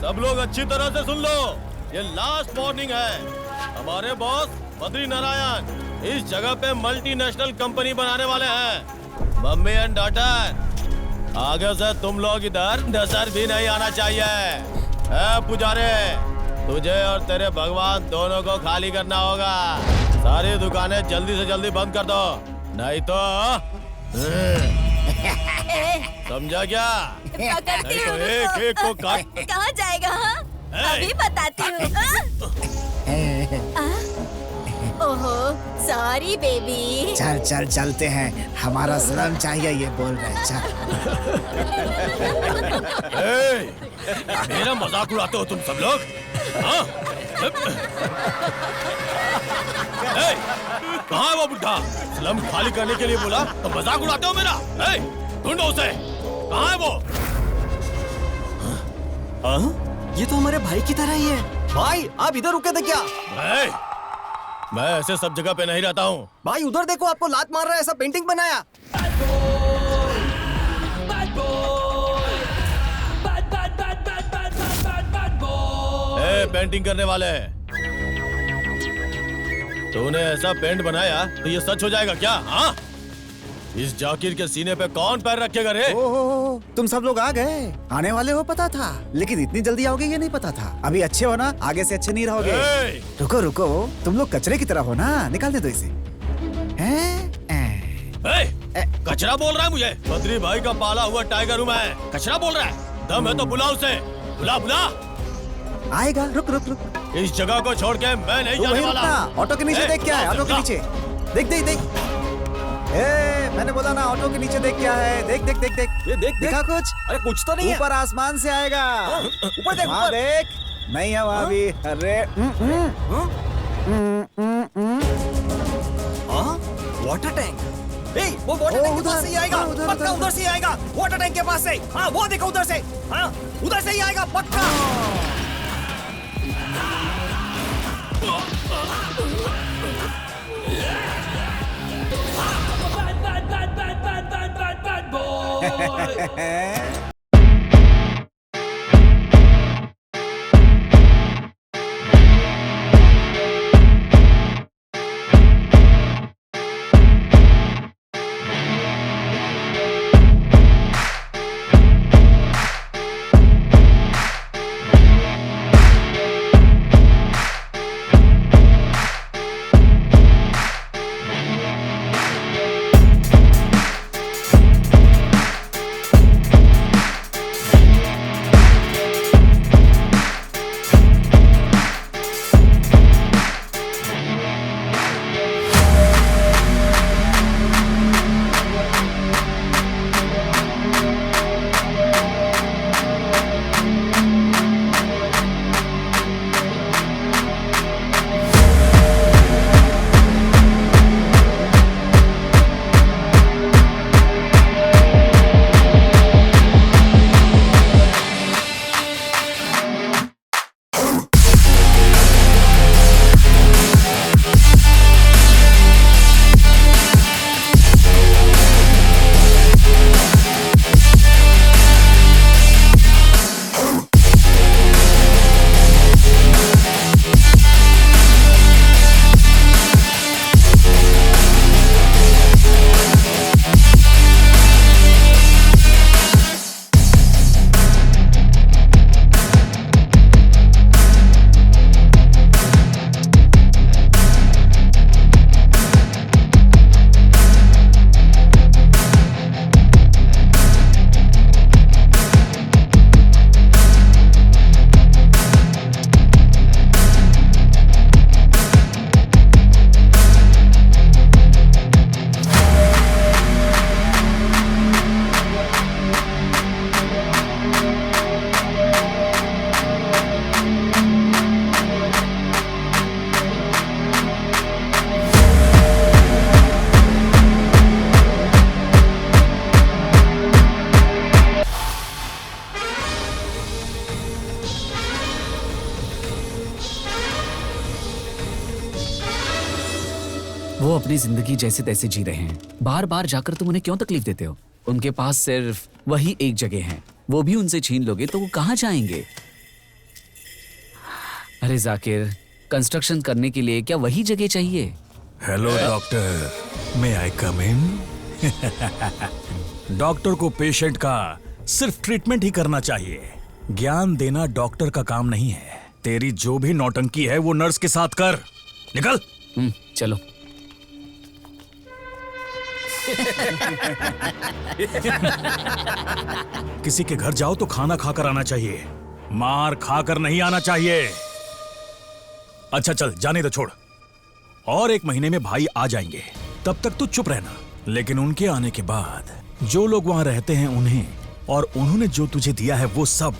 सब लोग अच्छी तरह से सुन लो, ये लास्ट वार्निंग है। हमारे बॉस बद्री नारायण इस जगह पे मल्टीनेशनल कंपनी बनाने वाले हैं। मम्मी एंड डॉटर, आगे से तुम लोग इधर नजर भी नहीं आना चाहिए। पुजारी, तुझे और तेरे भगवान दोनों को खाली करना होगा। सारी दुकानें जल्दी से जल्दी बंद कर दो, नहीं तो समझा क्या? पकड़ती नहीं तो हूँ। एक एक को काट। कहाँ जाएगा? हाँ? अभी बताती हूँ। ओहो, सॉरी बेबी। चल चल चलते हैं, हमारा सलाम चाहिए ये बोल रहे। चल। मेरा मजाक उड़ाते हो तुम सब लोग? हाँ? कहाँ है वो बुढ़ा? स्लम खाली करने के लिए बोला तो मजाक उड़ाते हो मेरा? ढूंढो उसे, कहाँ है वो? ये तो हमारे भाई की तरह ही है। भाई आप इधर रुके थे क्या? मैं ऐसे सब जगह पे नहीं रहता हूँ। भाई उधर देखो, आपको लात मार रहा है, ऐसा पेंटिंग बनाया। पेंटिंग करने वाले, तूने ऐसा पेंट बनाया तो ये सच हो जाएगा क्या? हाँ? इस जाकिर के सीने पे कौन पैर रखेगा रे? ओहो, तुम सब लोग आ गए। आने वाले हो पता था, लेकिन इतनी जल्दी आओगे ये नहीं पता था। अभी अच्छे हो ना, आगे से अच्छे नहीं रहोगे। रुको रुको, तुम लोग कचरे की तरह हो ना, निकाल दे दो इसे। कचरा बोल रहा है मुझे? बद्री भाई का पाला हुआ टाइगर हूँ मैं, कचरा बोल रहा है? दम है तो बुला उसे, बुला बुला। आएगा, रुक रुक रुक। इस जगह को छोड़ के मैं नहीं जाने वाला। ऑटो के नीचे देख क्या है? ऑटो के नीचे देख देख देख। मैंने बोला ना, ऑटो के नीचे देख क्या है? देख देख देख देख। ये देख देखा कुछ? अरे कुछ तो नहीं है। ऊपर आसमान से आएगा। ऊपर देख, वहाँ ऊपर देख। नहीं है वहाँ भी। अरे वाटर टैंक। वो वाटर टैंक के पास से ही आएगा, पक्का उधर से ही आएगा। वाटर टैंक के पास से। हाँ वो देखो उधर से। हाँ उधर से ही आएगा पक्का। अपनी जिंदगी जैसे तैसे जी रहे हैं। बार बार जाकर तुम उन्हें क्यों तकलीफ देते हो? उनके पास सिर्फ वही एक जगह है, वो भी उनसे छीन लोगे तो वो कहाँ जाएंगे? अरे जाकिर, कंस्ट्रक्शन करने के लिए क्या वही जगह चाहिए? हेलो डॉक्टर, मे आई कम इन? डॉक्टर को पेशेंट का सिर्फ ट्रीटमेंट ही करना चाहिए, ज्ञान देना डॉक्टर का काम नहीं है। तेरी जो भी नौटंकी है वो नर्स के साथ कर। निकल। चलो। किसी के घर जाओ तो खाना खाकर आना चाहिए, मार खाकर नहीं आना चाहिए। अच्छा चल, जाने दो, छोड़। और 1 महीने में भाई आ जाएंगे, तब तक तू चुप रहना। लेकिन उनके आने के बाद जो लोग वहां रहते हैं उन्हें और उन्होंने जो तुझे दिया है वो सब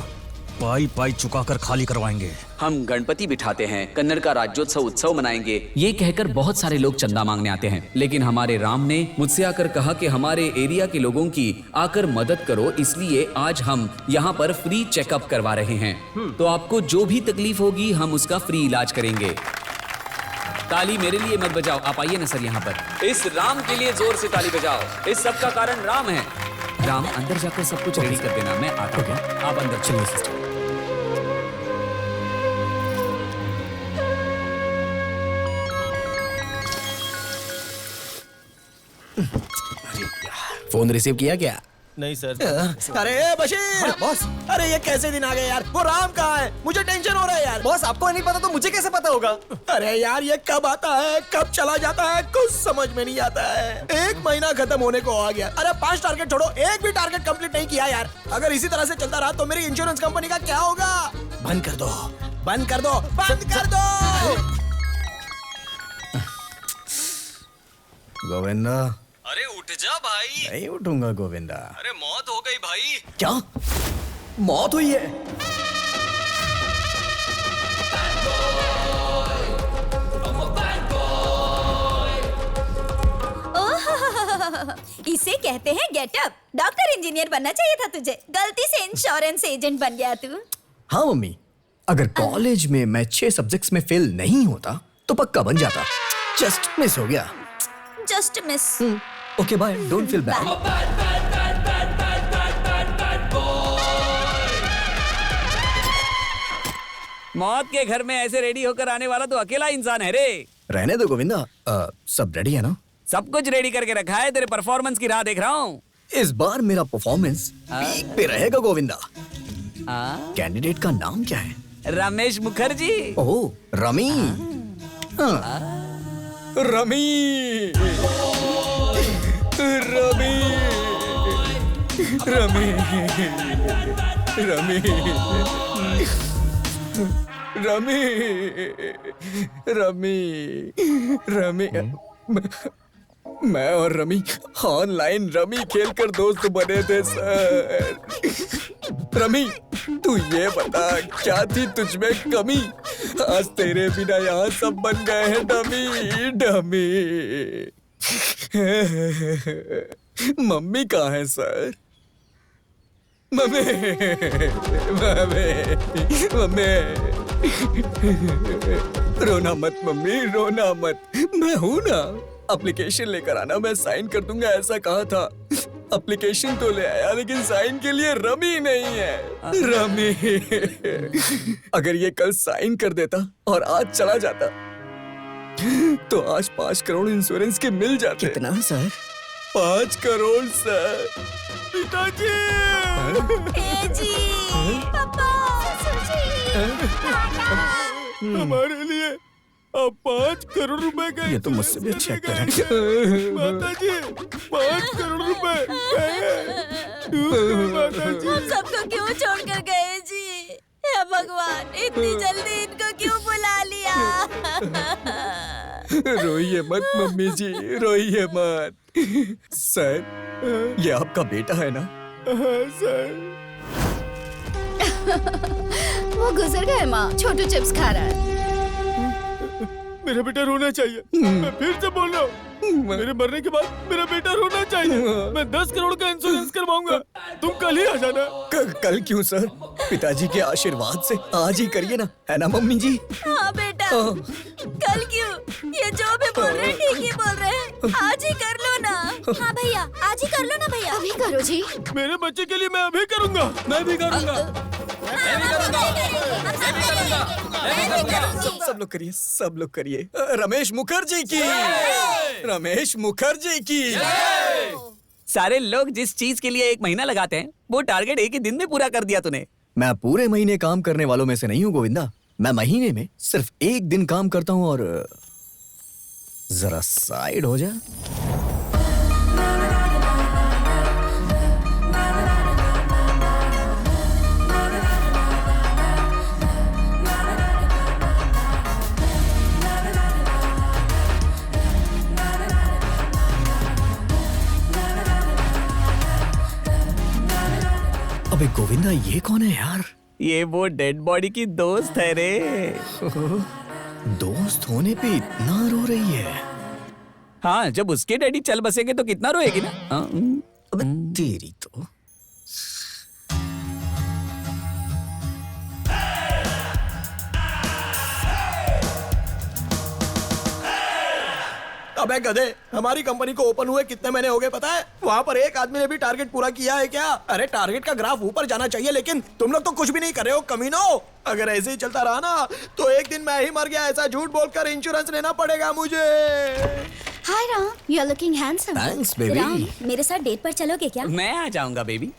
पाई पाई चुकाकर खाली करवाएंगे। हम गणपति बिठाते हैं, कन्नड़ का राज्योत्सव उत्सव मनाएंगे, ये कहकर बहुत सारे लोग चंदा मांगने आते हैं। लेकिन हमारे राम ने मुझसे आकर कहा कि हमारे एरिया के लोगों की आकर मदद करो, इसलिए आज हम यहाँ पर फ्री चेकअप करवा रहे हैं। तो आपको जो भी तकलीफ होगी हम उसका फ्री इलाज करेंगे। ताली मेरे लिए मत बजाओ, आप आइए ना सर यहाँ पर। इस राम के लिए जोर से ताली बजाओ, इस सब का कारण राम है। राम, अंदर जाकर सब कुछ रेडी कर देना, मैं आता हूँ। आप अंदर चलिए सिस्टर। फोन रिसीव किया क्या? नहीं सर। अरे बशीर बॉस, अरे ये कैसे दिन आ गए यार? वो राम कहाँ है? मुझे टेंशन हो रहा है यार। बॉस आपको नहीं पता तो मुझे कैसे पता होगा? अरे यार ये कब आता है कब चला जाता है कुछ समझ में नहीं आता है। 1 महीना खत्म होने को आ गया। अरे 5 टारगेट छोड़ो, एक भी टारगेट कंप्लीट नहीं किया यार। अगर इसी तरह से चलता रहा तो मेरी इंश्योरेंस कंपनी का क्या होगा? बंद कर दो, बंद कर दो, बंद कर दो। गोविंदा, अरे उठ जा भाई। नहीं उठूंगा गोविंदा। अरे मौत हो गई भाई। क्या मौत हुई है? इसे कहते हैं गेटअप। डॉक्टर इंजीनियर बनना चाहिए था तुझे, गलती से इंश्योरेंस एजेंट बन गया तू। हाँ मम्मी, अगर कॉलेज में मैं 6 सब्जेक्ट्स में फेल नहीं होता तो पक्का बन जाता। जस्ट मिस हो गया। Just miss. Okay bye, don't feel bad. मौत के घर में ऐसे रेडी होकर आने वाला तो अकेला इंसान है रे। रहने दो गोविंदा, सब रेडी है ना? सब कुछ रेडी करके रखा है, तेरे परफॉर्मेंस की राह देख रहा हूँ। इस बार मेरा परफॉर्मेंस पीक पे रहेगा गोविंदा। कैंडिडेट का नाम क्या है? रमेश मुखर्जी। ओह रमी। हाँ। Rummy, rummy, rummy, rummy, rummy, rummy, rummy. मैं और रमी ऑनलाइन रमी खेलकर दोस्त बने थे सर। रमी, तू ये बता क्या थी तुझमें कमी? आज तेरे बिना यहाँ सब बन गए हैं डमी, डमी। मम्मी कहाँ है सर? Mummy, mummy, mummy. रोना मत मम्मी, रोना मत, मैं हूं ना। एप्लीकेशन लेकर आना, मैं साइन कर दूंगा, ऐसा कहा था। एप्लीकेशन तो ले आया लेकिन साइन के लिए रमी नहीं है। रमी, अगर ये कल साइन कर देता और आज चला जाता तो आज 5 करोड़ इंश्योरेंस के मिल जाते। कितना सर? 5 करोड़ सर। पिताजी, जी, पापा, हमारे लिए अब 5 करोड़ रुपए का ये तो मुझसे भी अच्छा एक्टर है। माताजी, 5 करोड़ रुपए। माताजी, हम सबको क्यों छोड़कर गए जी? हे भगवान, इतनी जल्दी इनको क्यों बुला लिया? रोइए मत मम्मी जी, रोइए मत। सर, ये आपका बेटा है ना? सर। वो गुजर गए माँ, छोटू चिप्स खा रहा है। मेरा बेटा रोना चाहिए। मैं फिर से बोल रहा हूँ, मेरे मरने के बाद मेरा बेटा रोना चाहिए। मैं 10 करोड़ का इंश्योरेंस करवाऊंगा, तुम कल ही आ जाना। कल क्यों सर? पिताजी के आशीर्वाद से आज ही करिए ना, है ना मम्मी जी? हाँ बेटा, कल क्यों? ये जो भी बोल रहे हैं ठीक ही बोल रहे हैं। आज ही कर लो ना। हाँ भैया, आज ही कर लो ना भैया। अभी करो जी। मेरे बच्चे के लिए मैं अभी करूंगा। मैं भी करूंगा। सब लोग करिए, सब लोग करिए। रमेश मुखर्जी की, रमेश मुखर्जी की। सारे लोग जिस चीज के लिए 1 महीना लगाते हैं वो टारगेट 1 ही दिन में पूरा कर दिया तूने। मैं पूरे महीने काम करने वालों में से नहीं हूँ गोविंदा। मैं महीने में सिर्फ 1 दिन काम करता हूँ। और जरा साइड हो जा। अबे गोविंदा, ये कौन है यार? ये वो डेड बॉडी की दोस्त है रे। दोस्त होने पे इतना रो रही है। हाँ, जब उसके डैडी चल बसेंगे तो कितना रोएगी ना। हाँ, अबे तेरी तो। अबे गधे, हमारी कंपनी को ओपन हुए कितने महीने हो गए पता है? वहाँ पर एक आदमी ने भी टारगेट पूरा किया है क्या? अरे टारगेट का ग्राफ ऊपर जाना चाहिए, लेकिन तुम लोग तो कुछ भी नहीं कर रहे हो कमीनो। अगर ऐसे ही चलता रहा ना तो एक दिन मैं ही मर गया ऐसा झूठ बोलकर इंश्योरेंस लेना पड़ेगा मुझे। Hi Ram, you are looking handsome. Thanks baby. Ram, मेरे साथ डेट पर चलोगे क्या? मैं आ जाऊंगा बेबी।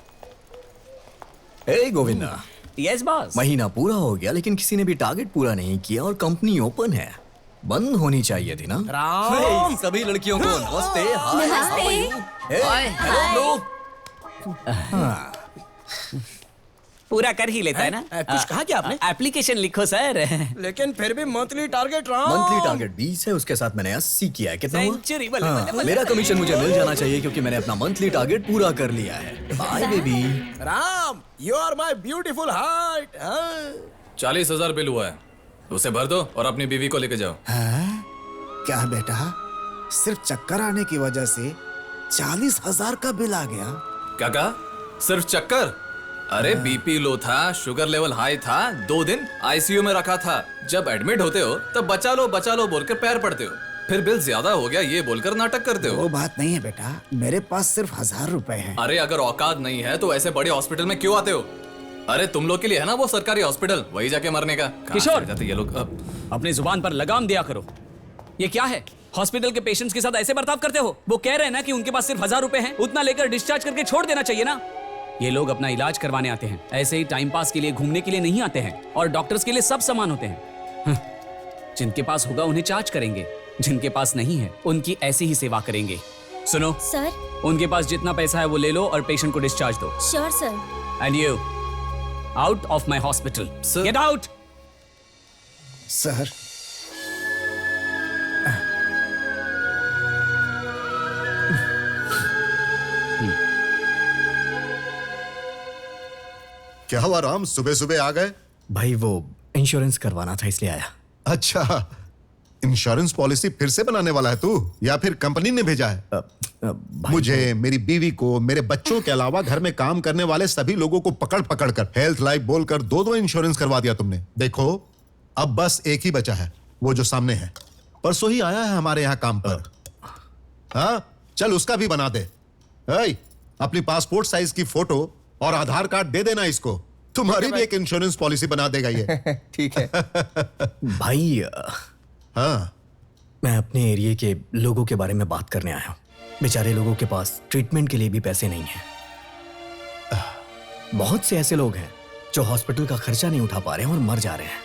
ए गोविंदा, यस बॉस। महीना पूरा हो गया लेकिन किसी ने भी टारगेट पूरा नहीं किया और कंपनी ओपन है। बंद होनी चाहिए थी ना। राम, सभी लड़कियों को नमस्ते। हाय, नमस्ते। हेलो। पूरा कर ही लेता है ना। कुछ कहा क्या आपने? एप्लीकेशन लिखो सर। लेकिन फिर भी monthly target Ram. Monthly target 20 है, उसके साथ मैंने 80 किया है। कितना हुआ? सेंचुरी। हाँ, मेरा कमीशन मुझे मिल जाना चाहिए क्योंकि मैंने अपना मंथली टारगेट पूरा कर लिया है। Bye baby. Ram, you are my beautiful heart. 40,000 bill हुआ है, उसे भर दो और अपनी बीवी को लेके जाओ। क्या बेटा, सिर्फ चक्कर आने की वजह से 40,000 का बिल आ गया? क्या कहा? सिर्फ चक्कर? अरे बीपी लो था, शुगर लेवल हाई था, 2 दिन आईसीयू में रखा था। जब एडमिट होते हो तब बचा लो बोलकर पैर पड़ते हो, फिर बिल ज्यादा हो गया ये बोलकर नाटक करते हो। वो बात नहीं है बेटा, मेरे पास सिर्फ 1,000 रुपए हैं। अरे अगर औकात नहीं है तो ऐसे बड़े हॉस्पिटल में क्यों आते हो? अरे तुम लोग के लिए है ना वो सरकारी हॉस्पिटल, वही जाके मरने का। किशोर, कहाँ जाते ये लोग? अपनी जुबान पर लगाम दिया करो। ये क्या है? हॉस्पिटल के पेशेंट्स के साथ ऐसे बर्ताव करते हो? वो कह रहे हैं ना कि उनके पास सिर्फ 1,000 रुपए हैं, उतना लेकर डिस्चार्ज करके छोड़ देना चाहिए ना। ये लोग अपना इलाज करवाने आते हैं, ऐसे ही टाइम पास के लिए घूमने के लिए नहीं आते हैं। और डॉक्टर्स के लिए सब समान होते हैं। जिनके पास होगा उन्हें चार्ज करेंगे, जिनके पास नहीं है उनकी ऐसी ही सेवा करेंगे। सुनो सर। उनके पास जितना पैसा है वो ले लो और पेशेंट को डिस्चार्ज दो। Sure sir. And you out of my hospital, get out. Sir, क्या हुआ राम, सुबह सुबह आ गए? भाई वो इंश्योरेंस करवाना था इसलिए आया। अच्छा, इंश्योरेंस पॉलिसी फिर से बनाने वाला है तू, या फिर कंपनी ने भेजा है? मुझे, मेरी बीवी को, मेरे बच्चों के अलावा घर में काम करने वाले सभी लोगों को पकड़ पकड़ कर हेल्थ लाइफ बोलकर 2-2 इंश्योरेंस करवा दिया तुमने। देखो अब बस एक ही बचा है, वो जो सामने है। परसों ही आया है हमारे यहाँ काम पर। हाँ, चल उसका भी बना दे। अपनी पासपोर्ट साइज की फोटो और आधार कार्ड दे देना इसको, तुम्हारी भी एक इंश्योरेंस पॉलिसी बना देगा ये। ठीक है भाई। हाँ, मैं अपने एरिया के लोगों के बारे में बात करने आया हूँ। बेचारे लोगों के पास ट्रीटमेंट के लिए भी पैसे नहीं हैं। बहुत से ऐसे लोग हैं जो हॉस्पिटल का खर्चा नहीं उठा पा रहे हैं और मर जा रहे हैं।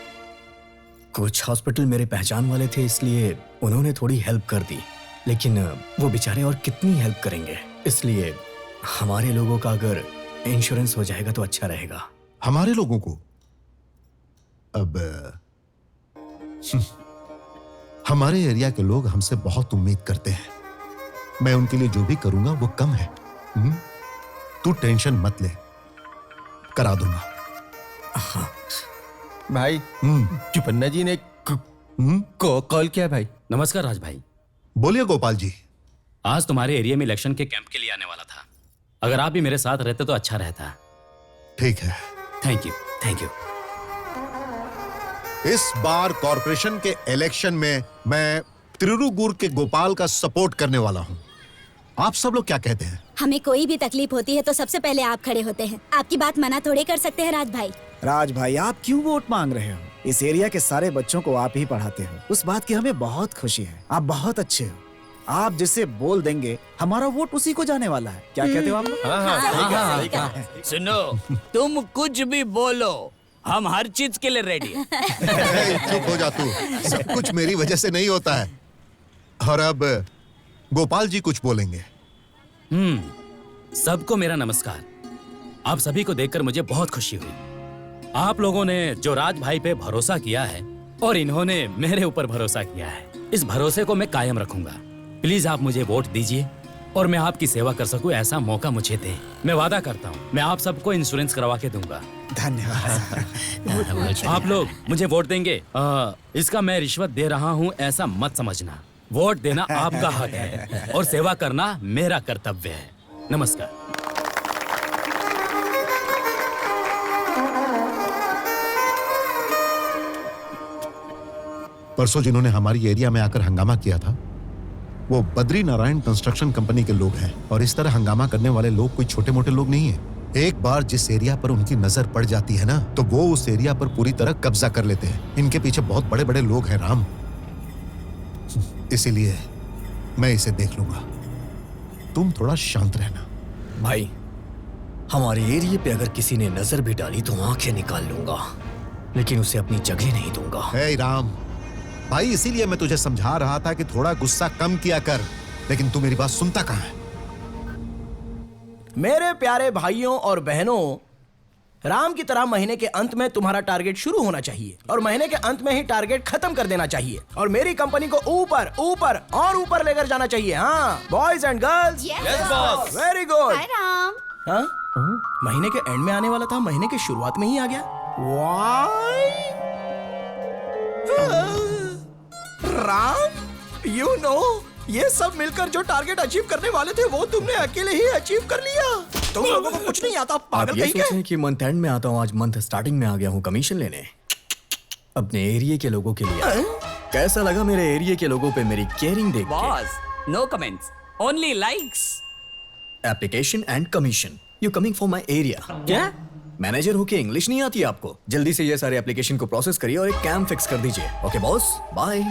कुछ हॉस्पिटल मेरे पहचान वाले थे इसलिए उन्होंने थोड़ी हेल्प कर दी, लेकिन वो बेचारे और कितनी हेल्प करेंगे। इसलिए हमारे लोगों का अगर इंश्योरेंस हो जाएगा तो अच्छा रहेगा। हमारे लोगों को? अब हमारे एरिया के लोग हमसे बहुत उम्मीद करते हैं। मैं उनके लिए जो भी करूंगा वो कम है। तू टेंशन मत ले, करा दूंगा। हाँ। भाई, चुपन्ना जी ने कॉल किया भाई। नमस्कार राज भाई। बोलिए गोपाल जी। आज तुम्हारे एरिया में इलेक्शन के कैंप के लिए आने वाला था, अगर आप भी मेरे साथ रहते तो अच्छा रहता। ठीक है। Thank you, thank you. इस बार कॉर्पोरेशन के इलेक्शन में मैं तिरुगुर के गोपाल का सपोर्ट करने वाला हूँ। आप सब लोग क्या कहते हैं? हमें कोई भी तकलीफ होती है तो सबसे पहले आप खड़े होते हैं। आपकी बात मना थोड़े कर सकते हैं राज भाई। राज भाई, आप क्यों वोट मांग रहे हो? इस एरिया के सारे बच्चों को आप ही पढ़ाते हो। उस बात की हमें बहुत खुशी है। आप बहुत अच्छे हो। आप जिसे बोल देंगे हमारा वोट उसी को जाने वाला है। क्या कहते हो आप लोग? सुनो, तुम कुछ भी बोलो, हम हर चीज के लिए रेडी हैं। चुप हो जा तू। सब कुछ मेरी वजह से नहीं होता है। और अब गोपाल जी कुछ बोलेंगे। सबको मेरा नमस्कार। आप सभी को देखकर मुझे बहुत खुशी हुई। आप लोगों ने जो राज भाई पे भरोसा किया है और इन्होंने मेरे ऊपर भरोसा किया है, इस भरोसे को मैं कायम रखूंगा। प्लीज आप मुझे वोट दीजिए और मैं आपकी सेवा कर सकूं, ऐसा मौका मुझे दे। मैं वादा करता हूं, मैं आप सबको इंश्योरेंस करवा के दूंगा। धन्यवाद। आप लोग मुझे वोट देंगे। इसका मैं रिश्वत दे रहा हूं ऐसा मत समझना। वोट देना आपका हक है और सेवा करना मेरा कर्तव्य है। नमस्कार। परसों जिन्होंने हमारी एरिया में आकर हंगामा किया था वो बद्री नारायण कंस्ट्रक्शन कंपनी के लोग हैं। और इस तरह हंगामा करने वाले लोग कोई छोटे मोटे लोग नहीं है। एक बार जिस एरिया पर उनकी नजर पड़ जाती है ना, तो वो उस एरिया पर पूरी तरह कब्जा कर लेते हैं। इनके पीछे बहुत बड़े बड़े लोग हैं राम, इसीलिए मैं इसे देख लूंगा। तुम थोड़ा शांत रहना। भाई, हमारे एरिया पे अगर किसी ने नजर भी डाली तो आंखें निकाल लूंगा, लेकिन उसे अपनी जगह नहीं दूंगा। हे राम भाई, इसीलिए मैं तुझे समझा रहा था कि थोड़ा गुस्सा कम किया कर, लेकिन तू मेरी बात सुनता कहाँ है? मेरे प्यारे भाइयों और बहनों, राम की तरह महीने के अंत में तुम्हारा टारगेट शुरू होना चाहिए और महीने के अंत में ही टारगेट खत्म कर देना चाहिए और मेरी कंपनी को ऊपर ऊपर और ऊपर लेकर जाना चाहिए। हाँ boys and girls, Yes, boss. Very good. Hi Ram. हाँ? महीने के एंड में आने वाला था, महीने के शुरुआत में ही आ गया। Why? राम, यू नो, ये सब मिलकर जो टारगेट अचीव करने वाले थे वो तुमने अकेले ही अचीव कर लिया। तुम लोगों को कुछ नहीं आता, आप पागल ये कहीं सोच रहे हैं कि मंथ एंड में आता हूँ, आज मंथ स्टार्टिंग में आ गया हूँ कमीशन लेने अपने एरिया के लोगों के लिए। कैसा लगा मेरे एरिया के लोगों पे मेरी केयरिंग देख के? Boss, no comments, only likes. Application and commission, you coming for my area. क्या? मैनेजर हो के इंग्लिश नहीं आती आपको? जल्दी से ये सारे एप्लीकेशन को प्रोसेस करिए और एक कैंप फिक्स कर दीजिए। Okay boss, bye.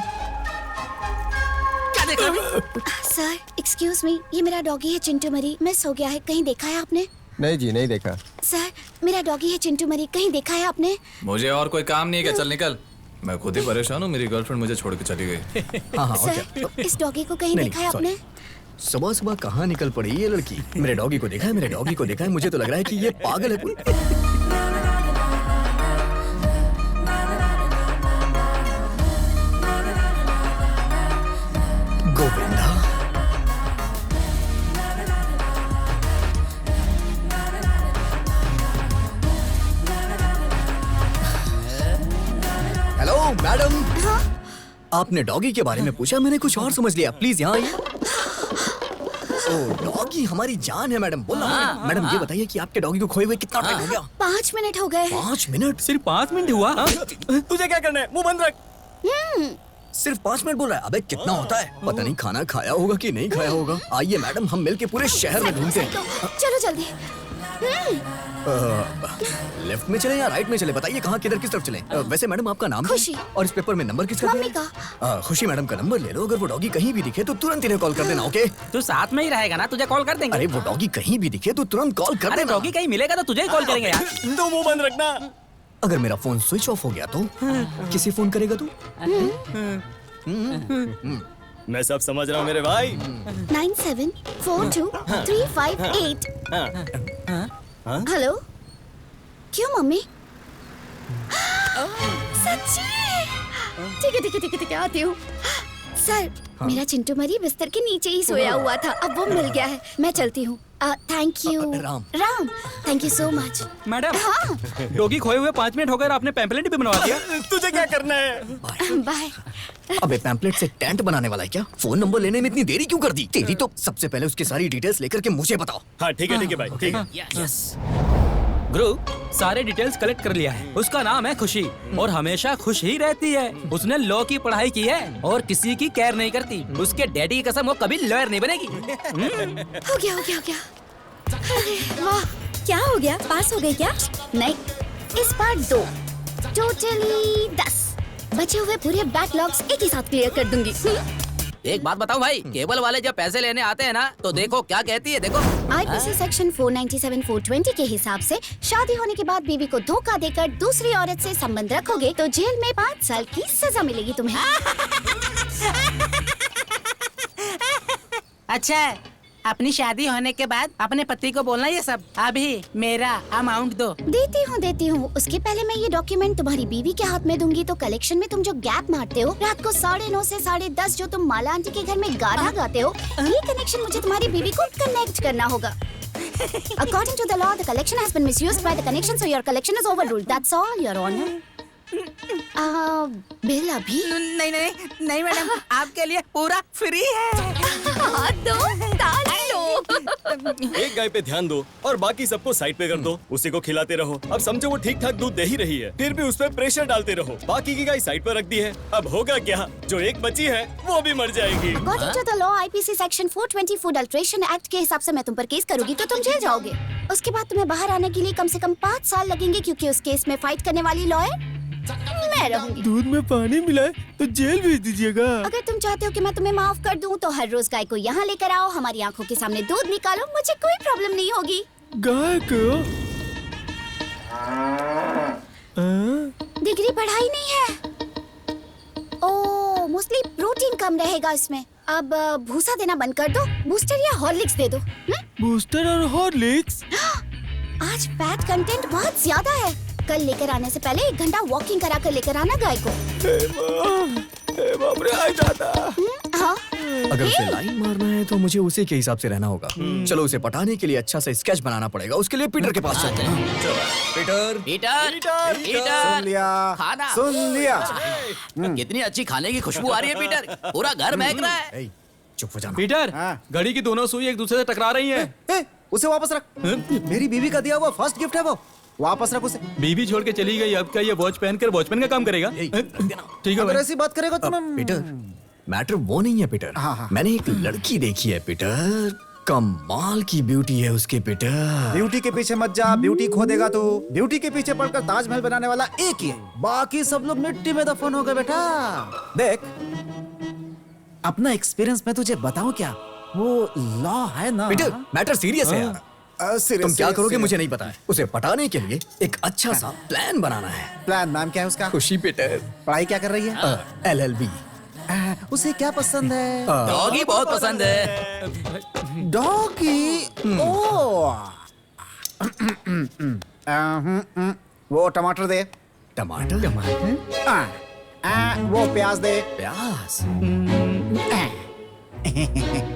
Sir excuse me, ये मेरा डॉगी है चिंटू मरी, मिस हो गया है। कहीं देखा है आपने? नहीं जी, नहीं देखा। सर मेरा डॉगी है चिंटू मरी, कहीं देखा है आपने? मुझे और कोई काम नहीं है क्या? चल निकल। मैं खुद ही परेशान हूँ, मेरी गर्लफ्रेंड मुझे छोड़ के चली गई। हाँ सर इस डॉगी को कहीं नहीं, देखा है sorry. आपने? सुबह सुबह कहाँ निकल पड़ी ये लड़की? मेरे डॉगी को देखा है, मेरे डॉगी को देखा है। मुझे तो लग रहा है कि ये पागल है पूरी। Govinda, hello madam. हाँ? आपने डॉगी के बारे में पूछा, मैंने कुछ और समझ लिया। प्लीज यहाँ आइए। ओ, डॉगी हमारी जान है मैडम। बोला मैडम, ये बताइए कि आपके डॉगी को खोए हुए कितना टाइम हो गया? 5 मिनट हो गए। 5 मिनट? सिर्फ 5 मिनट हुआ? तुझे क्या करना है? मुंह बंद रख। सिर्फ 5 मिनट बोल रहा है? अबे कितना होता है? पता नहीं खाना खाया होगा कि नहीं खाया होगा। आइए मैडम, हम मिलके पूरे शहर में घूमते हैं। चलो जल्दी। लेफ्ट में चले या राइट में चले? बताइए कहाँ, किधर, किस तरफ चले? वैसे मैडम आपका नाम खुशी। और इस पेपर में नंबर किसका? मम्मी का। खुशी मैडम का नंबर ले लो। अगर वो डॉगी कहीं भी दिखे तो तुरंत इन्हें कॉल कर देना। ओके? तू साथ में ही रहेगा ना, तुझे कॉल कर देंगे। अरे वो डॉगी कहीं भी दिखे तो तुरंत कॉल कर अरे देना। डॉगी कहीं मिलेगा तो तुझे ही कॉल करेंगे यार। तो मुंह बंद रखना। अगर मेरा फोन स्विच ऑफ हो गया तो किसी फोन करेगा तू? मैं सब समझ रहा हूँ मेरे भाई। 974235 हेलो। क्यों मम्मी? सच्ची? ठीक है आती हूँ। सर मेरा चिंटू मरी बिस्तर के नीचे ही सोया हुआ था, अब वो मिल गया है। मैं चलती हूँ। Thank you Ram. Thank you so much. Madam, हाँ डॉगी खोए हुए 5 मिनट हो गए, आपने पैम्पलेट भी बनवा दिया। तुझे क्या करना है? बाय। अबे पैम्पलेट से टेंट बनाने वाला है क्या? फोन नंबर लेने में इतनी देरी क्यों कर दी? तेरी तो सबसे पहले उसकी सारी डिटेल्स लेकर के मुझे बताओ। हाँ ठीक है भाई, ठीक है। यस। गुरु सारे डिटेल्स कलेक्ट कर लिया है। उसका नाम है खुशी और हमेशा खुश ही रहती है। उसने लॉ की पढ़ाई की है और किसी की केयर नहीं करती। उसके डैडी की कसम वो कभी लॉयर नहीं बनेगी। हो गया हो गया हो गया। अरे वाह, क्या हो गया? पास हो गई क्या? नहीं, इस बार 2, टोटली 10। बचे हुए पूरे बैकलॉग्स एक ही साथ क्लियर कर दूंगी। एक बात बताओ भाई, केबल वाले जब पैसे लेने आते हैं ना तो देखो क्या कहती है, देखो। आईपीसी सेक्शन 497 420 के हिसाब से शादी होने के बाद बीवी को धोखा देकर दूसरी औरत से संबंध रखोगे तो जेल में 5 साल की सजा मिलेगी तुम्हें। अच्छा, अपनी शादी होने के बाद अपने पति को बोलना ये सब। अभी मेरा अमाउंट दो। देती हूँ। उसके पहले मैं ये डॉक्यूमेंट तुम्हारी बीवी के हाथ में दूंगी तो कलेक्शन में तुम जो गैप मारते हो रात को 9:30 से 10:30 जो तुम माला आंटी के घर में गाना गाते हो, ये कनेक्शन मुझे तुम्हारी बीवी को कनेक्ट करना होगा। According to the law, the collection has been misused by the connection, so your collection is overruled. That's all, Your Honor. Bill अभी? नहीं मैडम, आपके लिए पूरा फ्री है। एक गाय पे ध्यान दो और बाकी सबको साइड पे कर दो। उसी को खिलाते रहो। अब समझो वो ठीक ठाक दूध दे ही रही है, फिर भी उस पर प्रेशर डालते रहो। बाकी की गाय साइड पर रख दी है। अब होगा क्या? जो एक बची है वो भी मर जाएगी। According to the law, IPC section 420 food alteration act के हिसाब से मैं तुम पर केस करूंगी तो तुम जेल जाओगे। उसके बाद तुम्हें बाहर आने के लिए कम से कम 5 साल लगेंगे क्योंकि उस केस में फाइट करने वाली लॉयर मैं रहूंगी। दूध में पानी मिलाए तो जेल भेज दीजिएगा। अगर तुम चाहते हो कि मैं तुम्हें माफ कर दूं तो हर रोज गाय को यहाँ लेकर आओ, हमारी आंखों के सामने दूध निकालो, मुझे कोई प्रॉब्लम नहीं होगी। गाय को डिग्री पढ़ाई नहीं है। ओह, मोस्टली प्रोटीन कम रहेगा इसमें। अब भूसा देना बंद कर दो, बूस्टर या हॉर्लिक्स दे दो। बूस्टर और हॉर्लिक्स? आज फैट कंटेंट बहुत ज्यादा है। कल लेकर आने से पहले 1 घंटा वॉकिंग करा कर लेकर आना गाय को। बाप रे, आ जाता। हाँ? अगर उसे लाइन मारना है तो मुझे उसी के हिसाब से रहना होगा। चलो, उसे पटाने के लिए अच्छा सा स्केच बनाना पड़ेगा। उसके लिए पीटर के पास चलते हैं। पीटर, सुन लिया, खाना सुन लिया। कितनी अच्छी खाने की खुशबू आ रही है पीटर, पूरा घर महक रहा है। चुप हो जाना। पीटर, घड़ी की दोनों सुई एक दूसरे से टकरा रही हैं। उसे वापस रख। मेरी बीवी का दिया हुआ फर्स्ट गिफ्ट है वो, वापस रख उसे। बीवी छोड़ के चली गई, अब क्या ये वॉच पहनकर वॉचमैन का काम करेगा? ठीक है अगर भाई। ऐसी बात करेगा तो मैं पीटर, मैटर वो नहीं है पीटर। मैंने एक लड़की देखी है पीटर, कमाल की ब्यूटी है उसके पीटर। ब्यूटी के पीछे मत जा, ब्यूटी खो देगा तू। ब्यूटी के पीछे पड़कर ताजमहल बनाने वाला एक ही है, बाकी सब लोग मिट्टी में दफन हो गए बेटा। देख, अपना एक्सपीरियंस मैं तुझे बताऊं क्या, वो लॉ है ना। पीटर, मैटर सीरियस है यार। तुम क्या करोगे मुझे नहीं पता है। उसे पटाने के लिए एक अच्छा सा प्लान बनाना है। प्लान नाम क्या है उसका? खुशी पीटर। पढ़ाई क्या कर रही है? LLB। उसे क्या पसंद है? डॉगी बहुत पसंद है। डॉगी? वो टमाटर दे। टमाटर? वो प्याज दे। प्याज?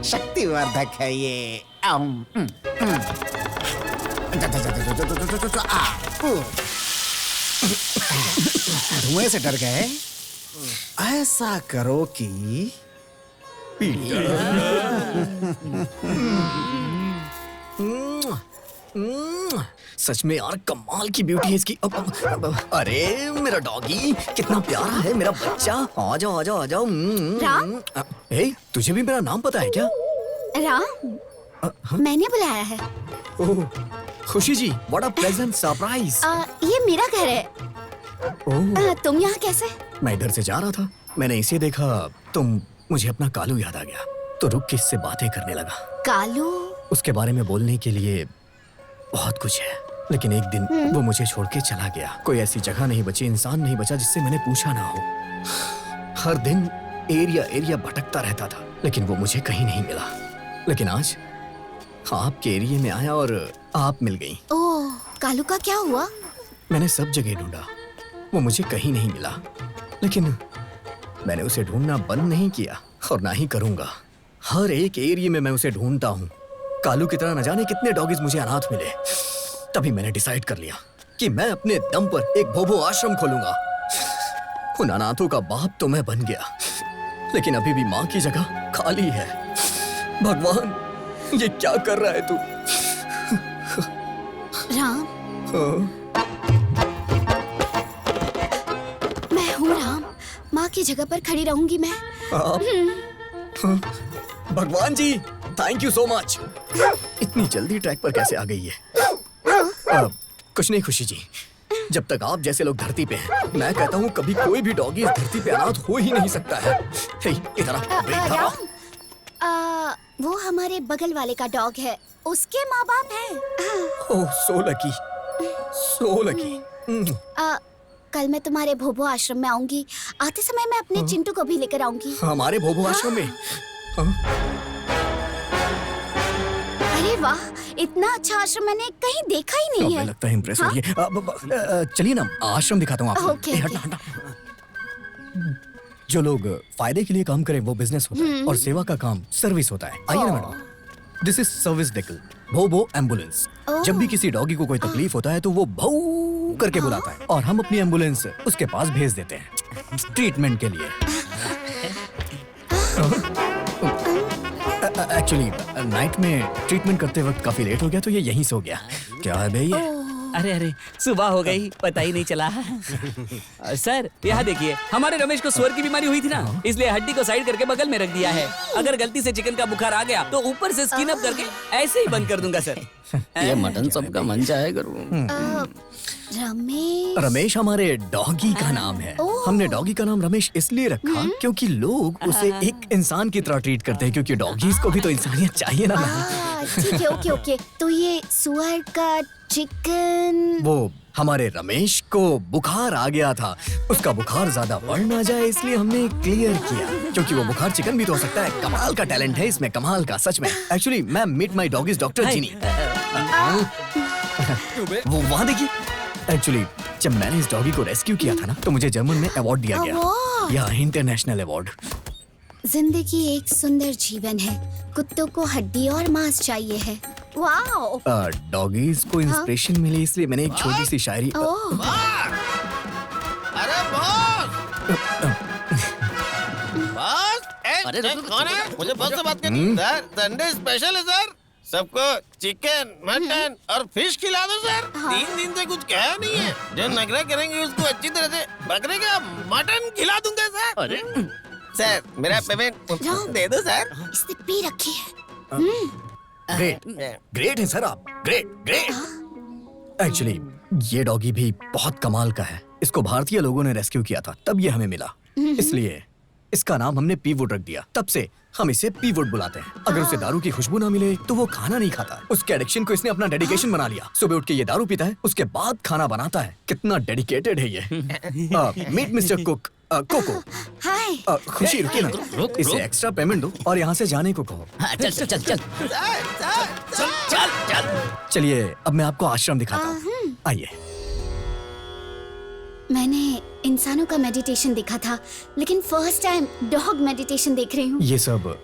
शक्तिवर्धक है ये। धुएं से डर गए? ऐसा करो कि सच में यार कमाल की ब्यूटी है इसकी। अरे मेरा डॉगी कितना प्यारा है, मेरा बच्चा। आ जाओ आ जाओ आ जाओ। राम? हे, तुझे भी मेरा नाम पता है क्या? राम, मैंने बुलाया है। ओह, खुशी जी, व्हाट अ प्लेजेंट सरप्राइज। ये मेरा घर है। तुम यहाँ कैसे? मैं इधर से जा रहा था, मैंने इसे देखा, तुम मुझे अपना कालू याद आ गया, तो रुक के इससे बातें करने लगा। कालू? उसके बारे में बोलने के लिए बहुत कुछ है, लेकिन एक दिन वो मुझे छोड़ के चला गया। कोई ऐसी जगह नहीं बची, इंसान नहीं बचा जिससे मैंने पूछा ना हो। हर दिन एरिया भटकता रहता था, लेकिन वो मुझे कहीं नहीं मिला। लेकिन आज आपके एरिया में आया और आप मिल गई। ओह, कालू का क्या हुआ? मैंने सब जगह ढूंढा, वो मुझे कहीं नहीं मिला, लेकिन मैंने उसे ढूंढना बंद नहीं किया और ना ही करूंगा। हर एक एरिया में मैं उसे ढूंढता हूँ। कालू की तरह न जाने कितने डॉगीज मुझे अनाथ मिले। तभी मैंने डिसाइड कर लिया कि मैं अपने दम पर एक भोभो आश्रम खोलूंगा। उन अनाथों का बाप तो मैं बन गया, लेकिन अभी भी माँ की जगह खाली है। भगवान, ये क्या कर रहा है तू? राम, मैं हूँ राम, माँ की जगह पर खड़ी रहूंगी मैं। भगवान जी, थैंक यू सो मच। इतनी जल्दी ट्रैक पर कैसे आ गई है? कुछ नहीं खुशी जी, जब तक आप जैसे लोग धरती पे हैं, मैं कहता हूँ कभी कोई भी डॉगी इस धरती पे अनाथ हो ही नहीं सकता है। हे, इधर आ, बेटा। राम, वो हमारे बगल वाले का डॉग है, उसके माँ बाप हैं। ओह, सो लकी, सो लकी। कल मैं तुम्हारे भोभो आश्रम में आऊंगी। आते समय मैं अपने चिंटू को भी लेकर आऊंगी। हमारे भोभो आश्रम में? अरे वाह, इतना अच्छा आश्रम मैंने कहीं देखा ही नहीं है। लगता है इम्प्रेस हो गई। चलिए ना, आश्रम दिखाता हूँ आपको। ओके, हटना, हटना। जो लोग फायदे के लिए काम करें वो बिजनेस होता है, और सेवा का काम सर्विस होता है। आइए ना madam, this is service vehicle, भोभो एम्बुलेंस। जब भी किसी डॉगी को कोई तकलीफ होता है तो वो भौ करके बुलाता है, और हम अपनी एम्बुलेंस उसके पास भेज देते हैं ट्रीटमेंट के लिए। एक्चुअली नाइट में ट्रीटमेंट करते वक्त काफी लेट हो गया, तो ये यहीं सो गया। क्या है भैया? अरे अरे, सुबह हो गई, पता ही नहीं चला। सर यहाँ देखिए, हमारे रमेश को स्वर की बीमारी हुई थी ना, इसलिए हड्डी को साइड करके बगल में रख दिया है। अगर गलती से चिकन का बुखार आ गया तो ऊपर से स्किन अप करके ऐसे ही बंद कर दूंगा सर। ये मटन सबका मन चाहे करूँ। रमेश हमारे डॉगी का नाम है। हमने डॉगी का नाम रमेश इसलिए रखा क्योंकि लोग उसे एक इंसान की तरह ट्रीट करते हैं, क्योंकि डॉगीज को भी तो इंसानियत चाहिए ना। ठीक है, ओके ओके। तो ये सुअर का चिकन, वो हमारे रमेश को बुखार आ गया था, उसका बुखार ज्यादा बढ़ ना जाए इसलिए हमने क्लियर किया, क्योंकि वो बुखार चिकन भी तो हो सकता है। कमाल का टैलेंट है इसमें, कमाल का, सच में। Actually ma'am, meet my dog is doctor Ginny. वो वहाँ देखिए। एक्चुअली जब मैंने इस डॉगी को रेस्क्यू किया था ना, तो मुझे जर्मन में अवार्ड दिया गया, यह इंटरनेशनल अवार्ड। जिंदगी एक सुंदर जीवन है, कुत्तों को हड्डी और मांस चाहिए है। वाओ। डॉगीज को इंस्पिरेशन मिली इसलिए मैंने एक छोटी सी शायरी। अरे बॉस, अरे कौन है? मुझे बॉस से बात करनी। सर, संडे स्पेशल है सर, सबको चिकन, मटन और फिश खिला दो सर। 3 दिन से कुछ कहा नहीं है, जो नखरा करेंगे उसको अच्छी तरह से बकरे का मटन खिला दूंगा सर। अरे सर, मेरा पेमेंट दे दो सर। इसने पी रखी है। ग्रेट, ग्रेट है सर आप, ग्रेट ग्रेट। एक्चुअली ये डॉगी भी बहुत कमाल का है, इसको भारतीय लोगों ने रेस्क्यू किया था, तब ये हमें मिला, इसलिए इसका नाम हमने पीवुड रख दिया। तब से हम इसे पीवुड बुलाते हैं। अगर उसे दारू की खुशबू ना मिले तो वो खाना नहीं खाता। उसके एडिक्शन को इसने अपना डेडिकेशन बना लिया। सुबह उठ के ये दारू पीता है, उसके बाद खाना बनाता है। कितना डेडिकेटेड है ये। Meet mister Cook, Coco. Hi. Khushi रुकिए ना, इसे एक्स्ट्रा पेमेंट दो और यहाँ से जाने को कहो। चल चल चल चल चल चल। चलिए अब मैं आपको आश्रम दिखाता हूँ, आइए। मैंने इंसानों का मेडिटेशन देखा था, लेकिन फर्स्ट टाइम डॉग मेडिटेशन देख रही हूँ। ये सब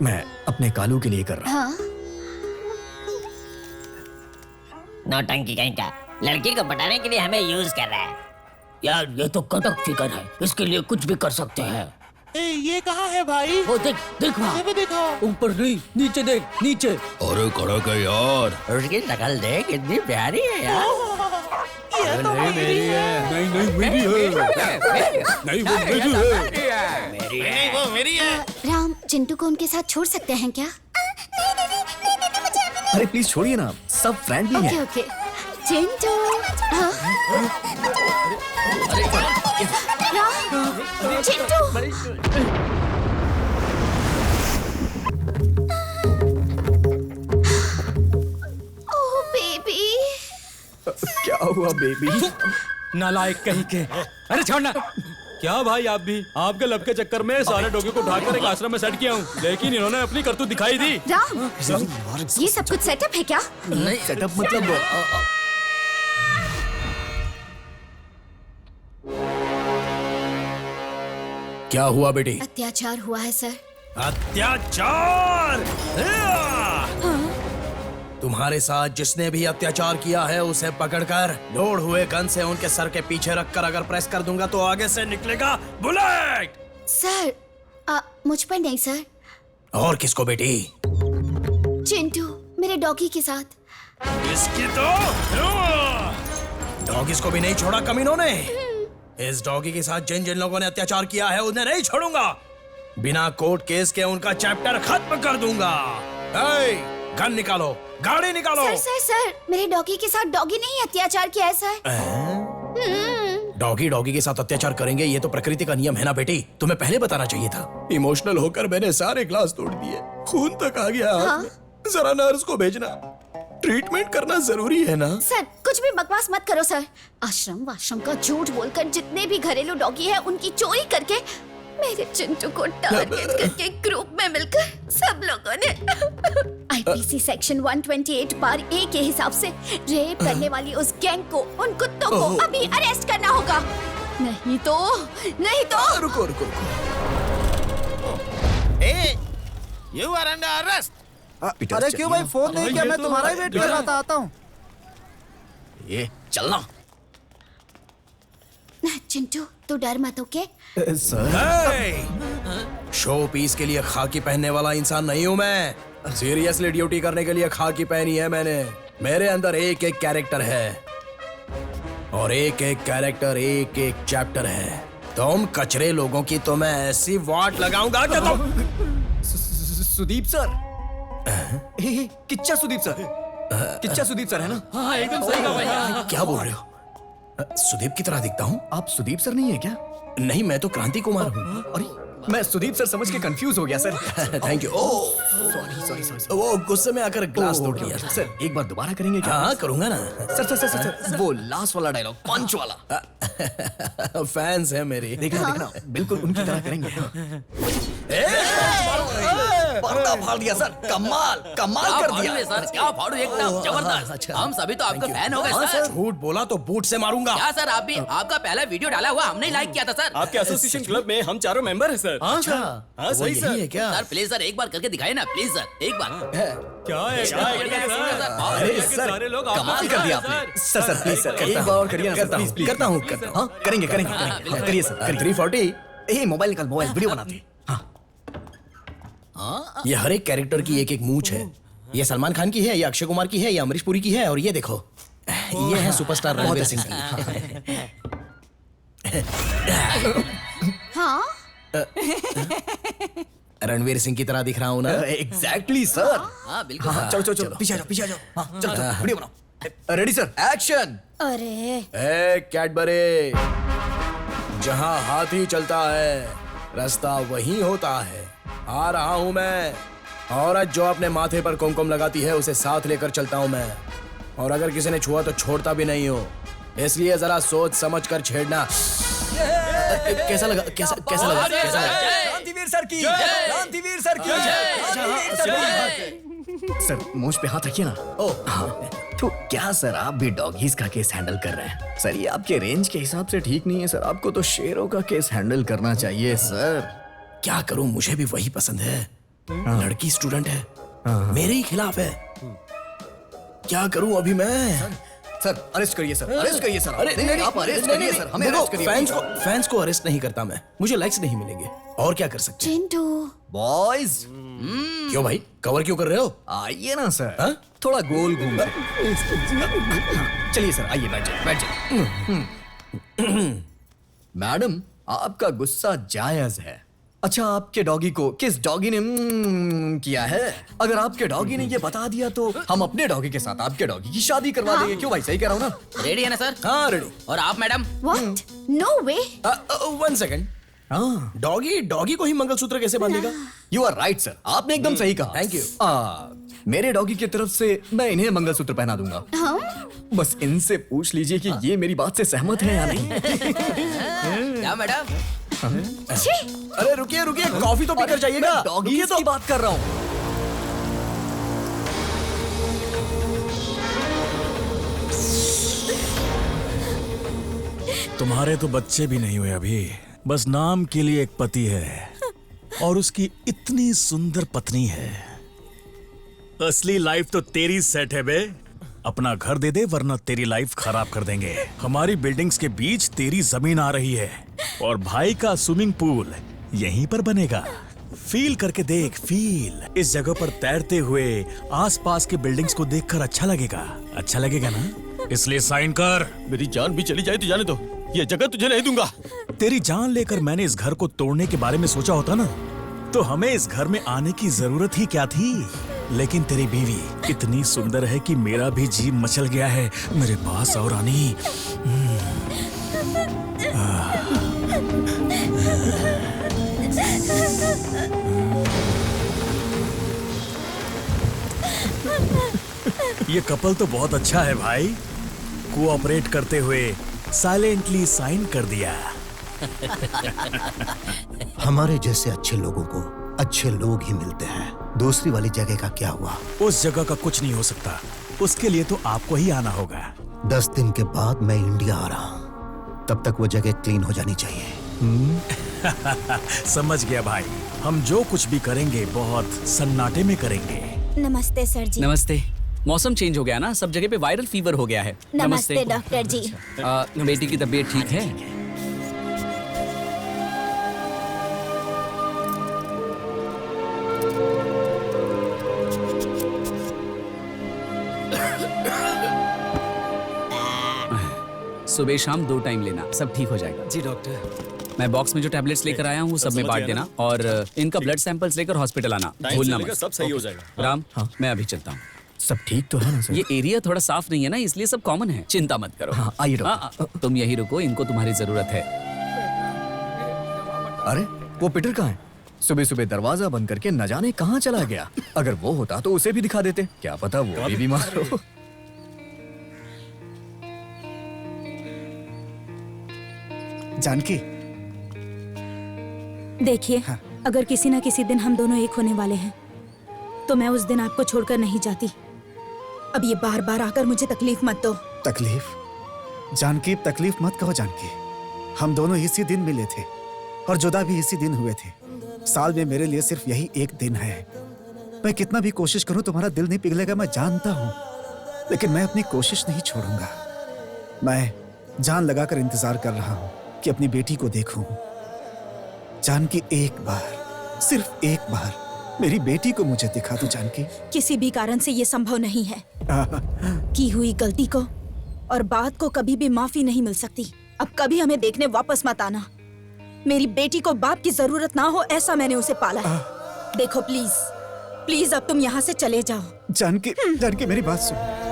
मैं अपने कालू के लिए कर रहा हूँ। नौटंकी कहीं का, लड़की को पटाने के लिए हमें यूज कर रहा है। यार ये तो कटक फिगर है, इसके लिए कुछ भी कर सकते हैं। ये कहाँ है भाई? वो देख देख वहाँ, ऊपर नहीं, नीचे देख, नीचे। अरे कड़क है यार। उसकी शक्ल देख, कितनी प्यारी है यार। नहीं मेरी है। नहीं नहीं मेरी है। नहीं वो मेरी है। नहीं वो मेरी है। राम, चिंटू को उनके साथ छोड़ सकते हैं क्या? अरे प्लीज छोड़िए ना, सब फ्रेंडली हैं। Okay okay. चिंटू। राम, चिंटू। ओह बेबी। क्या हुआ बेबी? नालायक कहीं के। अरे छोड़ना। क्या भाई आप भी? आपके लब के चक्कर में सारे डॉगी को उठाकर एक आश्रम में सेट किया हूँ, लेकिन इन्होंने अपनी करतूत दिखाई दी। राम, ये सब कुछ सेटअप है क्या? नहीं सेटअप मतलब क्या हुआ बेटी? अत्याचार हुआ है सर। अत्याचार? तुम्हारे साथ जिसने भी अत्याचार किया है उसे पकड़कर लोड हुए गन से उनके सर के पीछे रखकर अगर प्रेस कर दूंगा तो आगे से निकलेगा बुलेट। सर, मुझ पर नहीं सर। और किसको बेटी? चिंटू, मेरे डॉगी के साथ। इसकी तो डॉगीज को भी नहीं छोड़ा कमीनों ने। इस डॉगी के साथ जिन जिन लोगों ने अत्याचार किया है उन्हें नहीं छोड़ूंगा। बिना कोर्ट केस के उनका चैप्टर खत्म कर दूंगा। गन निकालो, गाड़ी निकालो। सर सर सर, मेरे डॉगी के साथ डॉगी नहीं अत्याचार किया है सर। डॉगी डॉगी के साथ अत्याचार करेंगे, ये तो प्रकृति का नियम है ना बेटी। तुम्हें पहले बताना चाहिए था। इमोशनल होकर मैंने सारे ग्लास तोड़ दिए, खून तक आ गया। हाँ? जरा नर्स को भेजना, ट्रीटमेंट करना जरूरी है ना। सर कुछ भी बकवास मत करो सर। आश्रम वाश्रम का झूठ बोलकर जितने भी घरेलू डॉगी हैं उनकी चोरी करके मेरे चिंटू को टारगेट करके ग्रुप में मिलकर सब लोगों ने आईपीसी सेक्शन 128 पार ए के हिसाब से रेप करने वाली उस गैंग को, उन कुत्तों को अभी अरेस्ट करना होगा। नहीं तो रुको। You are under arrest. अरे क्यों भाई फोन नहीं किया? मैं तुम्हारा ही वेट कर रहा था, आता हूँ। ये चलना। चिंटू तू डर मत, ओके? शो पीस के लिए खाकी पहनने वाला इंसान नहीं हूँ मैं। सीरियसली ड्यूटी करने के लिए खाकी पहनी है मैंने। मेरे अंदर एक एक कैरेक्टर है और एक एक कैरेक्टर एक एक चैप्टर है। तुम कचरे लोगों की तो मैं ऐसी वाट लगाऊंगा कि तुम। Sudeep sir, Kichcha Sudeep sir, Kichcha Sudeep sir है ना? हाँ एकदम सही कहा भैया। क्या बोल रहे हो? सुदीप की तरह दिखता हूँ? आप सुदीप सर नहीं है क्या? नहीं, मैं तो क्रांति कुमार हूँ। अरे मैं सुदीप सर समझ के कंफ्यूज हो गया सर। Thank you. सॉरी। वो गुस्से में आकर ग्लास तोड़ दिया। सर एक बार दोबारा करेंगे क्या? हाँ करूंगा ना। सर वो लास्ट वाला डायलॉग, पंच वाला। फैंस है मेरे। देखना बिल्कुल उनकी तरह करेंगे। पर्दा फाड़ दिया सर, कमाल कर दिया सर। क्या फाड़ू, एकदम जबरदस्त। हम सभी तो आपके फैन हो गए सर। झूठ बोला तो बूट से मारूंगा। क्या सर, आप भी? आपका पहला वीडियो डाला हुआ हमने लाइक किया था सर। आपके एसोसिएशन क्लब में हम चारों मेंबर हैं सर। अच्छा, हाँ सही सर। क्या सर प्लीज सर एक बार करके दिखाए ना, प्लीज सर एक बार। क्या है अरे सर, सारे लोग कमाल कर दिया आपने। सर प्लीज सर, एक बार और करिए ना। करता हूँ। हाँ करेंगे करिए सर। 340। मोबाइल निकाल, मोबाइल वीडियो बनाते हैं। ये हर एक कैरेक्टर की एक एक मूंछ है। ये सलमान खान की है, ये अक्षय कुमार की है, ये अमरीश पुरी की है, और ये देखो ये है सुपरस्टार रणवीर सिंह की। हाँ रणवीर सिंह की तरह दिख रहा हूँ ना? Exactly sir. हाँ बिल्कुल। चलो पीछे आ जाओ। हाँ चलो वीडियो बनाओ। Ready sir, action. अरे कैडबरी, जहाँ हाथी चलता है रास्ता वही होता है। आ रहा हूँ मैं। औरत जो अपने माथे पर कुमकुम लगाती है उसे साथ लेकर चलता हूँ मैं, और अगर किसी ने छुआ तो छोड़ता भी नहीं हो। इसलिए जरा सोच समझ कर छेड़ना। कैसा लगा? क्रांतिवीर सर की, क्रांतिवीर सर की। सर मूंछ पे हाथ रखिए ना। तो क्या सर आप भी डॉगीज का केस हैंडल कर रहे हैं? सर ये आपके रेंज के हिसाब से ठीक नहीं है सर। आपको तो शेरों का केस हैंडल करना चाहिए सर। क्या करूं, मुझे भी वही पसंद है। लड़की स्टूडेंट है, मेरे ही खिलाफ है। क्या करूं अभी मैं? सर अरेस्ट करिए सर, अरेस्ट करिए सर। अरे नहीं, आप अरेस्ट करिए सर, हमें अरेस्ट करिए। फैंस को अरेस्ट नहीं करता मैं, मुझे लाइक्स नहीं मिलेंगे। और क्या कर सकते? चिंटू बॉयज। क्यों भाई, कवर क्यों कर रहे हो? आइए ना सर, थोड़ा गोल घूम। चलिए सर, आइए बैठ जाइए। मैडम आपका गुस्सा जायज है। अच्छा आपके डॉगी को किस डॉगी ने किया है? अगर आपके डॉगी ने ये बता दिया तो हम अपने डॉगी के साथ आपके डॉगी की शादी करवा देंगे। क्यों भाई, सही कह रहा हूँ ना? रेडी है ना सर? हाँ रेडी। और आप madam? What? No way. 1 second. Doggy को ही मंगलसूत्र कैसे बांधेगा? यू आर राइट सर, आपने एकदम सही कहा। Thank you. मेरे डॉगी की तरफ से मैं इन्हें मंगलसूत्र पहना दूंगा। बस इनसे पूछ लीजिए कि ये मेरी बात से सहमत है या नहीं। क्या मैडम? अरे रुकिए, कॉफी तो पीकर जाइएगा। डॉगी की बात कर रहा हूँ। तुम्हारे तो बच्चे भी नहीं हुए अभी, बस नाम के लिए एक पति है और उसकी इतनी सुंदर पत्नी है। असली लाइफ तो तेरी सेट है बे। अपना घर दे दे वरना तेरी लाइफ खराब कर देंगे। हमारी बिल्डिंग्स के बीच तेरी जमीन आ रही है और भाई का स्विमिंग पूल यहीं पर बनेगा। फील करके देख, फील। इस जगह पर तैरते हुए आसपास के बिल्डिंग्स को देखकर अच्छा लगेगा ना? इसलिए साइन कर। मेरी जान भी चली जाए तो जाने दो, ये जगह तुझे नहीं दूंगा। तेरी जान लेकर मैंने इस घर को तोड़ने के बारे में सोचा होता ना, तो हमें इस घर में आने की जरूरत ही क्या थी। लेकिन तेरी बीवी इतनी सुंदर है कि मेरा भी जी मचल गया है। मेरे पास आओ रानी। ये कपल तो बहुत अच्छा है भाई, कोऑपरेट करते हुए साइलेंटली साइन कर दिया। हमारे जैसे अच्छे लोगों को अच्छे लोग ही मिलते हैं। दूसरी वाली जगह का क्या हुआ? उस जगह का कुछ नहीं हो सकता, उसके लिए तो आपको ही आना होगा। 10 दिन के बाद मैं इंडिया आ रहा हूँ, तब तक वो जगह क्लीन हो जानी चाहिए। समझ गया भाई, हम जो कुछ भी करेंगे बहुत सन्नाटे में करेंगे। नमस्ते सर जी। नमस्ते। मौसम चेंज हो गया ना, सब जगह पे वायरल फीवर हो गया है। नमस्ते डॉक्टर जी। बेटी की तबीयत ठीक है? सुबह शाम 2 टाइम लेना, सब ठीक हो जाएगा। जी डॉक्टर। मैं बॉक्स में जो टैबलेट्स लेकर आया हूँ वो सब में बांट देना, और इनका ब्लड सैंपल्स लेकर हॉस्पिटल आना भूलना मत। सब सही हो जाएगा। राम, मैं अभी चलता हूँ। सब ठीक तो है ना सर? ये एरिया थोड़ा साफ नहीं है ना, इसलिए सब कॉमन है, चिंता मत करो। हाँ, आइए डॉक्टर। तुम यही रुको, इनको तुम्हारी जरूरत है। अरे वो पीटर कहाँ है? सुबह सुबह दरवाजा बंद करके न जाने कहाँ चला गया। अगर वो होता तो उसे भी दिखा देते, क्या पता वो भी बीमार हो। जानकी, देखिए, अगर किसी न किसी दिन हम दोनों एक होने वाले हैं तो मैं उस दिन आपको छोड़कर नहीं जाती। अब ये बार बार आकर मुझे तकलीफ मत दो। तकलीफ? जानकी, तकलीफ मत कहो जानकी। हम दोनों इसी दिन मिले थे और जुदा भी इसी दिन हुए थे। साल में मेरे लिए सिर्फ यही एक दिन है। मैं कितना भी कोशिश करूं तुम्हारा दिल नहीं पिघलेगा, मैं जानता हूं, लेकिन मैं अपनी कोशिश नहीं छोड़ूंगा। मैं जान लगाकर इंतजार कर रहा हूं कि अपनी बेटी को देखूं। जानकी, एक बार, सिर्फ एक बार मेरी बेटी को मुझे दिखा दो जानकी। किसी भी कारण से ये संभव नहीं है। की हुई गलती को और बात को कभी भी माफी नहीं मिल सकती। अब कभी हमें देखने वापस मत आना। मेरी बेटी को बाप की जरूरत ना हो, ऐसा मैंने उसे पाला है। देखो प्लीज, प्लीज अब तुम यहाँ से चले जाओ। जानकी, जानकी मेरी बात सुन।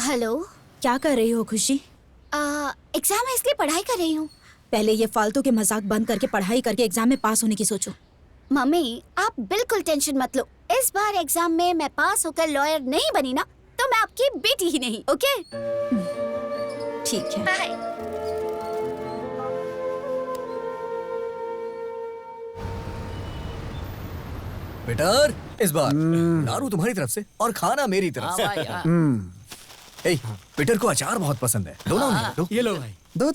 हेलो, क्या कर रही हो खुशी? एग्जाम है इसलिए पढ़ाई कर रही हूँ। पहले ये फालतू के मजाक बंद करके पढ़ाई करके एग्जाम में पास होने की सोचो। मम्मी, आप बिल्कुल टेंशन मत लो। इस बार एग्जाम में मैं पास होकर लॉयर नहीं बनी ना, तो मैं आपकी बेटी ही नहीं। ओके? ठीक है। बाय। पीटर, इस बार दारू तुम्हारी तरफ से और खाना मेरी तरफ से। ए, पीटर को अचार बहुत पसंद है। दो ना उन्हें, दो। ये लो भाई। दो।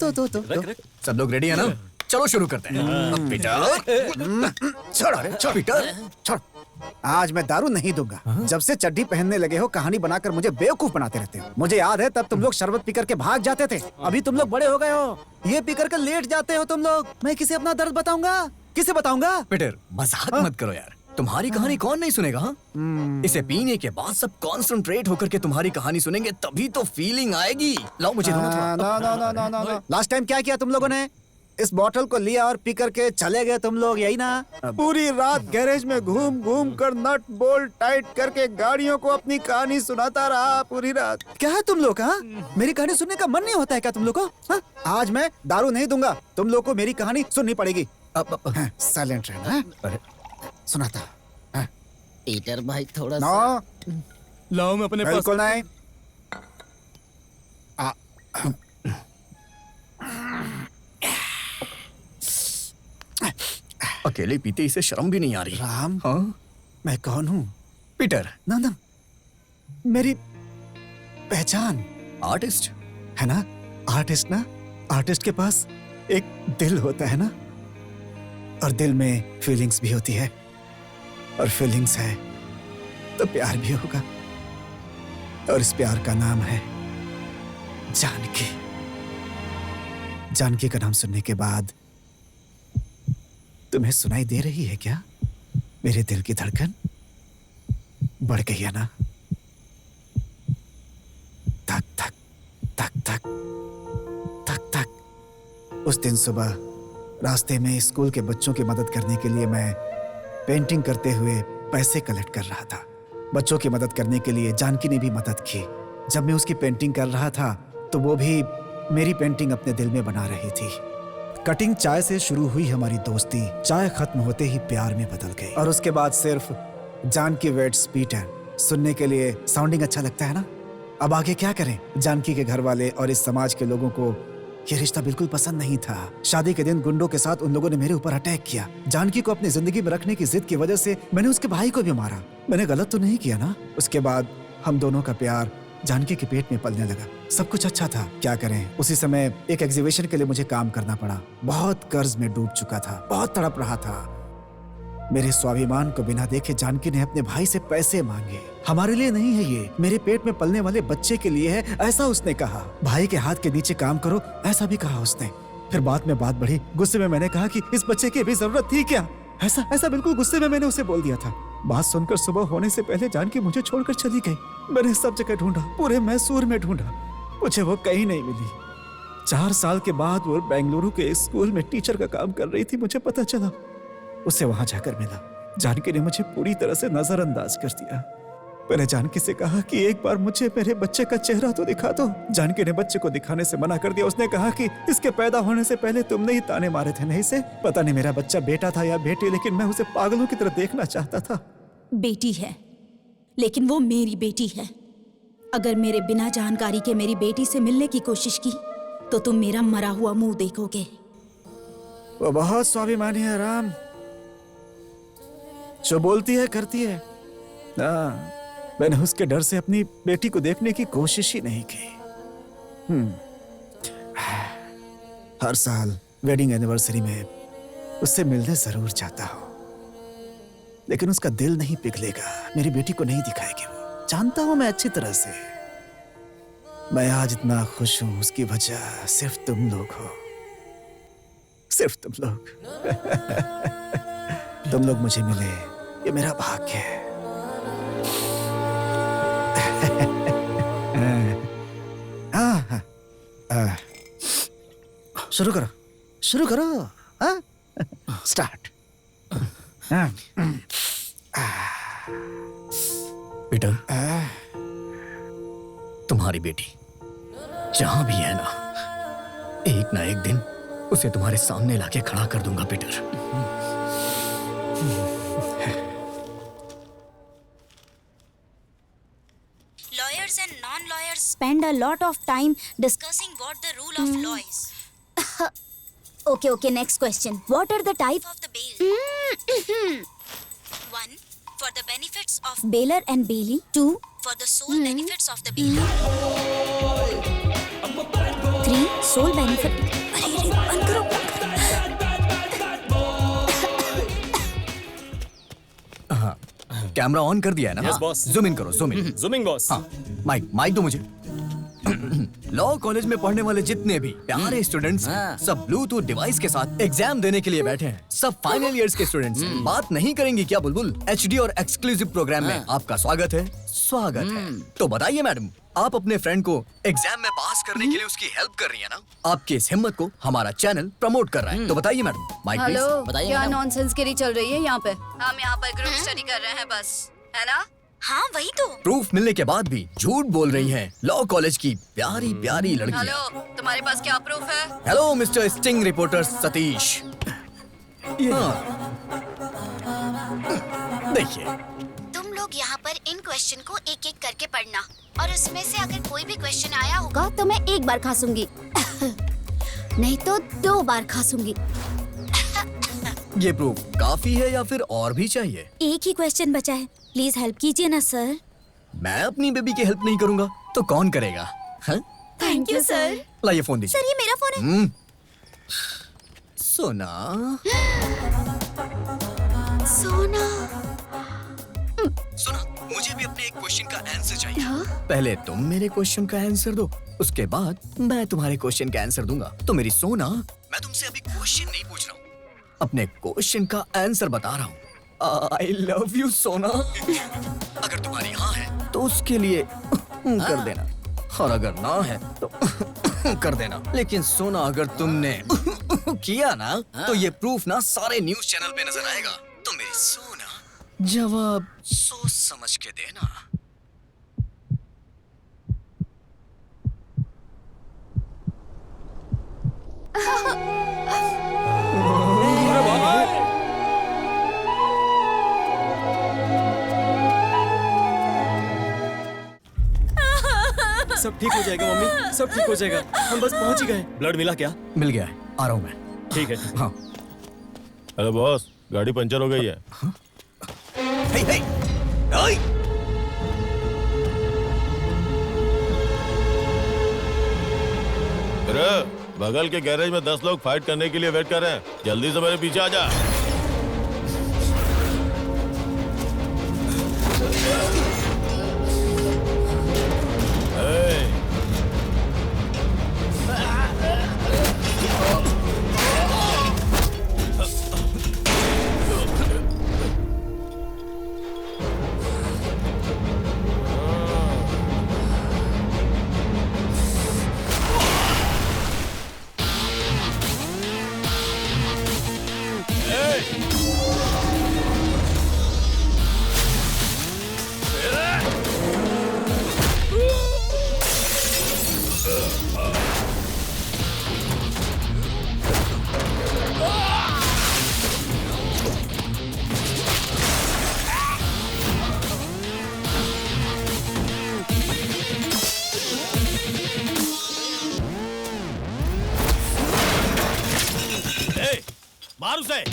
सब लोग रेडी है ना? चलो शुरू करते हैं। अब पीटर, छोड़ पीटर, छोड़। आज मैं दारू नहीं दूंगा। जब से चड्डी पहनने लगे हो कहानी बनाकर मुझे बेवकूफ बनाते रहते हो। मुझे याद है तब तुम लोग शरबत पीकर के भाग जाते थे। अभी तुम लोग बड़े हो गए हो, ये पीकर के लेट जाते हो तुम लोग। मैं किसे अपना दर्द बताऊंगा? किसे बताऊंगा? पीटर, मजाक मत करो यार। तुम्हारी कहानी कौन नहीं सुनेगा? इसे पीने के बाद सब कॉन्सेंट्रेट होकर के तुम्हारी कहानी सुनेंगे, तभी तो फीलिंग आएगी। लाओ मुझे दो थोड़ा। लास्ट टाइम क्या किया तुम लोगों ने? इस बोतल को लिया और पी करके चले गए तुम लोग, यही ना? पूरी रात गैरेज में घूम घूम कर नट बोल्ट टाइट करके गाड़ियों को अपनी कहानी सुनाता रहा पूरी रात। क्या है तुम लोग? हाँ, मेरी कहानी सुनने का मन नहीं होता है क्या तुम लोग को? हाँ? आज मैं दारू नहीं दूंगा, तुम लोग को मेरी कहानी सुननी पड़ेगी। साइलेंट रहना। सुनाता। पीटर भाई थोड़ा नो, लाओ मैं अपने पास। बिल्कुल नहीं। अकेले पीते इसे शर्म भी नहीं आ रही। राम, हाँ? मैं कौन हूँ? पीटर। ना, मेरी पहचान आर्टिस्ट है ना? आर्टिस्ट ना? आर्टिस्ट के पास एक दिल होता है ना, और दिल में फीलिंग्स भी होती है, और फीलिंग्स है तो प्यार भी होगा, और इस प्यार का नाम है जानकी। जानकी का नाम सुनने के बाद तुम्हें सुनाई दे रही है क्या मेरे दिल की धड़कन? बढ़ गई है ना? धक धक धक धक धक धक। उस दिन सुबह रास्ते में स्कूल के बच्चों की मदद करने के लिए मैं पेंटिंग करते हुए पैसे कलेक्ट कर रहा था। बच्चों की मदद करने के लिए जानकी ने भी मदद की। जब मैं उसकी पेंटिंग कर रहा था तो वो भी मेरी पेंटिंग अपने दिल में बना रही थी। कटिंग चाय से शुरू हुई हमारी दोस्ती चाय खत्म होते ही प्यार में बदल गई, और उसके बाद सिर्फ जानकी वेट्स पीटर सुनने के लिए साउंडिंग अच्छा लगता है ना। अब आगे क्या करें? जानकी के घर वाले और इस समाज के लोगों को ये रिश्ता बिल्कुल पसंद नहीं था। शादी के दिन गुंडों के साथ उन लोगों ने मेरे ऊपर अटैक किया। जानकी को अपनी जिंदगी में रखने की जिद की वजह से मैंने उसके भाई को भी मारा। मैंने गलत तो नहीं किया ना? उसके बाद हम दोनों का प्यार जानकी के पेट में पलने लगा। सब कुछ अच्छा था, क्या करें? उसी समय एक एग्जीबिशन के लिए मुझे काम करना पड़ा। बहुत कर्ज में डूब चुका था, बहुत तड़प रहा था। मेरे स्वाभिमान को बिना देखे जानकी ने अपने भाई से पैसे मांगे। हमारे लिए नहीं है ये, मेरे पेट में पलने वाले बच्चे के लिए है, ऐसा उसने कहा। भाई के हाथ के नीचे काम करो, ऐसा भी कहा उसने। फिर बाद में बात बढ़ी। गुस्से में मैंने कहा कि इस बच्चे की भी जरूरत थी क्या? ऐसा बिल्कुल गुस्से में मैंने उसे बोल दिया था। बात सुनकर सुबह होने से पहले जानकी मुझे छोड़कर चली गई। मैंने सब जगह ढूंढा, पूरे मैसूर में ढूंढा, मुझे वो कहीं नहीं मिली। 4 साल के बाद वो बेंगलुरु के स्कूल में टीचर का काम कर रही थी। मुझे पता चला, उसे वहां जाकर मिला। जानकी ने मुझे पूरी तरह से नजरअंदाज कर दिया। मैंने जानकी से कहा कि एक बार मुझे मेरे बच्चे का चेहरा तो दिखा दो। जानकी ने बच्चे को दिखाने से मना कर दिया। उसने कहा कि इसके पैदा होने से पहले तुमने ही ताने मारे थे नहीं से। पता नहीं मेरा बच्चा बेटा था या बेटी, लेकिन मैं उसे पागलों की तरह देखना चाहता था। बेटी है, लेकिन वो मेरी बेटी है। अगर मेरे बिना जानकारी के मेरी बेटी से मिलने की कोशिश की तो तुम मेरा मरा हुआ मुंह देखोगे। वो बहुत स्वाभिमानी है राम, जो बोलती है करती है। मैंने उसके डर से अपनी बेटी को देखने की कोशिश ही नहीं की। हर साल वेडिंग एनिवर्सरी में उससे मिलने जरूर जाता हूं, लेकिन उसका दिल नहीं पिघलेगा, मेरी बेटी को नहीं दिखाएगी वो। जानता हूं मैं अच्छी तरह से। मैं आज इतना खुश हूं, उसकी वजह सिर्फ तुम लोग हो, सिर्फ तुम लोग। तुम लोग मुझे मिले, ये मेरा भाग्य है। शुरू करो, शुरू करो। स्टार्ट। पीटर, तुम्हारी बेटी जहां भी है ना एक दिन उसे तुम्हारे सामने लाके खड़ा कर दूंगा Peter. Lawyers and non-lawyers spend a lot of time discussing what the rule of law is. Okay, next question. What are the type of the bail? 1. For the benefits of Bailer and bailee. 2. for the sole benefits of the bailer. 3. Sole benefit. अरे बंद करो। Camera on कर दिया है ना? Yes, boss. Zoom in करो, zoom in. Zooming boss. हाँ, mic दो मुझे। लॉ कॉलेज में पढ़ने वाले जितने भी प्यारे स्टूडेंट्स सब ब्लूटूथ डिवाइस के साथ एग्जाम देने के लिए बैठे हैं। सब फाइनल इयर्स के स्टूडेंट्स। बात नहीं करेंगी क्या बुलबुल? एचडी और एक्सक्लूसिव प्रोग्राम में आपका स्वागत है, स्वागत है। तो बताइए मैडम, आप अपने फ्रेंड को एग्जाम में पास करने के लिए उसकी हेल्प कर रही है ना? आपकी इस हिम्मत को हमारा चैनल प्रमोट कर रहा है। तो बताइए मैडम। Mic please. हेलो, बताइए क्या मैडम। नॉनसेंस गिरी चल रही है यहाँ पे? हम यहाँ पर ग्रुप स्टडी कर रहे हैं बस, है ना? हाँ वही तो। प्रूफ मिलने के बाद भी झूठ बोल रही हैं लॉ कॉलेज की प्यारी प्यारी लड़कियां। हेलो, तुम्हारे पास क्या प्रूफ है? Hello mister sting reporter Satish. देखिए, तुम लोग यहाँ पर इन क्वेश्चन को एक एक करके पढ़ना, और उसमें से अगर कोई भी क्वेश्चन आया होगा तो मैं एक बार खांसूंगी नहीं तो 2 बार खांसूंगी। ये प्रूफ काफी है या फिर और भी चाहिए? एक ही क्वेश्चन बचा है, प्लीज हेल्प कीजिए ना सर। मैं अपनी बेबी की हेल्प नहीं करूंगा तो कौन करेगा? Thank you sir. लाइए फोन दीजिए। सर ये मेरा फोन है। सोना। सोना। सोना, मुझे भी अपने एक क्वेश्चन का आंसर चाहिए। पहले तुम मेरे क्वेश्चन का आंसर दो, उसके बाद मैं तुम्हारे क्वेश्चन का आंसर दूंगा। तो मेरी सोना, मैं तुमसे अभी क्वेश्चन नहीं पूछ रहा हूँ, अपने क्वेश्चन का आंसर बता रहा हूँ। आई लव यू सोना। अगर तुम्हारी हाँ है तो उसके लिए कर देना, और अगर ना है तो कर देना। लेकिन सोना, अगर तुमने किया ना तो ये प्रूफ ना सारे न्यूज़ चैनल पे नजर आएगा। तो मेरी सोना, जवाब सोच समझ के देना। सब ठीक हो जाएगा मम्मी, सब ठीक हो जाएगा। हम बस पहुंच ही गए। ब्लड मिला क्या? मिल गया है, आ रहा हूँ मैं। ठीक है। हाँ। अरे बॉस, गाड़ी पंचर हो गई है। हे, हे, ओए! अरे बगल के गैरेज में 10 लोग फाइट करने के लिए वेट कर रहे हैं, जल्दी से मेरे पीछे आ जा। मार उसे।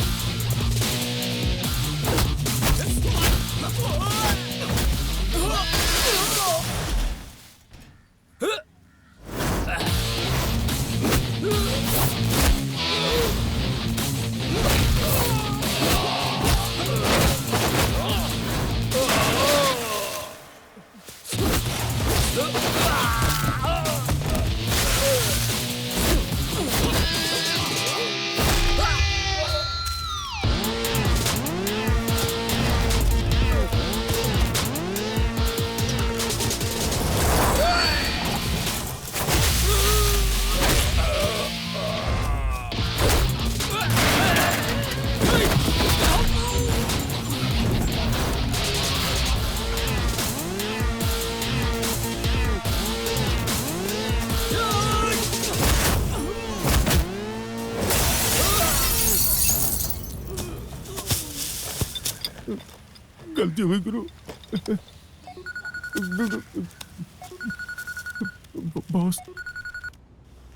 गलती हुई गुरु। बॉस,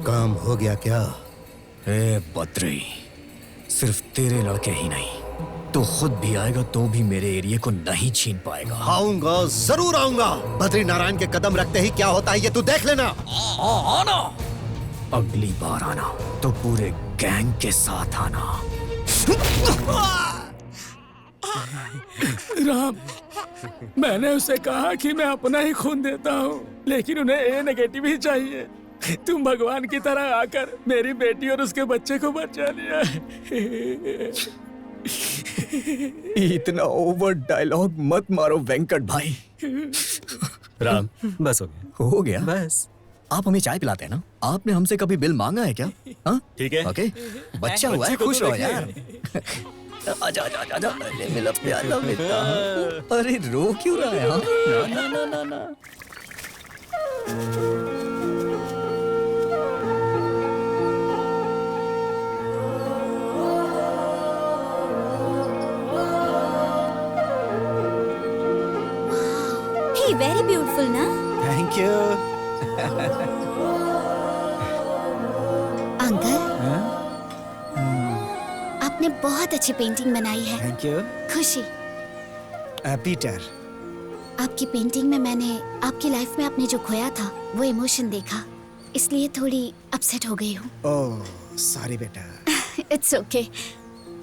काम हो गया क्या? ए बद्री, सिर्फ तेरे लड़के ही नहीं, तो खुद भी आएगा तो भी मेरे एरिया को नहीं छीन पाएगा। आऊंगा, जरूर आऊंगा। बद्री नारायण के कदम रखते ही क्या होता है ये तू देख लेना। आना, अगली बार आना तो पूरे गैंग के साथ आना। राम, मैंने उसे कहा कि मैं अपना ही खून देता हूँ, लेकिन उन्हें ए नेगेटिव ही चाहिए। तुम भगवान की तरह आकर मेरी बेटी और उसके बच्चे को बचा लिया। इतना ओवर डायलॉग मत मारो वेंकट भाई। राम, बस हो गया। हो गया बस। आप हमें चाय पिलाते हैं ना? आपने हमसे कभी बिल मांगा है क्या? हाँ ठीक है। ओके, बच्चा हुआ है, खुश रहो यार। आजा आजा आजा, अरे मेरा प्याला बेटा। अरे रो क्यों रहा है? हाँ? ना ना ना ना ना। He very beautiful ना? Thank you. अंकल, आपने बहुत अच्छी पेंटिंग बनाई है। Thank you. खुशी। पीटर, आपकी पेंटिंग में मैंने आपकी लाइफ में आपने जो खोया था वो इमोशन देखा, इसलिए थोड़ी अपसेट हो गई हूँ। ओह सॉरी बेटा। It's okay.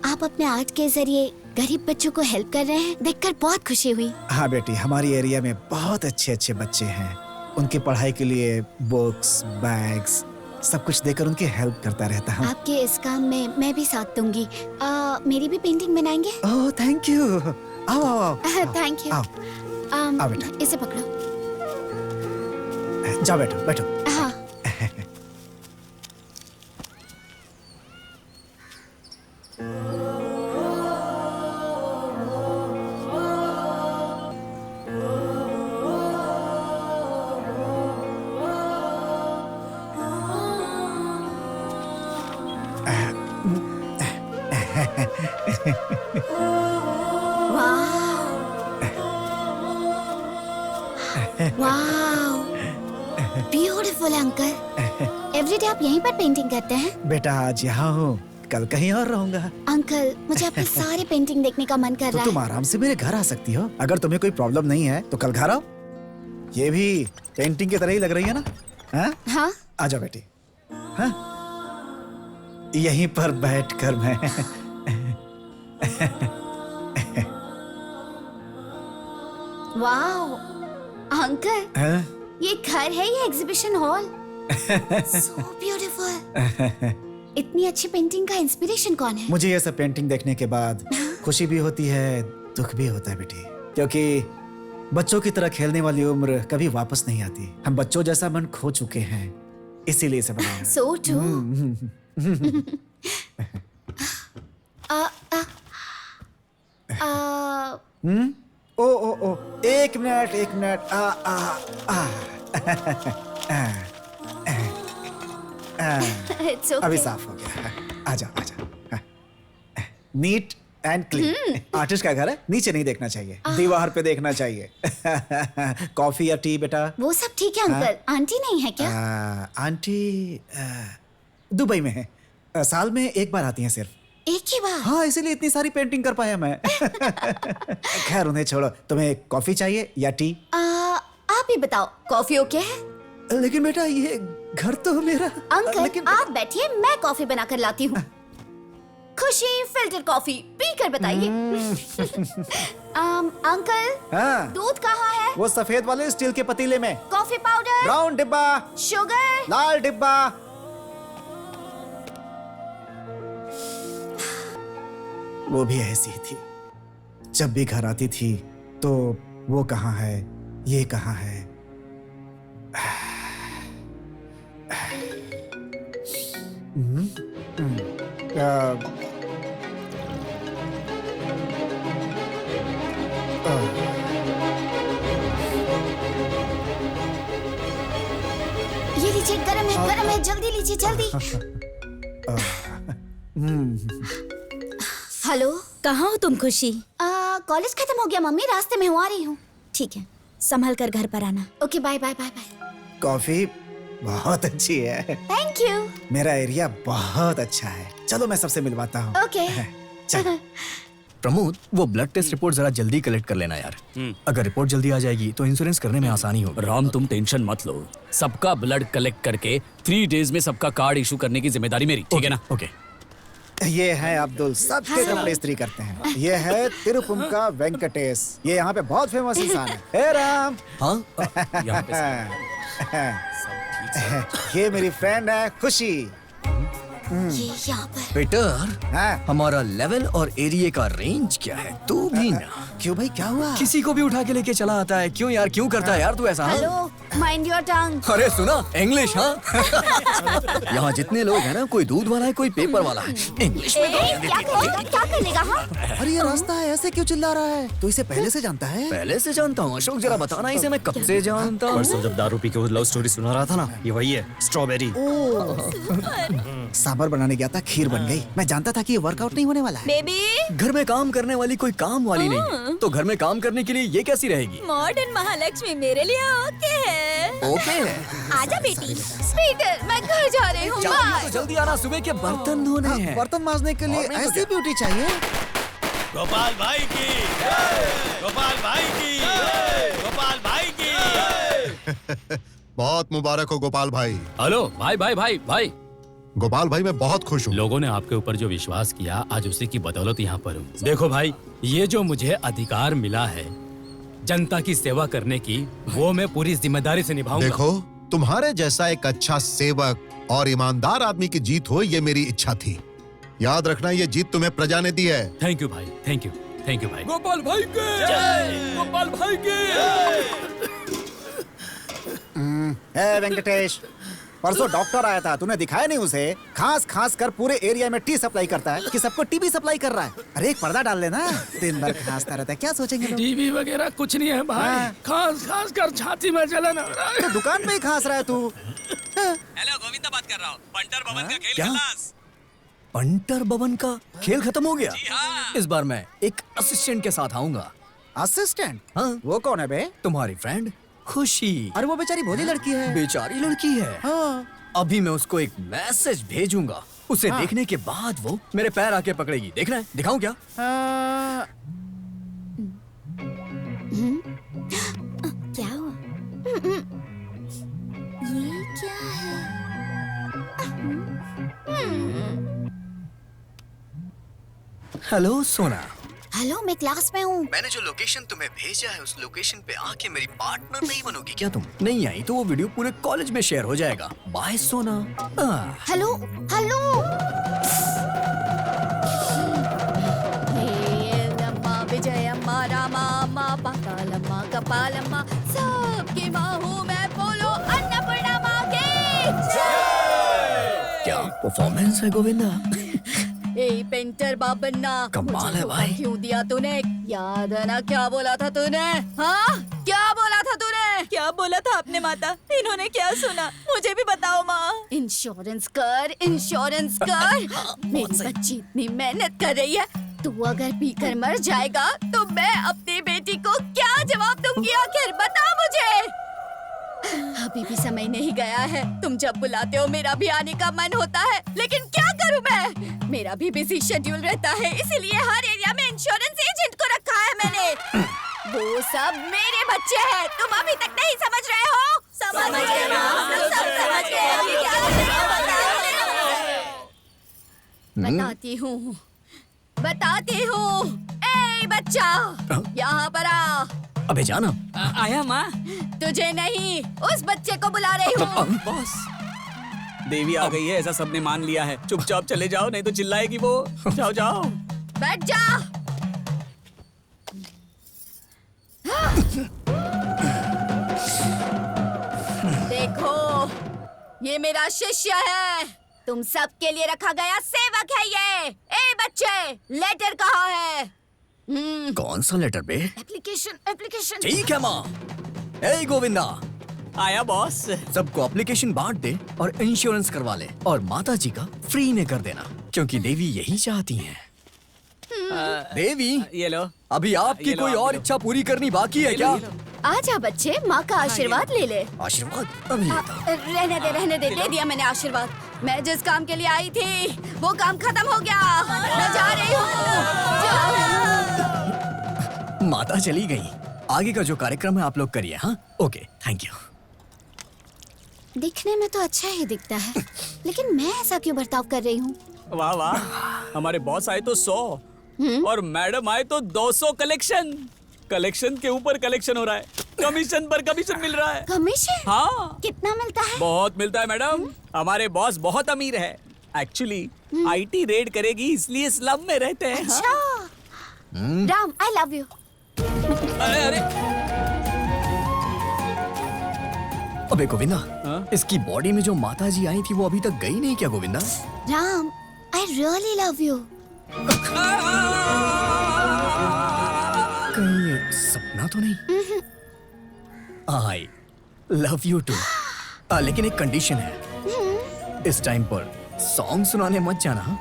आप अपने आर्ट के जरिए गरीब बच्चों को हेल्प कर रहे हैं, देखकर बहुत खुशी हुई। हाँ बेटी, हमारी एरिया में बहुत अच्छे अच्छे बच्चे हैं। उनकी पढ़ाई के लिए बुक्स, बैग्स, सब कुछ देकर उनकी हेल्प करता रहता हूँ। आपके इस काम में मैं भी साथ दूंगी। मेरी भी पेंटिंग बनाएंगे? Oh thank you. आओ आओ आओ। Thank you. आओ आओ बेटा। इसे पकड़ो। जाओ बैठो बैठो। हाँ। Beautiful uncle. एवरीडे आप यहीं पर पेंटिंग करते हैं? बेटा आज यहाँ हूँ, कल कहीं और रहूंगा। अंकल मुझे आपकी सारी पेंटिंग देखने का मन कर तो रहा तुम है। आराम से मेरे घर आ सकती हो। अगर तुम्हें कोई प्रॉब्लम नहीं है तो कल घर आओ। ये भी पेंटिंग की तरह ही लग रही है ना? हाँ? हाँ? आ जाओ बेटी। हाँ? यहीं पर बैठकर मैं वाओ अंकल, हाँ? ये घर है या एग्जीबिशन हॉल? So beautiful. इतनी अच्छी पेंटिंग का इंस्पिरेशन कौन है? मुझे ये सब पेंटिंग देखने के बाद खुशी भी होती है, दुख भी होता है बेटी, क्योंकि बच्चों की तरह खेलने वाली उम्र कभी वापस नहीं आती। हम बच्चों जैसा मन खो चुके हैं, इसीलिए इसे बनाया। So true. ओ ओ ओ, एक मिनट एक minute. Uh uh uh It's okay. अभी साफ हो गया। आजा आजा। Neat and clean. आर्टिस्ट का घर है, नीचे नहीं देखना चाहिए, दीवार पे देखना चाहिए। कॉफी या टी बेटा? वो सब ठीक है अंकल। आंटी नहीं है क्या? आंटी दुबई में है, साल में एक बार आती हैं सिर्फ। एक ही बार? हाँ, इसीलिए इतनी सारी पेंटिंग कर पाया मैं। खैर उन्हें छोड़ो, तुम्हें कॉफी चाहिए या टी? आप ही बताओ, कॉफी ओके है? लेकिन बेटा ये घर तो मेरा। अंकल आप बैठिए, मैं कॉफी बनाकर लाती हूँ। खुशी फिल्टर कॉफी पीकर बताइए। अंकल हाँ? दूध कहाँ है? वो सफेद वाले स्टील के पतीले में। Coffee powder? ब्राउन डिब्बा। शुगर? लाल डिब्बा। वो भी ऐसी थी, जब भी घर आती थी तो वो कहाँ है, ये कहाँ है। ये लीजिए, गरम है गरम है, जल्दी लीजिए जल्दी। हेलो, कहाँ हो तुम खुशी? कॉलेज खत्म हो गया मम्मी, रास्ते में हूँ, आ रही हूँ। ठीक है, संभल कर घर पर आना। Okay bye bye bye bye. Coffee बहुत अच्छी है। Thank you. मेरा एरिया बहुत अच्छा है, चलो मैं सबसे मिलवाता हूँ। ओके। प्रमोद, वो ब्लड टेस्ट रिपोर्ट जरा जल्दी कलेक्ट कर लेना यार। अगर रिपोर्ट जल्दी आ जाएगी तो इंश्योरेंस करने में आसानी होगी। राम तुम टेंशन मत लो, सबका ब्लड कलेक्ट करके 3 डेज में सबका कार्ड इशू करने की जिम्मेदारी मेरी, ठीक है ना? ओके। ये है अब्दुल, सबके कपड़े इस्त्री करते हैं। ये है तिरुपुंका वेंकटेश, ये यहाँ पे बहुत फेमस इंसान है। हे राम। हाँ? यहाँ पे ये मेरी फ्रेंड है खुशी। ये यहाँ पर। पीटर, हमारा लेवल और एरिया का रेंज क्या है? तू भी ना। क्यों भाई, क्या हुआ? किसी को भी उठा के लेके चला आता है। क्यों यार, क्यों करता है यार तू ऐसा? Hello, mind your tongue. अरे सुना, इंग्लिश। हाँ। यहाँ जितने लोग हैं ना, कोई दूध वाला है, कोई पेपर वाला है। इंग्लिश में क्या करेगा, क्या करेगा? हाँ? अरे ये रास्ता है, ऐसे क्यों चिल्ला रहा है? तू इसे पहले से जानता है? पहले से जानता हूँ। अशोक जरा बताना, इसे मैं कब से जानता हूँ? परसों जब दारू पी के वो लव स्टोरी सुना रहा था ना, ये वही है, स्ट्रॉबेरी। सांबर बनाने गया था, खीर बन गई। मैं जानता था कि ये वर्कआउट नहीं होने वाला है। बेबी, घर में काम करने वाली कोई काम वाली नहीं है, तो घर में काम करने के लिए ये कैसी रहेगी? मॉडर्न महालक्ष्मी मेरे लिए ओके है। ओके है। आजा बेटी। पीटर, मैं घर जा रही हूँ। तो जल्दी आना, सुबह के बर्तन धोने हैं। बर्तन मांजने के लिए ऐसी ब्यूटी चाहिए। गोपाल भाई की, गोपाल भाई की, गोपाल भाई की। बहुत मुबारक हो गोपाल भाई। हेलो भाई भाई भाई भाई, गोपाल भाई मैं बहुत खुश हूँ। लोगों ने आपके ऊपर जो विश्वास किया, आज उसी की बदौलत यहाँ पर हूँ। देखो भाई, ये जो मुझे अधिकार मिला है जनता की सेवा करने की, वो मैं पूरी जिम्मेदारी से निभाऊंगा। देखो, तुम्हारे जैसा एक अच्छा सेवक और ईमानदार आदमी की जीत हो, ये मेरी इच्छा थी। याद रखना, ये जीत तुम्हें प्रजा ने दी है। थैंक यू भाई, थैंक यू, थैंक यू भाई। गोपाल भाई के गोपाल भाई के वेंकटेश, परसों डॉक्टर आया था, तूने दिखाया नहीं उसे? खास खास कर पूरे एरिया में टी सप्लाई करता है कि सबको टीबी सप्लाई कर रहा है। अरे एक पर्दा डाल लेना, दिन भर खांसता रहता है, क्या सोचेंगे लोग? टीबी वगैरह कुछ नहीं है भाई, खास खास कर छाती में जलन हो रहा है। तो दुकान में ही खांस रहा है तू। हेलो, गोविंदा बात कर रहा हूँ। पंटर भवन का खेल क्या? खलास। पंटर भवन का खेल खत्म हो गया? इस बार मैं एक असिस्टेंट के साथ आऊंगा। असिस्टेंट? हाँ। वो कौन है बे? तुम्हारी फ्रेंड खुशी। अरे वो बेचारी भोली लड़की है। बेचारी लड़की है। हाँ। अभी मैं उसको एक मैसेज भेजूंगा, उसे हाँ। देखने के बाद वो मेरे पैर आके पकड़ेगी। देखना है? दिखाऊं क्या? क्या हुआ? ये क्या है? हेलो सोना। हेलो, मैं क्लास में हूँ। मैंने जो लोकेशन तुम्हें भेजा है, उस लोकेशन पे आके मेरी पार्टनर नहीं बनोगी क्या तुम? नहीं आई तो वो वीडियो पूरे कॉलेज में शेयर हो जाएगा। Bye Sona. Hello hello. Vijayamma Rama Patalamma Kapalamma, सबकी माँ हूँ मैं, बोलो अन्नपूर्णा माँ की जय। क्या परफॉर्मेंस है गोविंदा? ए पेंटर बाबन्ना, कमाल मुझे है धोखा भाई। क्यों दिया तूने? याद है ना क्या बोला था तूने? हाँ, क्या बोला था तूने? क्या बोला था आपने माता? इन्होंने क्या सुना? मुझे भी बताओ माँ। इंश्योरेंस कर, इंश्योरेंस कर। मेरी बच्ची इतनी मेहनत कर रही है, तू अगर पीकर मर जाएगा तो मैं अपनी बेटी को क्या जवाब दूंगी? आखिर बता मुझे। अभी भी समय नहीं गया है, तुम जब बुलाते हो मेरा भी आने का मन होता है, लेकिन क्या करूं मैं? मेरा भी बिजी शेड्यूल रहता है, इसीलिए हर एरिया में इंश्योरेंस एजेंट को रखा है मैंने। वो सब मेरे बच्चे हैं, तुम अभी तक नहीं समझ रहे हो? समझ गए ना? सब समझ गए। अभी क्या बताती हूँ, बताती हूँ। ए बच्चा, यहाँ पर आ। अबे जाना। आया माँ। तुझे नहीं, उस बच्चे को बुला रही हूँ। बॉस, देवी आ गई है ऐसा सबने मान लिया है। चुपचाप चले जाओ, नहीं तो चिल्लाएगी वो। जाओ जाओ। बैठ जा। देखो, ये मेरा शिष्य है, तुम सबके लिए रखा गया सेवक है ये। ए बच्चे, लेटर कहाँ है? कौन सा लेटर बे? Application, application. ठीक है माँ। ए गोविंदा, आया बॉस। सबको एप्लीकेशन बांट दे और इंश्योरेंस करवा ले, और माता जी का फ्री में कर देना, क्योंकि देवी यही चाहती हैं। देवी, ये लो। अभी आपकी ये लो, कोई आप और लो। इच्छा पूरी करनी बाकी है क्या? आजा बच्चे, माँ का आशीर्वाद ले ले। आशीर्वाद अभी लेता हूँ। रहने दे, दे दिया मैंने आशीर्वाद। मैं जिस काम के लिए आई थी वो काम खत्म हो गया, मैं जा रही हूँ। माता चली गई, आगे का जो कार्यक्रम है आप लोग करिए। हाँ, ओके, थैंक यू। दिखने में तो अच्छा ही दिखता है, लेकिन मैं ऐसा क्यों बर्ताव कर रही हूँ? वाह वाह, हमारे बॉस आए तो 100 और मैडम आए तो 200 कलेक्शन। कलेक्शन के ऊपर कलेक्शन हो रहा है, कमीशन पर कमीशन मिल रहा है। कमीशन? हाँ। कितना मिलता है? बहुत मिलता है मैडम, हमारे बॉस बहुत अमीर है। एक्चुअली आईटी रेड करेगी इसलिए स्लम में रहते हैं। अच्छा। Ram, I love you. अरे अरे, अबे गोविंदा, इसकी बॉडी में जो माता जी आई थी वो अभी तक गई नहीं क्या Govinda? Ram, I really love you. कहीं ये सपना तो नहीं? आई लव यू टू, लेकिन एक कंडीशन है, इस टाइम पर सॉन्ग सुनाने मत जाना।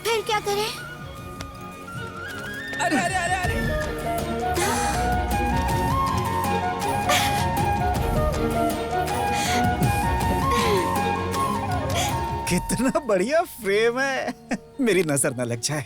फिर क्या करें? अरे अरे अरे अरे, कितना बढ़िया फ्रेम है। मेरी नजर न लग जाए।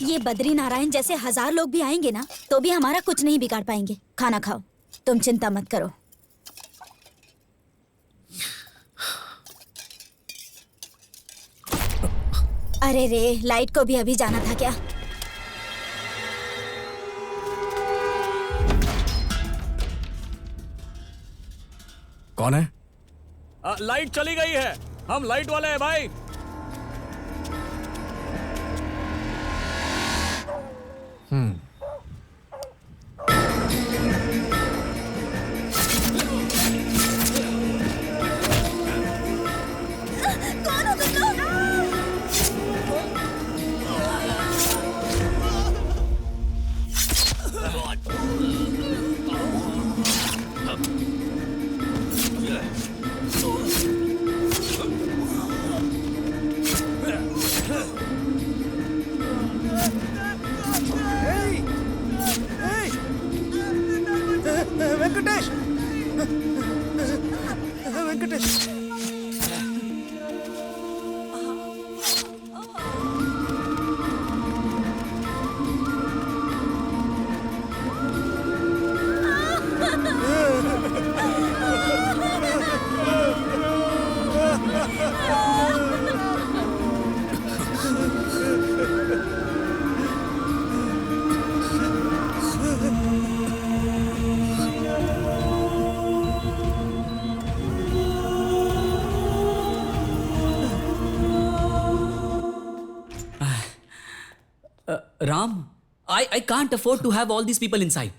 ये बद्री नारायण जैसे 1000 लोग भी आएंगे ना तो भी हमारा कुछ नहीं बिगाड़ पाएंगे। खाना खाओ, तुम चिंता मत करो। अरे रे, लाइट को भी अभी जाना था क्या? कौन है? लाइट चली गई है, हम लाइट वाले हैं भाई। कौन हो तुम लोग? Venkatesh, Venkatesh. Ram, I can't afford to have all these people inside.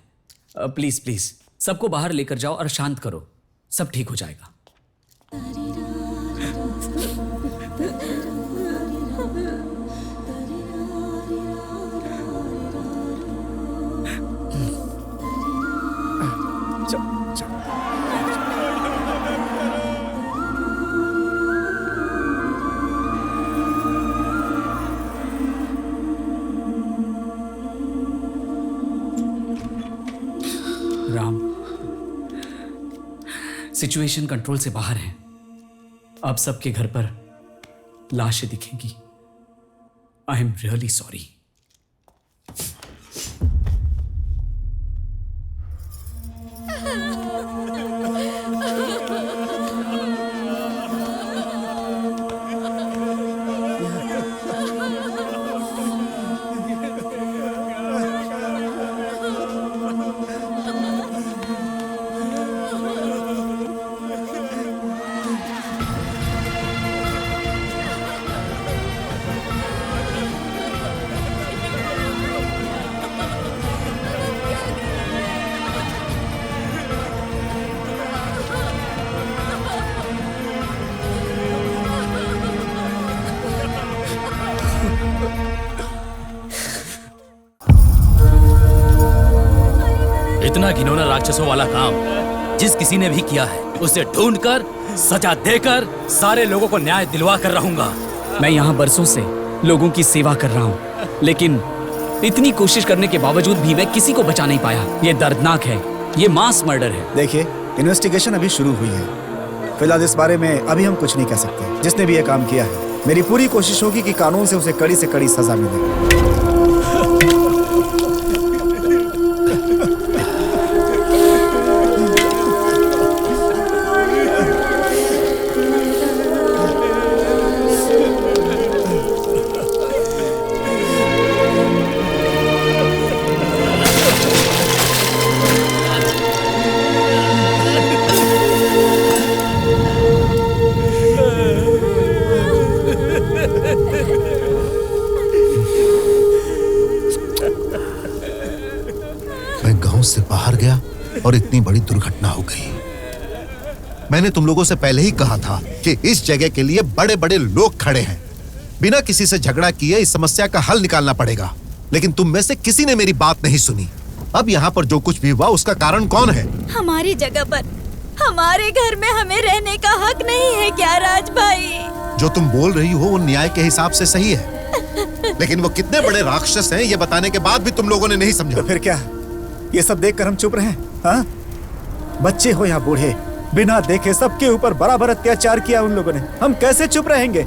Please please सबको बाहर लेकर जाओ और शांत करो, सब ठीक हो जाएगा। राम, सिचुएशन कंट्रोल से बाहर है। अब सबके घर पर लाशें दिखेंगी। I am really sorry. इतना घिनौना राक्षसों वाला काम जिस किसी ने भी किया है उसे ढूंढकर सजा देकर सारे लोगों को न्याय दिलवा कर रहूंगा। मैं यहाँ बरसों से लोगों की सेवा कर रहा हूँ, लेकिन इतनी कोशिश करने के बावजूद भी मैं किसी को बचा नहीं पाया। ये दर्दनाक है, ये मास मर्डर है। देखिए, इन्वेस्टिगेशन अभी शुरू हुई है। फिलहाल इस बारे में अभी हम कुछ नहीं कह सकते। जिसने भी ये काम किया है, मेरी पूरी कोशिश होगी कि कानून से उसे कड़ी से कड़ी सजा मिले। से बाहर गया और इतनी बड़ी दुर्घटना हो गई। मैंने तुम लोगों से पहले ही कहा था कि इस जगह के लिए बड़े बड़े लोग खड़े हैं। बिना किसी से झगड़ा किए इस समस्या का हल निकालना पड़ेगा, लेकिन तुम में से किसी ने मेरी बात नहीं सुनी। अब यहाँ पर जो कुछ भी हुआ उसका कारण कौन है? हमारी जगह पर हमारे घर में हमें रहने का हक नहीं है क्या राज भाई? जो तुम बोल रही हो वो न्याय के हिसाब से सही है, लेकिन वो कितने बड़े राक्षस हैं ये बताने के बाद भी तुम लोगों ने नहीं समझा। तो फिर क्या, ये सब देखकर हम चुप रहे? हाँ? बच्चे हो या बूढ़े, बिना देखे सबके ऊपर बराबर अत्याचार किया उन लोगों ने। हम कैसे चुप रहेंगे?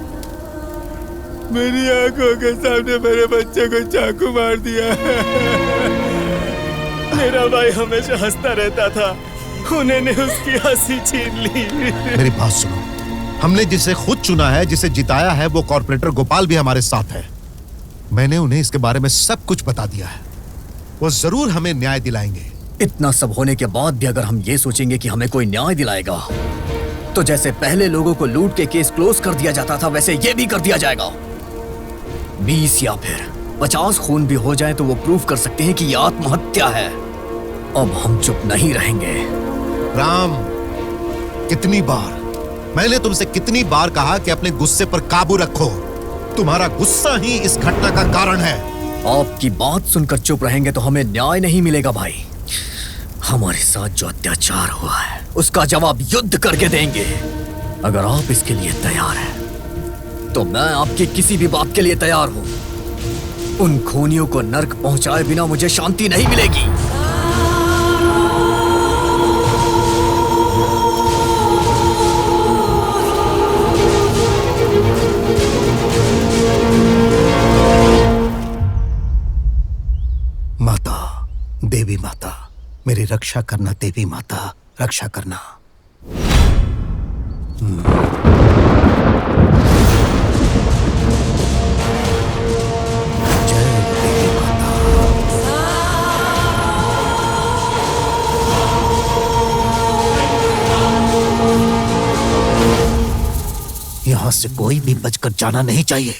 मेरी आंखों के सामने मेरे बच्चे को चाकू मार दिया। मेरा भाई हमेशा हंसता रहता था, उन्होंने उसकी हंसी छीन ली। मेरी बात सुनो, हमने जिसे खुद चुना है, जिसे जिताया है, वो कॉर्पोरेटर गोपाल भी हमारे साथ है। मैंने उन्हें इसके बारे में सब कुछ बता दिया है। वो जरूर हमें न्याय दिलाएंगे। इतना सब होने के बाद भी अगर हम ये सोचेंगे कि हमें कोई न्याय दिलाएगा, तो जैसे पहले लोगों को लूट के केस क्लोज कर दिया जाता था, वैसे ये भी कर दिया जाएगा। 20 या फिर 50 खून भी हो जाए तो वो प्रूव कर सकते हैं कि ये आत्महत्या है। अब हम चुप नहीं रहेंगे। राम, कितनी बार मैंने तुमसे कितनी बार कहा कि अपने गुस्से पर काबू रखो। तुम्हारा गुस्सा ही इस घटना का कारण है। आपकी बात सुनकर चुप रहेंगे तो हमें न्याय नहीं मिलेगा भाई। हमारे साथ जो अत्याचार हुआ है उसका जवाब युद्ध करके देंगे। अगर आप इसके लिए तैयार हैं तो मैं आपकी किसी भी बात के लिए तैयार हूं। उन खूनियों को नर्क पहुंचाए बिना मुझे शांति नहीं मिलेगी। माता, देवी माता, मेरी रक्षा करना। देवी माता, रक्षा करना। जय देवी माता। यहां से कोई भी बचकर जाना नहीं चाहिए।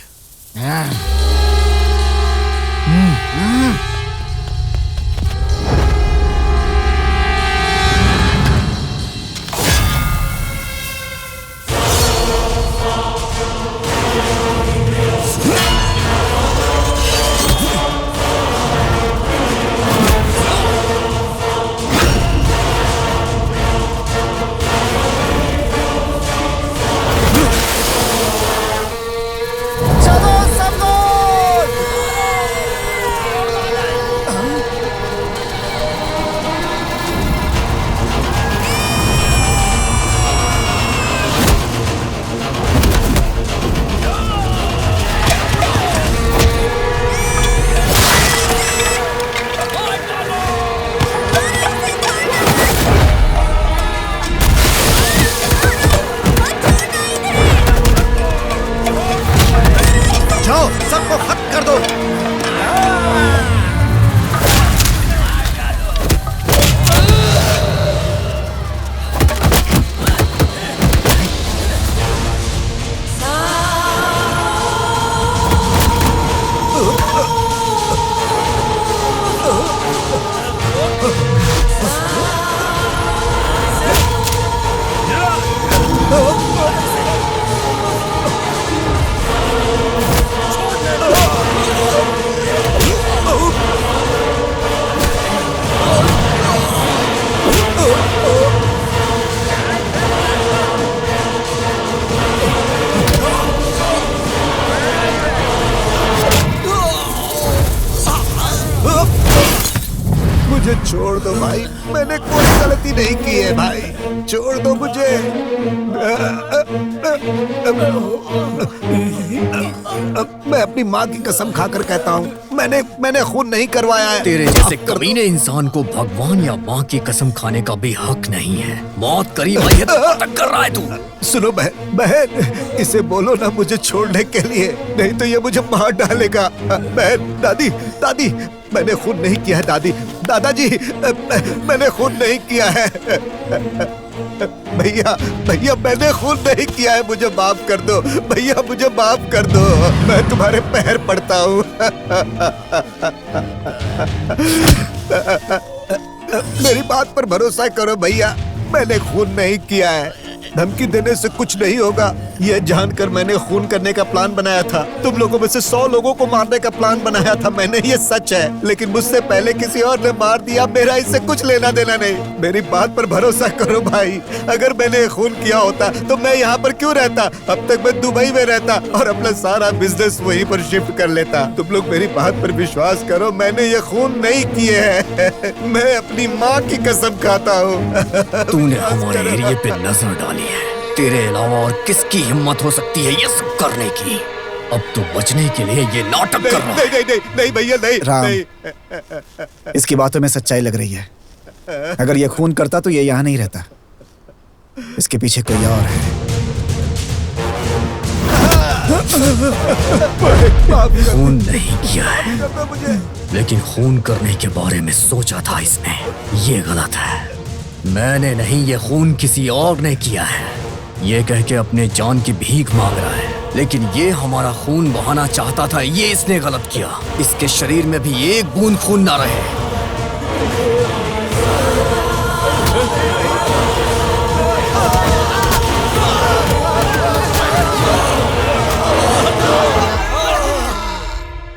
मुझे छोड़ दो भाई, मैंने कोई गलती नहीं की है भाई, छोड़ दो मुझे। मैं अपनी माँ की कसम खाकर कहता हूँ, मैंने खून नहीं करवाया है। तेरे जैसे कमीने इंसान को भगवान या माँ की कसम खाने का भी हक नहीं है। मौत करीब आई है तो नाटक कर रहा है तू। सुनो बहन, इसे बोलो ना मुझे छोड़ने के लिए, नहीं तो ये मुझे मार डालेगा। बहन, दादी, मैंने खून नहीं किया है। दादाजी, मैंने खून नहीं किया है। भैया, मैंने खून नहीं किया है, मुझे माफ कर दो भैया, मुझे माफ कर दो, मैं तुम्हारे पैर पड़ता हूँ। मेरी बात पर भरोसा करो भैया, मैंने खून नहीं किया है। धमकी देने से कुछ नहीं होगा, ये जानकर मैंने खून करने का प्लान बनाया था। तुम लोगों में से 100 लोगों को मारने का प्लान बनाया था मैंने, ये सच है। लेकिन मुझसे पहले किसी और ने मार दिया, मेरा इससे कुछ लेना देना नहीं। मेरी बात पर भरोसा करो भाई, अगर मैंने खून किया होता तो मैं यहाँ पर क्यों रहता? अब तक मैं दुबई में रहता और अपना सारा बिजनेस वहीं पर शिफ्ट कर लेता। तुम लोग मेरी बात पर विश्वास करो, मैंने ये खून नहीं किए हैं। मैं अपनी माँ की कसम खाता हूँ। तूने हमारे एरिया पे नजर डाली है, तेरे अलावा और किसकी हिम्मत हो सकती है ये सब करने की? अब तो बचने के लिए ये नाटक कर रहा है। नहीं भैया, नहीं राम, नहीं। इसकी बातों में सच्चाई लग रही है। अगर ये खून करता तो ये यहाँ नहीं रहता। इसके पीछे कोई और है। खून नहीं किया है, लेकिन खून करने के बारे में सोचा था इसने। ये गलत है। मैंने नहीं, ये खून किसी और ने किया है। ये कह के अपने जान की भीख मांग रहा है, लेकिन ये हमारा खून बहाना चाहता था। ये इसने गलत किया। इसके शरीर में भी एक बूंद खून ना रहे।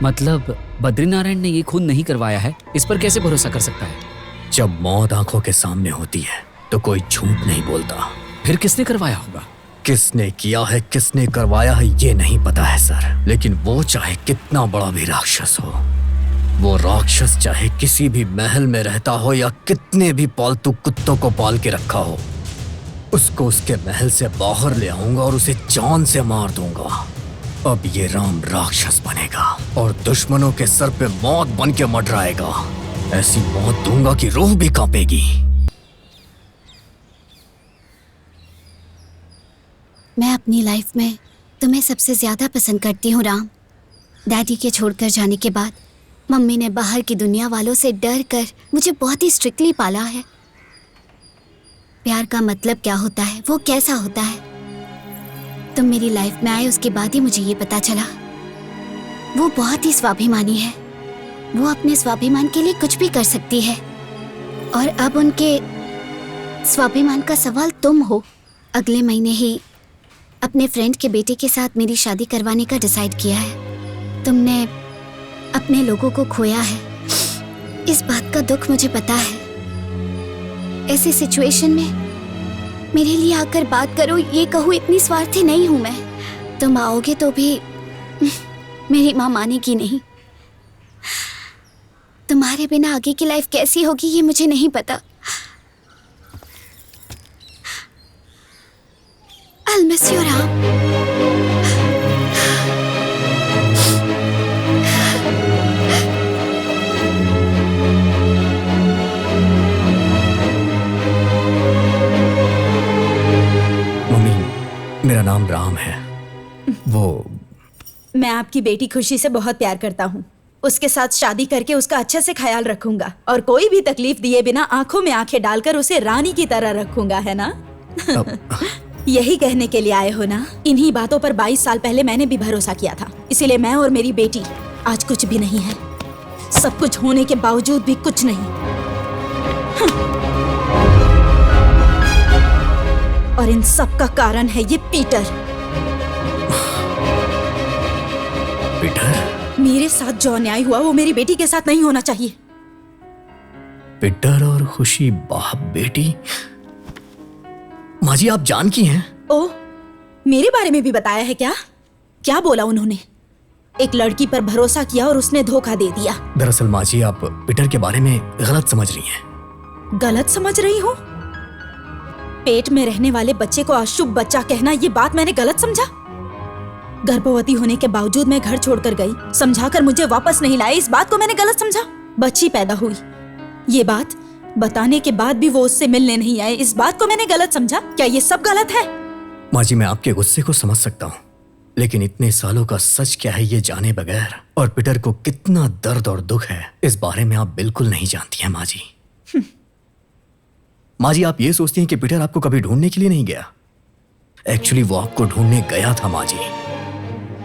मतलब बद्रीनारायण ने ये खून नहीं करवाया है, इस पर कैसे भरोसा कर सकता है? जब मौत आंखों के सामने होती है तो कोई झूठ नहीं बोलता। फिर किसने करवाया होगा? किसने किया है, किसने करवाया है, ये नहीं पता है सर। लेकिन वो चाहे कितना बड़ा भी राक्षस हो, वो राक्षस चाहे किसी भी महल में रहता हो या कितने भी पालतू कुत्तों को पाल के रखा हो, उसको उसके महल से बाहर ले आऊंगा और उसे जान से मार दूंगा। अब ये राम राक्षस बनेगा और दुश्मनों के सर पे मौत बन के मंडराएगा। ऐसी मौत दूंगा कि रूह भी कांपेगी। मैं अपनी लाइफ में तुम्हें सबसे ज्यादा पसंद करती हूँ राम। डैडी के छोड़कर जाने के बाद मम्मी ने बाहर की दुनिया वालों से डर कर मुझे बहुत ही स्ट्रिक्टली पाला है। प्यार का मतलब क्या होता है, वो कैसा होता है, तुम मेरी लाइफ में आए उसके बाद ही मुझे ये पता चला। वो बहुत ही स्वाभिमानी है। वो अपने स्वाभिमान के लिए कुछ भी कर सकती है। और अब उनके स्वाभिमान का सवाल तुम हो। अगले महीने ही अपने फ्रेंड के बेटे के साथ मेरी शादी करवाने का डिसाइड किया है। तुमने अपने लोगों को खोया है, इस बात का दुख मुझे पता है। ऐसी सिचुएशन में मेरे लिए आकर बात करो, ये कहूँ इतनी स्वार्थी नहीं हूं मैं। तुम आओगे तो भी मेरी माँ मानेगी नहीं। तुम्हारे बिना आगे की लाइफ कैसी होगी ये मुझे नहीं पता। I'll miss you, Ram. मेरा नाम राम है। वो मैं आपकी बेटी खुशी से बहुत प्यार करता हूँ। उसके साथ शादी करके उसका अच्छे से ख्याल रखूंगा और कोई भी तकलीफ दिए बिना आंखों में आंखें डालकर उसे रानी की तरह रखूंगा, है ना? यही कहने के लिए आए हो ना? इन्हीं बातों पर 22 साल पहले मैंने भी भरोसा किया था। इसीलिए मैं और मेरी बेटी आज कुछ भी नहीं है। सब कुछ होने के बावजूद भी कुछ नहीं। और इन सब का कारण है ये पीटर। पीटर? मेरे साथ जो अन्याय हुआ वो मेरी बेटी के साथ नहीं होना चाहिए। पीटर और खुशी बाप बेटी? माँ जी आप जान की हैं? ओ, मेरे बारे में भी बताया है क्या? क्या बोला उन्होंने? एक लड़की पर भरोसा किया और उसने धोखा दे दिया। दरअसल माँ जी आप पीटर के बारे में गलत समझ रही हैं। गलत समझ रही हूँ? पेट में रहने वाले बच्चे को अशुभ बच्चा कहना, ये बात मैंने गलत समझा? गर्भवती होने के बावजूद मैं घर छोड़कर गई, समझाकर मुझे वापस नहीं लाए, इस बात को मैंने गलत समझा? बच्ची पैदा हुई, ये बात बताने के बाद भी वो उससे मिलने नहीं आए, इस बात को मैंने गलत समझा? क्या ये सब गलत है? माँ जी मैं आपके गुस्से को समझ सकता हूँ, लेकिन इतने सालों का सच क्या है ये जाने बगैर और पीटर को कितना दर्द और दुख है इस बारे में आप बिल्कुल नहीं जानती हैं माँ जी। माँ जी आप ये सोचती हैं कि पीटर आपको कभी ढूंढने के लिए नहीं गया। एक्चुअली वो आपको ढूंढने गया था माँ जी,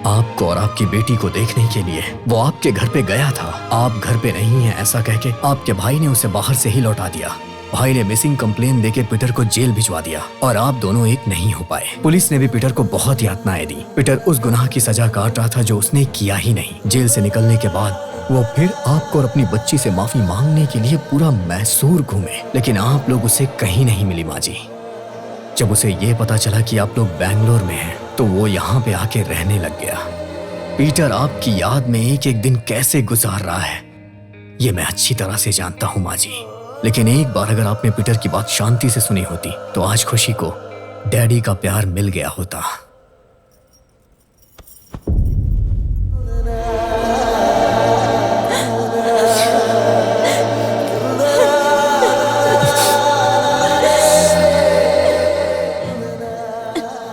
आपको और आपकी बेटी को देखने के लिए वो आपके घर पे गया था। आप घर पे नहीं हैं ऐसा कह के आपके भाई ने उसे बाहर से ही लौटा दिया। भाई ने मिसिंग कंप्लेन देके पीटर को जेल भिजवा दिया और आप दोनों एक नहीं हो पाए। पुलिस ने भी पीटर को बहुत यातनाएं दी। पीटर उस गुनाह की सजा काट रहा था जो उसने किया ही नहीं। जेल से निकलने के बाद वो फिर आपको और अपनी बच्ची से माफी मांगने के लिए पूरा मैसूर घूमे, लेकिन आप लोग उसे कहीं नहीं मिली माँ जी। जब उसे ये पता चला कि आप लोग बैंगलोर में हैं, तो वो यहाँ पे आके रहने लग गया। पीटर आपकी याद में एक एक दिन कैसे गुजार रहा है ये मैं अच्छी तरह से जानता हूँ माँ जी। लेकिन एक बार अगर आपने पीटर की बात शांति से सुनी होती तो आज खुशी को डैडी का प्यार मिल गया होता।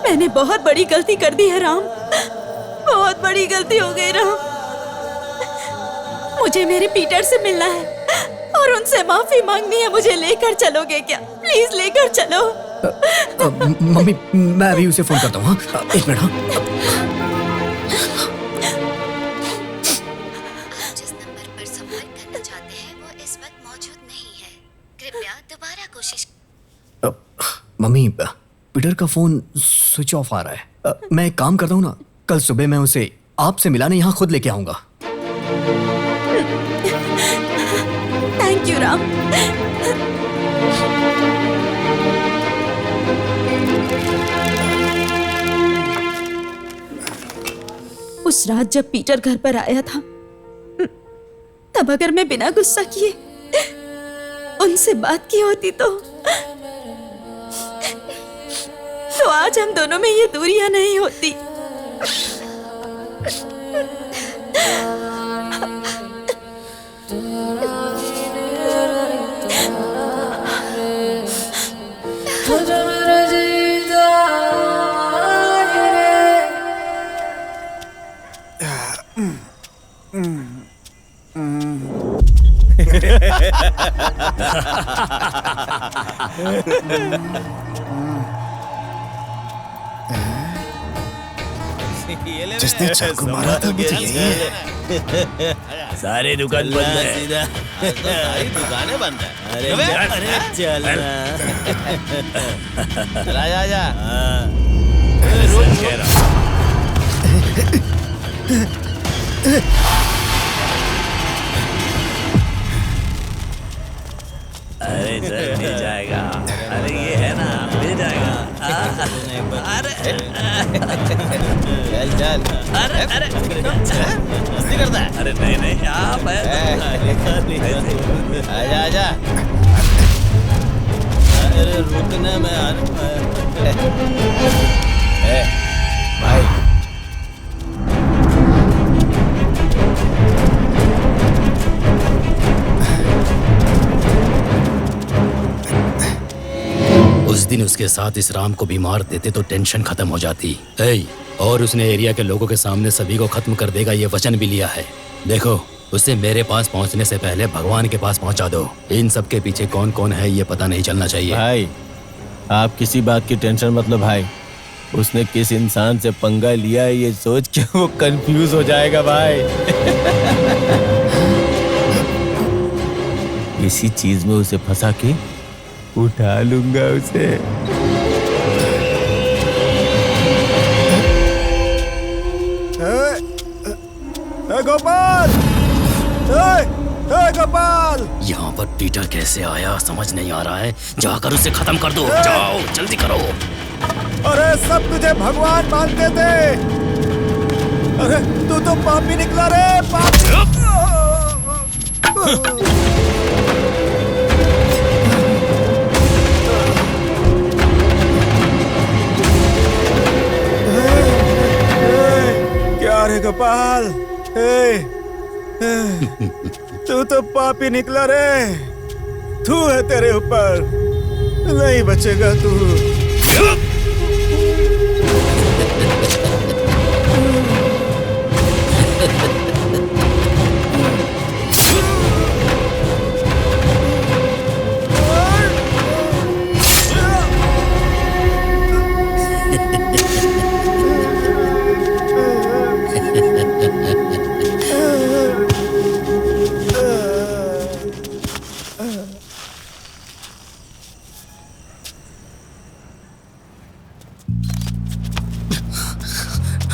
मैंने बहुत बड़ी गलती कर दी है राम, बहुत बड़ी गलती हो गई राम। मुझे मेरे पीटर से मिलना है और उनसे माफी मांगनी है। मुझे लेकर चलोगे क्या? प्लीज लेकर चलो। मम्मी मैं अभी उसे फोन करता हूँ। एक मिनट। जिस नंबर पर संपर्क करना चाहते हैं वो इस वक्त मौजूद नहीं है, कृपया दोबारा कोशिश। मम्मी पीटर का फोन स्विच ऑफ आ रहा है। मैं एक काम करता हूँ ना, कल सुबह मैं उसे आपसे मिलाने यहाँ खुद लेके आऊंगा। Thank you Ram. उस रात जब पीटर घर पर आया था, तब अगर मैं बिना गुस्सा किए उनसे बात की होती तो आज हम दोनों में ये दूरियां नहीं होती। जिसने चाकू मारा था मुझे यही है। सारी दुकान बंद है। सारी दुकानें बंद है। अरे चल चला जा। अरे सर मिल जाएगा। अरे ये है ना, मिल जाएगा। अरे चल चल। अरे अरे मस्ती करता है। अरे नहीं नहीं आप आजा आजा। अरे रुकना मैं आ भाई। उस दिन उसके साथ इस राम को भी मार देते तो टेंशन खत्म हो जाती। और उसने एरिया के लोगों के सामने सभी को खत्म कर देगा ये वचन भी लिया है। देखो उसे मेरे पास पहुंचने से पहले भगवान के पास पहुंचा दो। इन सब के पीछे कौन कौन है ये पता नहीं चलना चाहिए। भाई आप किसी बात की टेंशन मत लो भाई। उसने किस इंसान से पंगा लिया है ये सोच के वो कंफ्यूज हो जाएगा भाई। इसी चीज में उसे फंसा के उठा लूंगा उसे। गोपाल, गोपाल, यहाँ पर पीटर कैसे आया समझ नहीं आ रहा है। जाकर उसे खत्म कर दो। जाओ जल्दी करो। अरे सब तुझे भगवान मानते थे। अरे तू तो पापी निकला रे, पापी। क्या रे गोपाल, तू तो पापी निकला रे। तू है तेरे ऊपर, नहीं बचेगा तू।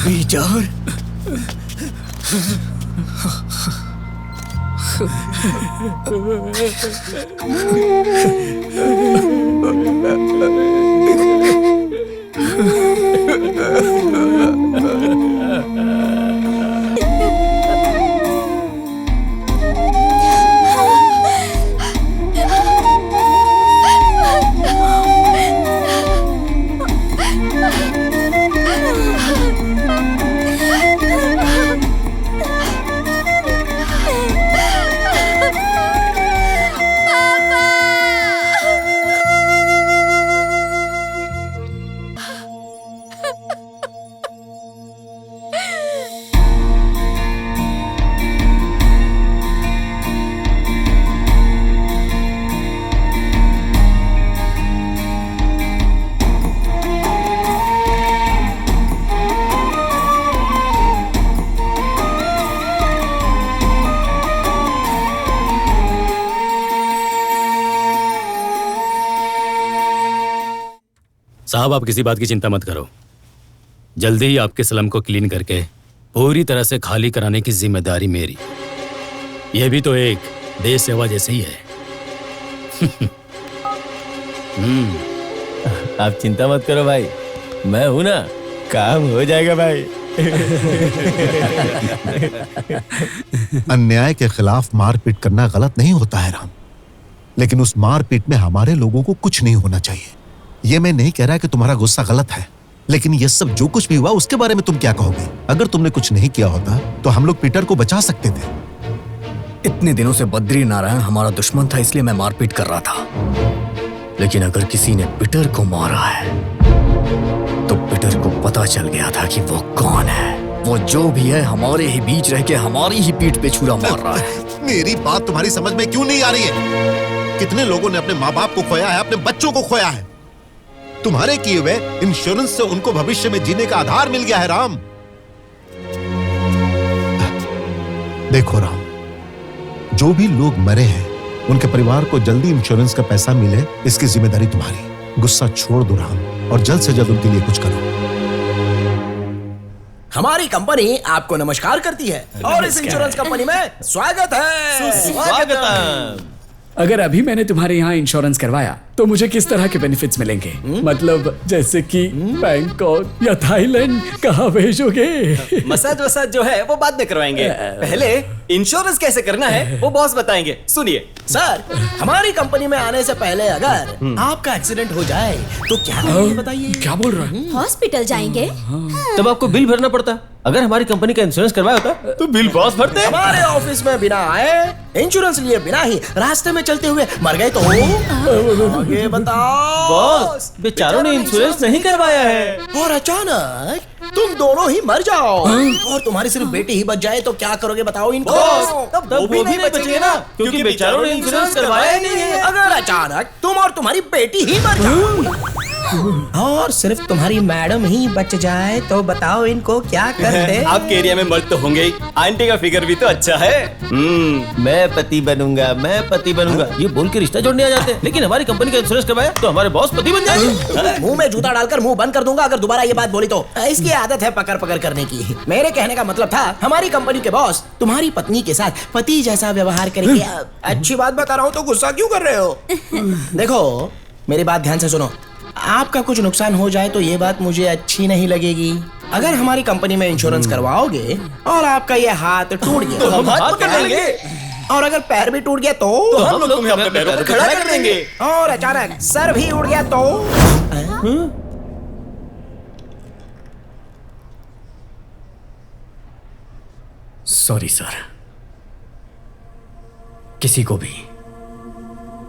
पीटर, साहब, आप किसी बात की चिंता मत करो। जल्दी ही आपके स्लम को क्लीन करके पूरी तरह से खाली कराने की जिम्मेदारी मेरी। यह भी तो एक देश सेवा जैसे ही है। आप चिंता मत करो भाई, मैं हूं ना, काम हो जाएगा भाई। अन्याय के खिलाफ मारपीट करना गलत नहीं होता है राम, लेकिन उस मारपीट में हमारे लोगों को कुछ नहीं होना चाहिए। ये मैं नहीं कह रहा कि तुम्हारा गुस्सा गलत है, लेकिन ये सब जो कुछ भी हुआ उसके बारे में तुम क्या कहोगे? अगर तुमने कुछ नहीं किया होता तो हम लोग पीटर को बचा सकते थे। इतने दिनों से बद्री नारायण हमारा दुश्मन था, इसलिए मैं मारपीट कर रहा था। लेकिन अगर किसी ने पीटर को मारा है तो पीटर को पता चल गया था कि वो कौन है। वो जो भी है हमारे ही बीच रह के हमारी ही पीठ पे छुरा मार रहा है। मेरी बात तुम्हारी समझ में क्यों नहीं आ रही है? कितने लोगों ने अपने माँ बाप को खोया है, अपने बच्चों को खोया है। तुम्हारे किए हुए इंश्योरेंस से उनको भविष्य में जीने का आधार मिल गया है राम। देखो राम, जो भी लोग मरे हैं उनके परिवार को जल्दी इंश्योरेंस का पैसा मिले, इसकी जिम्मेदारी तुम्हारी। गुस्सा छोड़ दो राम और जल्द से जल्द उनके लिए कुछ करो। हमारी कंपनी आपको नमस्कार करती है और इस इंश्योरेंस कंपनी में स्वागत है। अगर अभी मैंने तुम्हारे यहाँ इंश्योरेंस करवाया तो मुझे किस तरह के बेनिफिट्स मिलेंगे? मतलब जैसे कि बैंकॉक या थाईलैंड कहाँ भेजोगे? मसाज वसाज जो है वो बाद में करवाएंगे, पहले इंश्योरेंस कैसे करना है वो बॉस बताएंगे। सुनिए सर, हमारी कंपनी में आने से पहले अगर आपका एक्सीडेंट हो जाए तो क्या करेंगे बताइए? क्या बोल रहा है? हॉस्पिटल जाएंगे? तब आपको बिल भरना पड़ता। अगर हमारी कंपनी का इंश्योरेंस करवाया होता तो बिल बॉस भरते। हमारे ऑफिस में बिना आए, इंश्योरेंस लिए बिना ही रास्ते में चलते हुए मर गए तो आगे बताओ। बॉस, बेचारों ने इंश्योरेंस नहीं करवाया है और अचानक तुम दोनों ही मर जाओ और तुम्हारी सिर्फ बेटी ही बच जाए तो क्या करोगे बताओ इनको? तब वो भी नहीं बचेंगे ना, क्योंकि बेचारों ने इंश्योरेंस करवाया ही नहीं है। अगर अचानक तुम और तुम्हारी बेटी ही मर जाओ और सिर्फ तुम्हारी मैडम ही बच जाए तो बताओ इनको क्या करते? आपके एरिया में मर्द तो होंगे ही, आंटी का फिगर भी तो अच्छा है। मैं पति बनूंगा, मैं पति बनूंगा, ये बोल के रिश्ता जोड़ने आ जाते हैं। लेकिन हमारी कंपनी का इंश्योरेंस करवाया तो हमारे बॉस पति बन जाएंगे। मुंह में जूता डालकर मुंह बंद कर दूंगा अगर दोबारा ये बात बोली तो। इसकी आदत है पकड़ पकड़ करने की। मेरे कहने का मतलब था हमारी कंपनी के बॉस तुम्हारी पत्नी के साथ पति जैसा व्यवहार करेंगे। अच्छी बात बता रहा हूँ तो गुस्सा क्यों कर रहे हो? देखो मेरी बात ध्यान से सुनो, आपका कुछ नुकसान हो जाए तो ये बात मुझे अच्छी नहीं लगेगी। अगर हमारी कंपनी में इंश्योरेंस करवाओगे और आपका ये हाथ टूट गया तो हम हाथ पकड़ लेंगे, और अगर पैर भी टूट गया तो हम लोग तुम्हें अपने पैरों पर खड़ा कर देंगे, और अचानक सर भी उड़ गया तो सॉरी सर, किसी को भी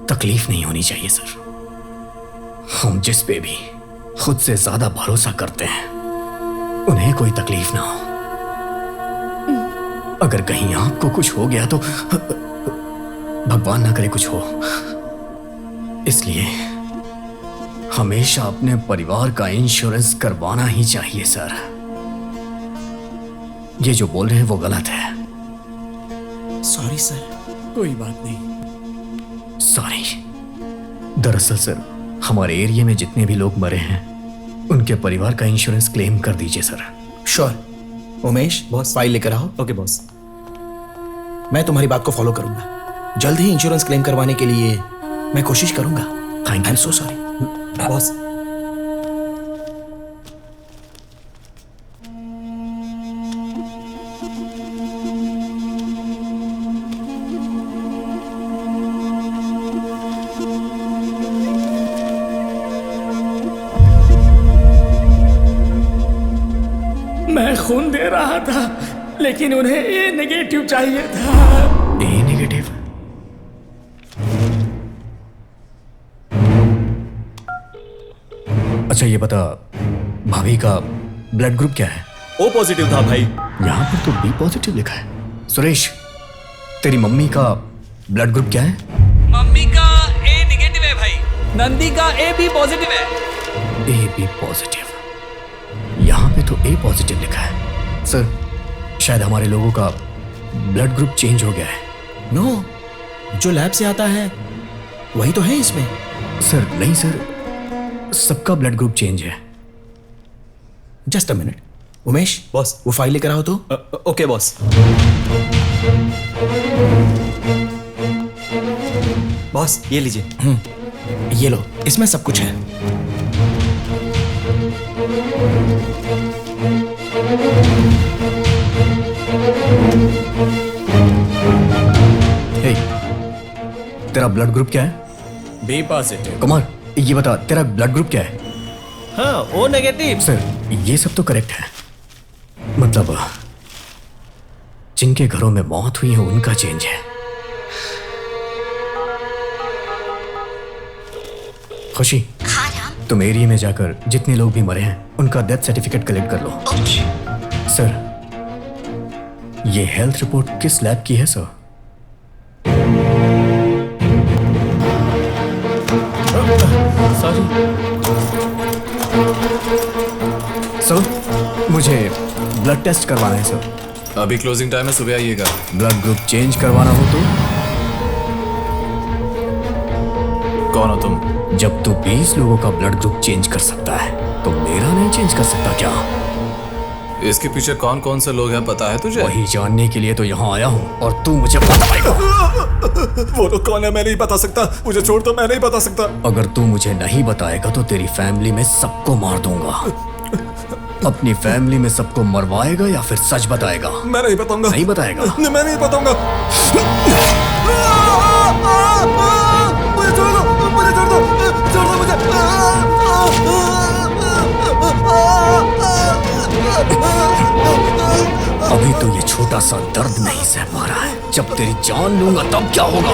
तकलीफ नहीं होनी चाहिए सर। हम जिस पे भी खुद से ज्यादा भरोसा करते हैं उन्हें कोई तकलीफ ना हो। अगर कहीं आपको कुछ हो गया तो भगवान ना करे कुछ हो, इसलिए हमेशा अपने परिवार का इंश्योरेंस करवाना ही चाहिए सर। ये जो बोल रहे हैं वो गलत है। Sorry sir. कोई बात नहीं, सॉरी। दरअसल सर, हमारे एरिया में जितने भी लोग मरे हैं उनके परिवार का इंश्योरेंस क्लेम कर दीजिए sir. Sure. Umesh boss file लेकर आओ। Okay boss. मैं तुम्हारी बात को फॉलो करूंगा। जल्द ही इंश्योरेंस क्लेम करवाने के लिए मैं कोशिश करूंगा। Thank I am so sorry boss. मैं खून दे रहा था, लेकिन उन्हें ए नेगेटिव चाहिए था। ए नेगेटिव? अच्छा ये बता, भाभी का ब्लड ग्रुप क्या है? ओ पॉजिटिव था भाई। यहाँ पर तो बी पॉजिटिव लिखा है। सुरेश, तेरी मम्मी का ब्लड ग्रुप क्या है? मम्मी का ए नेगेटिव है भाई। नंदी का ए बी पॉजिटिव है। A B positive? यहाँ पे तो ए पॉजिटिव लिखा है। सर, शायद हमारे लोगों का ब्लड ग्रुप चेंज हो गया है। नो, जो लैब से आता है वही तो है इसमें। सर नहीं सर, सबका ब्लड ग्रुप चेंज है। Just a minute. Umesh boss, वो फाइल लेकर आओ तो। Okay boss. बॉस ये लीजिए। ये लो, इसमें सब कुछ है। हे, तेरा ब्लड ग्रुप क्या है? B positive. कुमार, ये बता, तेरा ब्लड ग्रुप क्या है? हाँ, ओ नेगेटिव। सर, ये सब तो करेक्ट है। मतलब जिनके घरों में मौत हुई है उनका चेंज है। खुशी, तुम एरिया में जाकर जितने लोग भी मरे हैं उनका डेथ सर्टिफिकेट कलेक्ट कर लो। सर, ये हेल्थ रिपोर्ट किस लैब की है सर? सॉरी सर, मुझे ब्लड टेस्ट करवाना है सर। अभी क्लोजिंग टाइम है, सुबह आइएगा। ब्लड ग्रुप चेंज करवाना हो तो? कौन हो तुम? जब तू 20 लोगों का ब्लड ग्रुप चेंज कर सकता है तो मेरा नहीं चेंज कर सकता क्या? इसके पीछे कौन कौन से लोग हैं पता है तुझे? वही जानने के लिए तो यहाँ आया हूँ और तू मुझे बताएगा। वो लोग कौन है मैं नहीं बता सकता। मुझे छोड़ दो, मैं नहीं बता सकता। अगर तू मुझे नहीं बताएगा तो तेरी फैमिली में सबको मार दूंगा। अपनी फैमिली में सबको मरवाएगा या फिर सच बताएगा? मैं नहीं बताऊंगा। नहीं बताएगा? मैं नहीं बताऊंगा। मुझे छोड़ दो, मुझे छोड़ दो, छोड़ दो मुझे। अभी तो ये छोटा सा दर्द नहीं सह पा रहा है, जब तेरी जान लूंगा तब क्या होगा?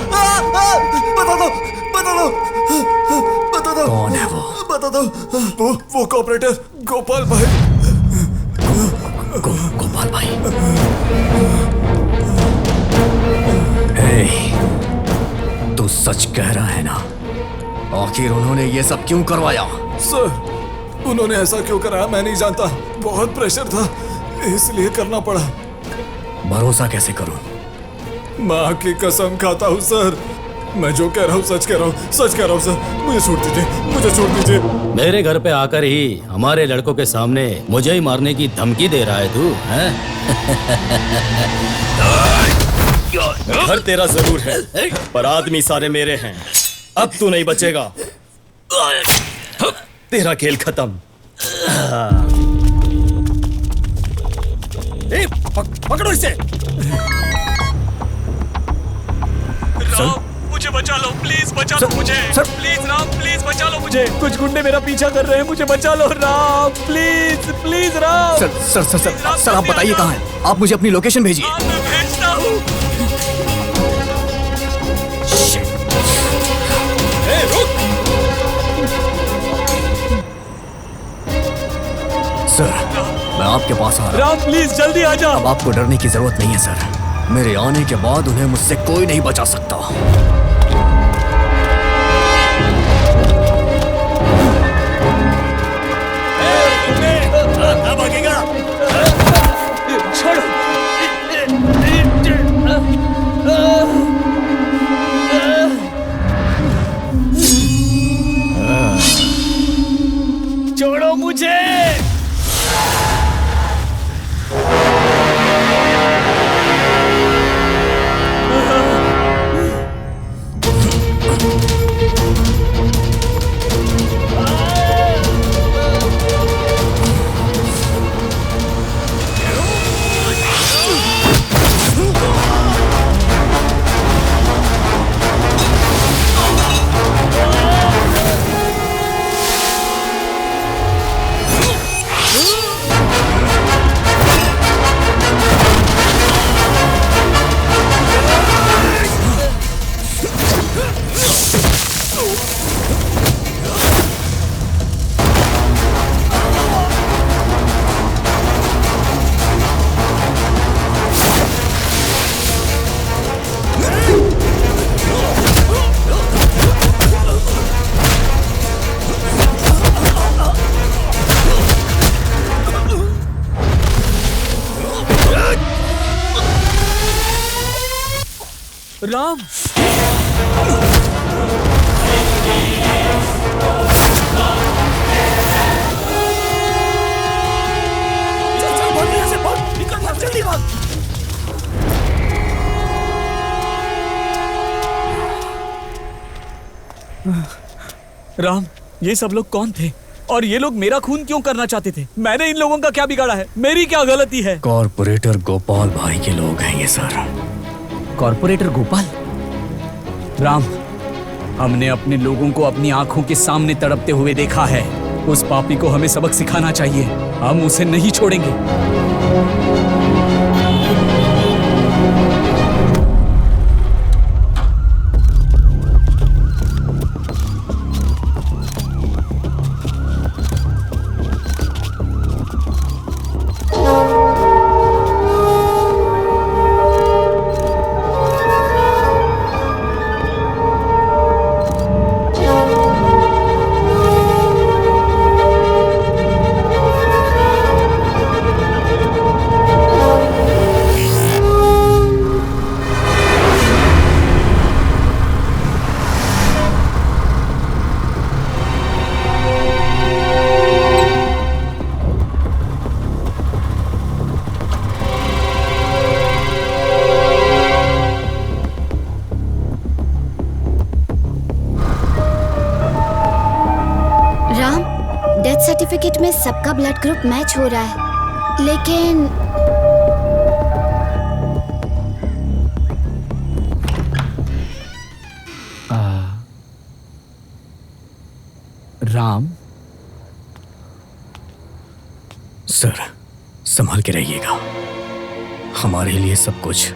बता दो, बता दो, बता दो। कौन है वो? बता दो। वो कॉपरेटर गोपाल भाई। गोपाल भाई? हे, तू सच कह रहा है ना? आखिर उन्होंने ये सब क्यों करवाया? सर, उन्होंने ऐसा क्यों करा मैं नहीं जानता। बहुत प्रेशर था इसलिए करना पड़ा। भरोसा कैसे करूं? माँ की कसम खाता हूँ सर, मैं जो कह रहा हूँ सच कह रहा हूँ, सच कह रहा हूँ सर। मुझे छोड़ दीजिए, मुझे छोड़ दीजिए। मेरे घर पे आकर ही हमारे लड़कों के सामने मुझे ही मारने की धमकी दे रहा है तू, हैं? घर तेरा जरूर है पर आदमी सारे मेरे हैं। अब तू नहीं बचेगा, तेरा खेल खत्म। पकड़ो इसे। सर, मुझे बचा लो प्लीज, बचा लो मुझे। सर, प्लीज राम, प्लीज बचा लो मुझे। कुछ गुंडे मेरा पीछा कर रहे हैं, मुझे बचा लो Ram, please please Ram. Sir sir sir sir, sir आप बताइए कहाँ हैं? आप मुझे अपनी लोकेशन भेजिए। मैं भेजता हूँ। सर, मैं आपके पास आ रहा हूं। राम प्लीज जल्दी आ जा। अब आपको डरने की जरूरत नहीं है सर। मेरे आने के बाद उन्हें मुझसे कोई नहीं बचा सकता। भागेगा? छोड़ो। छोड़ो मुझे। राम जल्दी भाग। राम, ये सब लोग कौन थे और ये लोग मेरा खून क्यों करना चाहते थे? मैंने इन लोगों का क्या बिगाड़ा है? मेरी क्या गलती है? कॉर्पोरेटर गोपाल भाई के लोग हैं ये सर। कॉर्पोरेटर गोपाल? राम, हमने अपने लोगों को अपनी आंखों के सामने तड़पते हुए देखा है। उस पापी को हमें सबक सिखाना चाहिए। हम उसे नहीं छोड़ेंगे। सर्टिफिकेट में सबका ब्लड ग्रुप मैच हो रहा है, लेकिन राम सर, संभाल के रहिएगा। हमारे लिए सब कुछ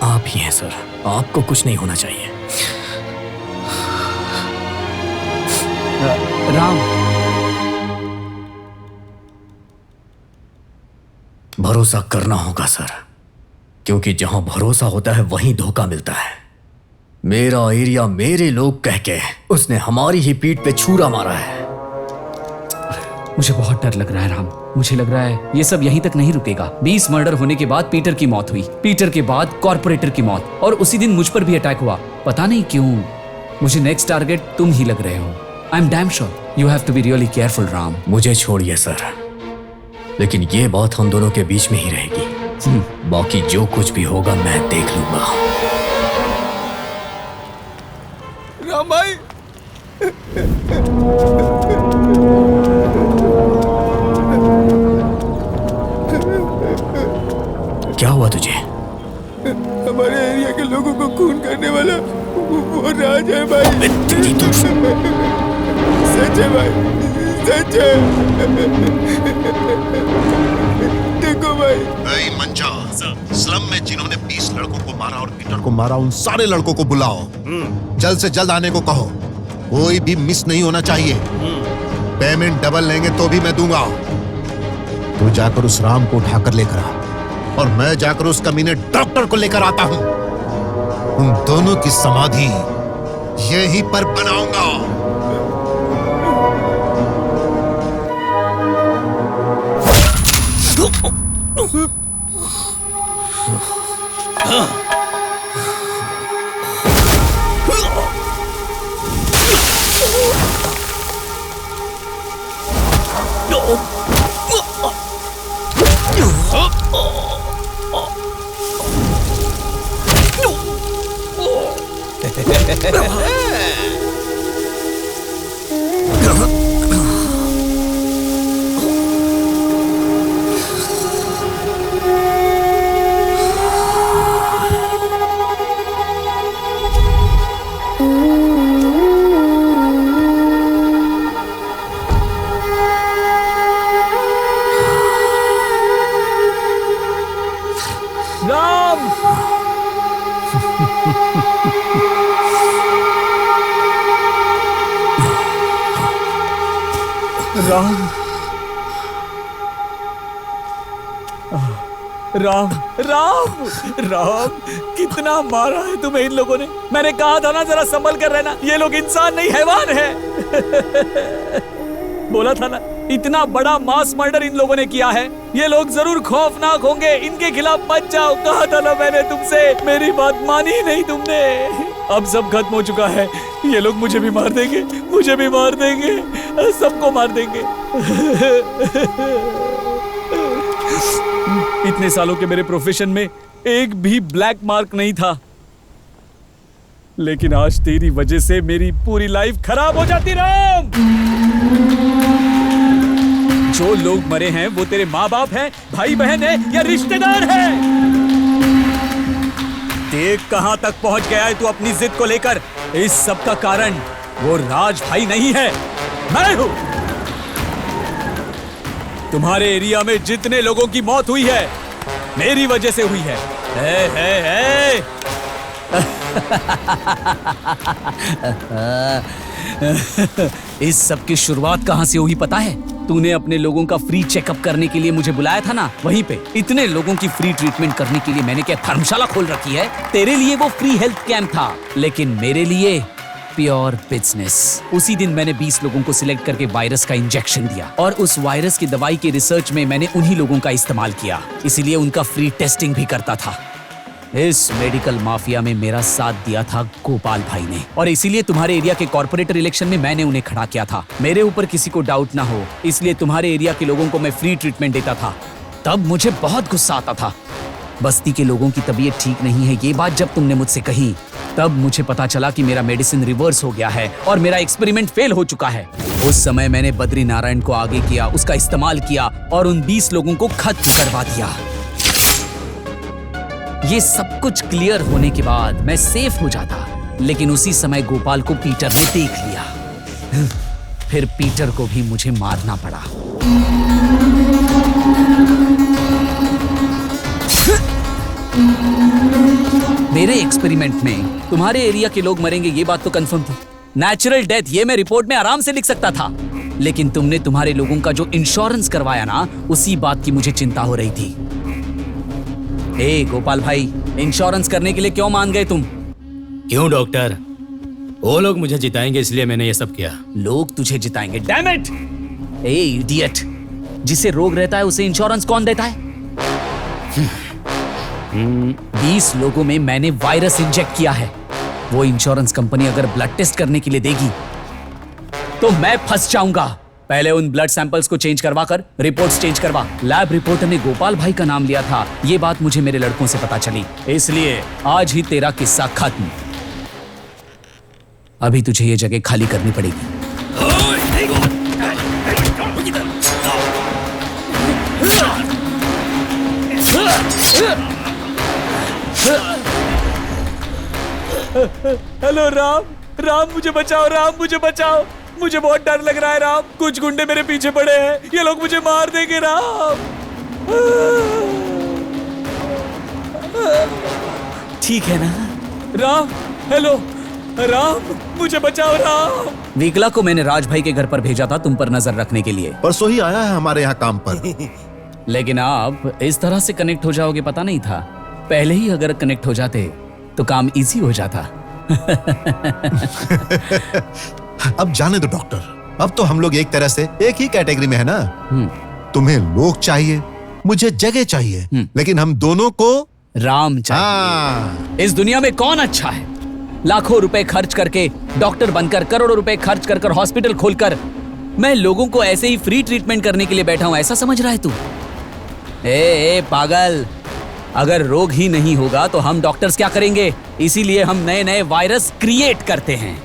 आप ही हैं सर। आपको कुछ नहीं होना चाहिए। राम, भरोसा करना होगा सर, क्योंकि जहां भरोसा होता है वहीं धोखा मिलता है। मेरा एरिया मेरे लोग कह के उसने हमारी ही पीठ पे छुरा मारा है। मुझे बहुत डर लग रहा है राम। मुझे लग रहा है ये सब यहीं तक नहीं रुकेगा। 20 मर्डर होने के बाद पीटर की मौत हुई, पीटर के बाद कॉर्पोरेटर की मौत, और उसी दिन मुझ पर भी अटैक हुआ। पता नहीं क्यों मुझे नेक्स्ट टारगेट तुम ही लग रहे हो। I am damn sure you have to be really careful Ram. मुझे छोड़िए सर, लेकिन ये बात हम दोनों के बीच में ही रहेगी। बाकी जो कुछ भी होगा मैं देख लूंगा। राम भाई, क्या हुआ तुझे? हमारे एरिया के लोगों को खून करने वाला वो राज है भाई। सच है भाई, सच है। देखो भाई। ऐ मंजा, स्लम में जिन्होंने 20 लड़कों को मारा और पीटर को मारा, उन सारे लड़कों को बुलाओ। जल्द से जल्द आने को कहो। कोई भी मिस नहीं होना चाहिए। पेमेंट डबल लेंगे तो भी मैं दूंगा। तू जाकर उस राम को उठाकर लेकर आ, और मैं जाकर उस कमीने डॉक्टर को लेकर आता हूं। उन दोनों की समाधि यहीं पर बनाऊंगा। राम, राम, राम, कितना मारा है तुम्हें इन लोगों ने। मैंने कहा था ना जरा संभल कर रहना। ये लोग इंसान नहीं हैवान है। बोला था ना, इतना बड़ा मास मर्डर इन लोगों ने किया है, ये लोग जरूर खौफनाक होंगे, इनके खिलाफ मत जाओ। कहा था ना मैंने तुमसे, मेरी बात मानी ही नहीं तुमने। अब सब खत्म हो चुका है, ये लोग मुझे भी मार देंगे, मुझे भी मार देंगे, सबको मार देंगे। इतने सालों के मेरे प्रोफेशन में एक भी ब्लैक मार्क नहीं था, लेकिन आज तेरी वजह से मेरी पूरी लाइफ खराब हो जाती। राम, जो लोग मरे हैं वो तेरे माँ बाप हैं, भाई बहन है या रिश्तेदार हैं। देख कहां तक पहुंच गया है तू अपनी जिद को लेकर। इस सब का कारण वो राज भाई नहीं है, मैं हूं। तुम्हारे एरिया में जितने लोगों की मौत हुई है मेरी वजह से हुई है। इस सब की शुरुआत कहां से हुई पता है? तूने अपने लोगों का फ्री चेकअप करने के लिए मुझे बुलाया था ना, वहीं पे इतने लोगों की फ्री ट्रीटमेंट करने के लिए मैंने क्या धर्मशाला खोल रखी है? तेरे लिए वो फ्री हेल्थ कैंप था, लेकिन मेरे लिए प्योर बिजनेस। उसी दिन मैंने 20 लोगों को सिलेक्ट करके वायरस का इंजेक्शन दिया और उस वायरस की दवाई के रिसर्च में मैंने उन्हीं लोगों का इस्तेमाल किया, इसीलिए उनका फ्री टेस्टिंग भी करता था। इस मेडिकल माफिया में मेरा साथ दिया था गोपाल भाई ने, और इसीलिए तुम्हारे एरिया के कॉर्पोरेटर इलेक्शन में मैंने उन्हें खड़ा किया था। मेरे ऊपर किसी को डाउट ना हो, इसलिए तुम्हारे एरिया के लोगों को मैं फ्री ट्रीटमेंट देता था। तब मुझे बहुत गुस्सा आता था। बस्ती के लोगों की तबीयत ठीक नहीं है, ये बात जब तुमने मुझसे कही, तब मुझे पता चला कि मेरा मेडिसिन रिवर्स हो गया है और मेरा एक्सपेरिमेंट फेल हो चुका है। उस समय मैंने बद्री नारायण को आगे किया, उसका इस्तेमाल किया और उन 20 लोगों को खत्म करवा दिया। ये सब कुछ क्लियर होने के बाद मैं सेफ हो जाता, लेकिन उसी समय गोपाल को पीटर ने देख लिया। फिर पीटर को भी मुझे मारना पड़ा। मेरे एक्सपेरिमेंट में तुम्हारे एरिया के लोग मरेंगे ये बात तो कंफर्म थी। नेचुरल डेथ ये मैं रिपोर्ट में आराम से लिख सकता था, लेकिन तुमने तुम्हारे लोगों का जो इंश्योरेंस करवाया ना, उसी बात की मुझे चिंता हो रही थी। ए गोपाल भाई, इंश्योरेंस करने के लिए क्यों मान गए तुम? क्यों डॉक्टर? वो लोग मुझे जिताएंगे इसलिए मैंने ये सब किया। लोग तुझे जिताएंगे? Damn it! ए इडियट, जिसे रोग रहता है उसे इंश्योरेंस कौन देता है? 20 लोगों में मैंने वायरस इंजेक्ट किया है। वो इंश्योरेंस कंपनी अगर ब्लड टेस्ट करने के लिए देगी तो मैं फंस जाऊंगा। पहले उन ब्लड सैंपल्स को चेंज करवा कर रिपोर्ट्स चेंज करवा। लैब रिपोर्टर ने गोपाल भाई का नाम लिया था, ये बात मुझे मेरे लड़कों से पता चली, इसलिए आज ही तेरा किस्सा खत्म। अभी तुझे ये जगह खाली करनी पड़ेगी। हेलो राम, राम मुझे बचाओ, राम मुझे बचाओ, मुझे बहुत डर लग रहा है राम। कुछ गुंडे मेरे पीछे पड़े हैं, ये लोग मुझे मार देंगे राम। ठीक है ना राम? हेलो राम, मुझे बचाओ राम। विकला को मैंने राज भाई के घर पर भेजा था तुम पर नजर रखने के लिए। परसों ही आया है हमारे यहाँ काम पर। लेकिन आप इस तरह से कनेक्ट हो जाओगे पता नहीं था। पहले ही अगर कनेक्ट हो जाते तो काम इजी हो जाता। अब जाने दो डॉक्टर, अब तो हम लोग एक तरह से एक ही कैटेगरी में है ना। तुम्हें लोग चाहिए, मुझे जगह चाहिए, लेकिन हम दोनों को राम चाहिए। इस दुनिया में कौन अच्छा है? लाखों रुपए खर्च करके डॉक्टर बनकर, करोड़ों रुपए खर्च कर हॉस्पिटल खोलकर मैं लोगों को ऐसे ही फ्री ट्रीटमेंट करने के लिए बैठा हूं, ऐसा समझ रहा है तू? ए पागल, अगर रोग ही नहीं होगा तो हम डॉक्टर्स क्या करेंगे? इसीलिए हम नए नए वायरस क्रिएट करते हैं।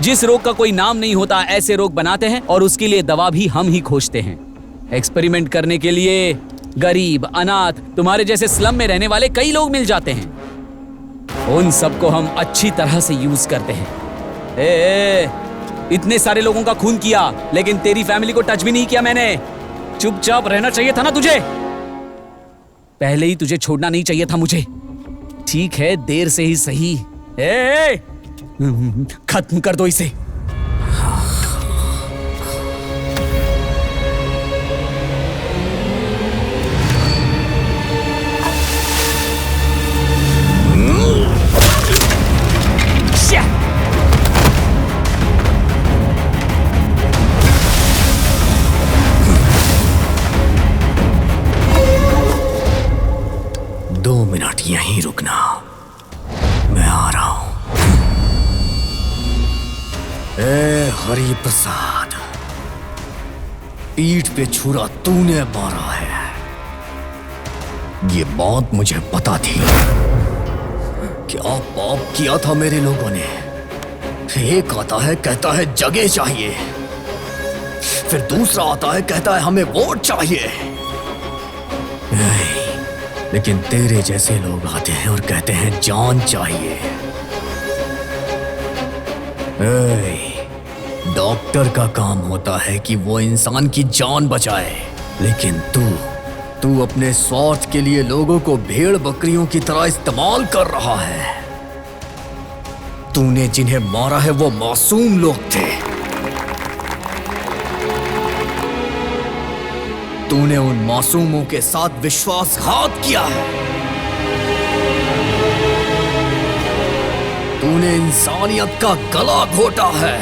जिस रोग का कोई नाम नहीं होता ऐसे रोग बनाते हैं और उसके लिए दवा भी हम ही खोजते हैं। एक्सपेरिमेंट करने के लिए गरीब, अनाथ, तुम्हारे जैसे स्लम में रहने वाले कई लोग मिल जाते हैं। उन सबको हम अच्छी तरह से यूज करते हैं। इतने सारे लोगों का खून किया, लेकिन तेरी फैमिली को टच भी नहीं किया मैंने। चुपचाप रहना चाहिए था ना तुझे? पहले ही तुझे छोड़ना नहीं चाहिए था मुझे। ठीक है, देर से ही सही। खत्म कर दो इसे। ए हरि प्रसाद, पीठ पे छुरा तूने मारा है, ये बात मुझे पता थी। क्या पाप किया था मेरे लोगों ने। एक आता है कहता है जगह चाहिए, फिर दूसरा आता है कहता है हमें वोट चाहिए। नहीं, लेकिन तेरे जैसे लोग आते हैं और कहते हैं जान चाहिए। डॉक्टर का काम होता है कि वो इंसान की जान बचाए, लेकिन तू अपने स्वार्थ के लिए लोगों को भेड़ बकरियों की तरह इस्तेमाल कर रहा है। तूने जिन्हें मारा है वो मासूम लोग थे। तूने उन मासूमों के साथ विश्वासघात किया है। तूने इंसानियत का गला घोटा है।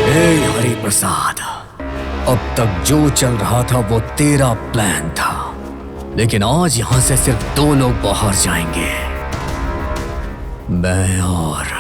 हे हरि प्रसाद, अब तक जो चल रहा था वो तेरा प्लान था, लेकिन आज यहां से सिर्फ 2 लोग बाहर जाएंगे, मैं और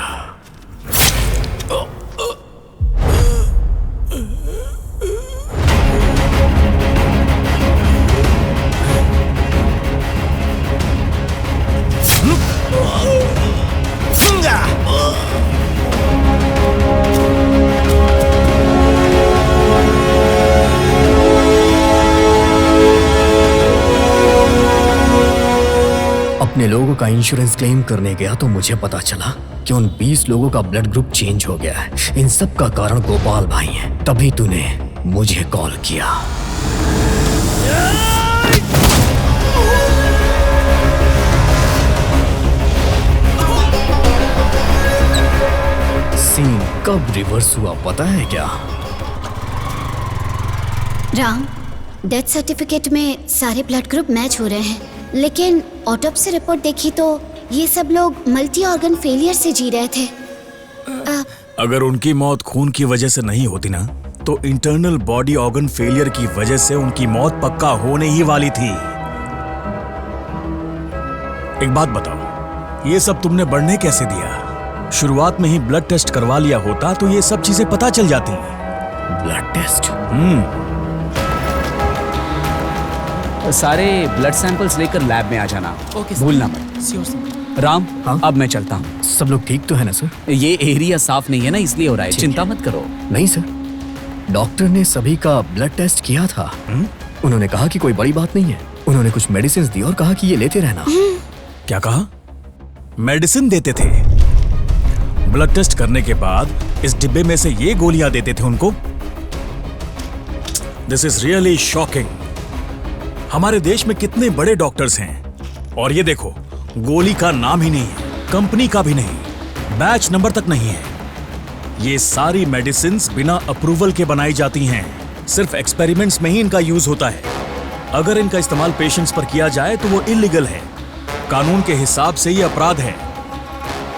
अपने लोगों का इंश्योरेंस क्लेम करने गया तो मुझे पता चला कि उन 20 लोगों का ब्लड ग्रुप चेंज हो गया है। इन सब का कारण गोपाल भाई है। तभी तूने मुझे कॉल किया। सीन कब रिवर्स हुआ पता है क्या? राम, डेथ सर्टिफिकेट में सारे ब्लड ग्रुप मैच हो रहे हैं, लेकिन ऑटोप्सी रिपोर्ट देखी तो ये सब लोग मल्टी ऑर्गन फेलियर से जी रहे थे। अगर उनकी मौत खून की वजह से नहीं होती ना, तो इंटरनल बॉडी ऑर्गन फेलियर की वजह से उनकी मौत पक्का होने ही वाली थी। एक बात बताओ, ये सब तुमने बढ़ने कैसे दिया? शुरुआत में ही ब्लड टेस्ट करवा लिया होता तो ये सब चीजें पता चल जाती। Blood test? सारे ब्लड सैंपल्स लेकर लैब में आ जाना, भूलना मत। राम, अब मैं चलता हूँ। सब लोग ठीक तो है ना सर? ये एरिया साफ नहीं है ना, इसलिए हो रहा है, चिंता मत करो। नहीं सर, डॉक्टर ने सभी का ब्लड टेस्ट किया था। उन्होंने कहा कि कोई बड़ी बात नहीं है। उन्होंने कुछ मेडिसिन दी और कहा कि ये लेते रहना। क्या कहा? मेडिसिन देते थे? ब्लड टेस्ट करने के बाद इस डिब्बे में से ये गोलियां देते थे उनको? This is really shocking. हमारे देश में कितने बड़े डॉक्टर्स हैं और ये देखो, गोली का नाम ही नहीं है, कंपनी का भी नहीं, बैच नंबर तक नहीं है। ये सारी मेडिसिन्स बिना अप्रूवल के बनाई जाती हैं, सिर्फ एक्सपेरिमेंट्स में ही इनका यूज होता है। अगर इनका इस्तेमाल पेशेंट्स पर किया जाए तो वो इलीगल है, कानून के हिसाब से ये अपराध है।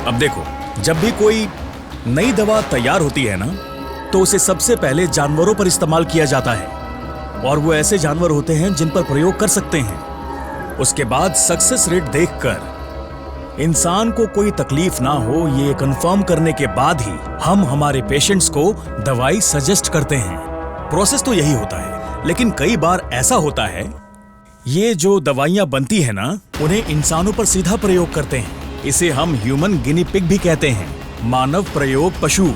अब देखो, जब भी कोई नई दवा तैयार होती है ना, तो उसे सबसे पहले जानवरों पर इस्तेमाल किया जाता है, और वो ऐसे जानवर होते हैं जिन पर प्रयोग कर सकते हैं। उसके बाद सक्सेस रेट देखकर इंसान को कोई तकलीफ ना हो ये कंफर्म करने के बाद ही हम हमारे पेशेंट्स को दवाई सजेस्ट करते हैं। प्रोसेस तो यही होता है, लेकिन कई बार ऐसा होता है ये जो दवाइयां बनती है ना, उन्हें इंसानों पर सीधा प्रयोग करते हैं। इसे हम ह्यूमन गिनी पिग भी कहते हैं, मानव प्रयोग पशु,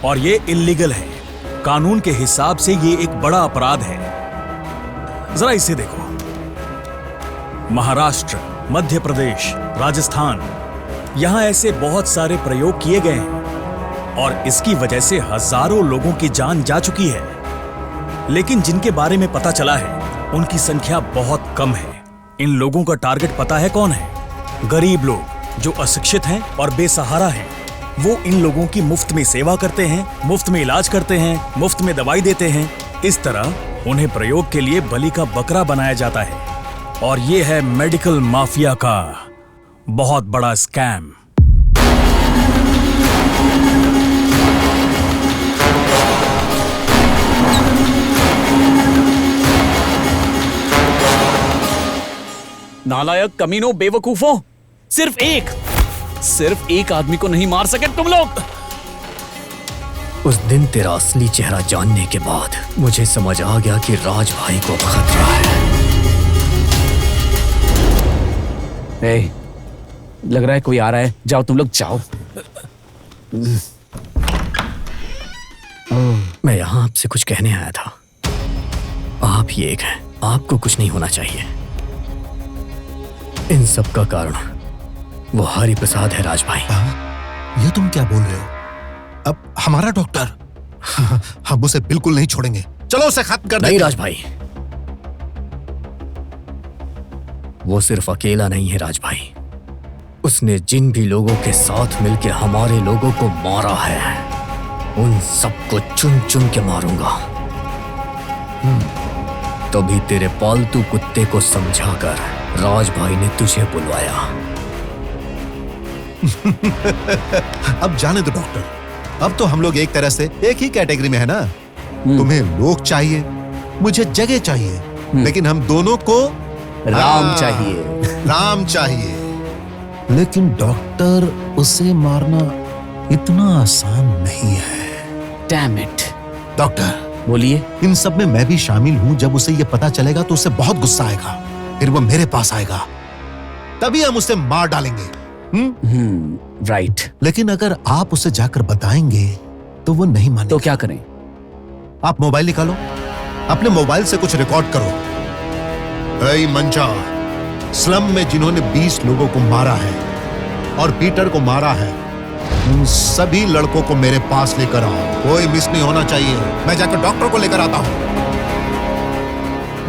और ये इल्लीगल है। कानून के हिसाब से ये एक बड़ा अपराध है। जरा इसे देखो, महाराष्ट्र, मध्य प्रदेश, राजस्थान, यहां ऐसे बहुत सारे प्रयोग किए गए हैं और इसकी वजह से हजारों लोगों की जान जा चुकी है। लेकिन जिनके बारे में पता चला है उनकी संख्या बहुत कम है। इन लोगों का टारगेट पता है कौन है? गरीब लोग जो अशिक्षित हैं और बेसहारा हैं। वो इन लोगों की मुफ्त में सेवा करते हैं, मुफ्त में इलाज करते हैं, मुफ्त में दवाई देते हैं। इस तरह उन्हें प्रयोग के लिए बलि का बकरा बनाया जाता है, और ये है मेडिकल माफिया का बहुत बड़ा स्कैम। नालायक कमीनों, बेवकूफों, सिर्फ एक सिर्फ एक आदमी को नहीं मार सके तुम लोग। उस दिन तेरा असली चेहरा जानने के बाद मुझे समझ आ गया कि राज भाई को खतरा है। ए, लग रहा है कोई आ रहा है, जाओ तुम लोग जाओ। मैं यहाँ आपसे कुछ कहने आया था। आप ही एक हैं, आपको कुछ नहीं होना चाहिए। इन सब का कारण वो हरि प्रसाद है राज भाई। ये तुम क्या बोल रहे हो? अब हमारा डॉक्टर, हम उसे बिल्कुल नहीं छोड़ेंगे। चलो उसे खत्म कर नहीं राज भाई, वो सिर्फ अकेला नहीं है राज भाई। उसने जिन भी लोगों के साथ मिलकर हमारे लोगों को मारा है, उन सबको चुन चुन के मारूंगा। तभी तेरे पालतू कुत्ते को समझाकर राज भाई ने तुझे बुलवाया। अब जाने दो डॉक्टर, अब तो हम लोग एक तरह से एक ही कैटेगरी में है ना। तुम्हें लोग चाहिए, मुझे जगह चाहिए, लेकिन हम दोनों को राम चाहिए। राम चाहिए। लेकिन डॉक्टर, उसे मारना इतना आसान नहीं है। Damn it। डॉक्टर बोलिए। इन सब में मैं भी शामिल हूं। जब उसे ये पता चलेगा तो उसे बहुत गुस्सा आएगा, फिर वो मेरे पास आएगा, तभी हम उसे मार डालेंगे। राइट। लेकिन अगर आप उसे जाकर बताएंगे तो वो नहीं मानेगा। तो क्या करें? आप मोबाइल निकालो, अपने मोबाइल से कुछ रिकॉर्ड करो। ऐ मंजा, स्लम में जिन्होंने 20 लोगों को मारा है और पीटर को मारा है, उन सभी लड़कों को मेरे पास लेकर आओ। कोई मिस नहीं होना चाहिए। मैं जाकर डॉक्टर को लेकर आता हूं।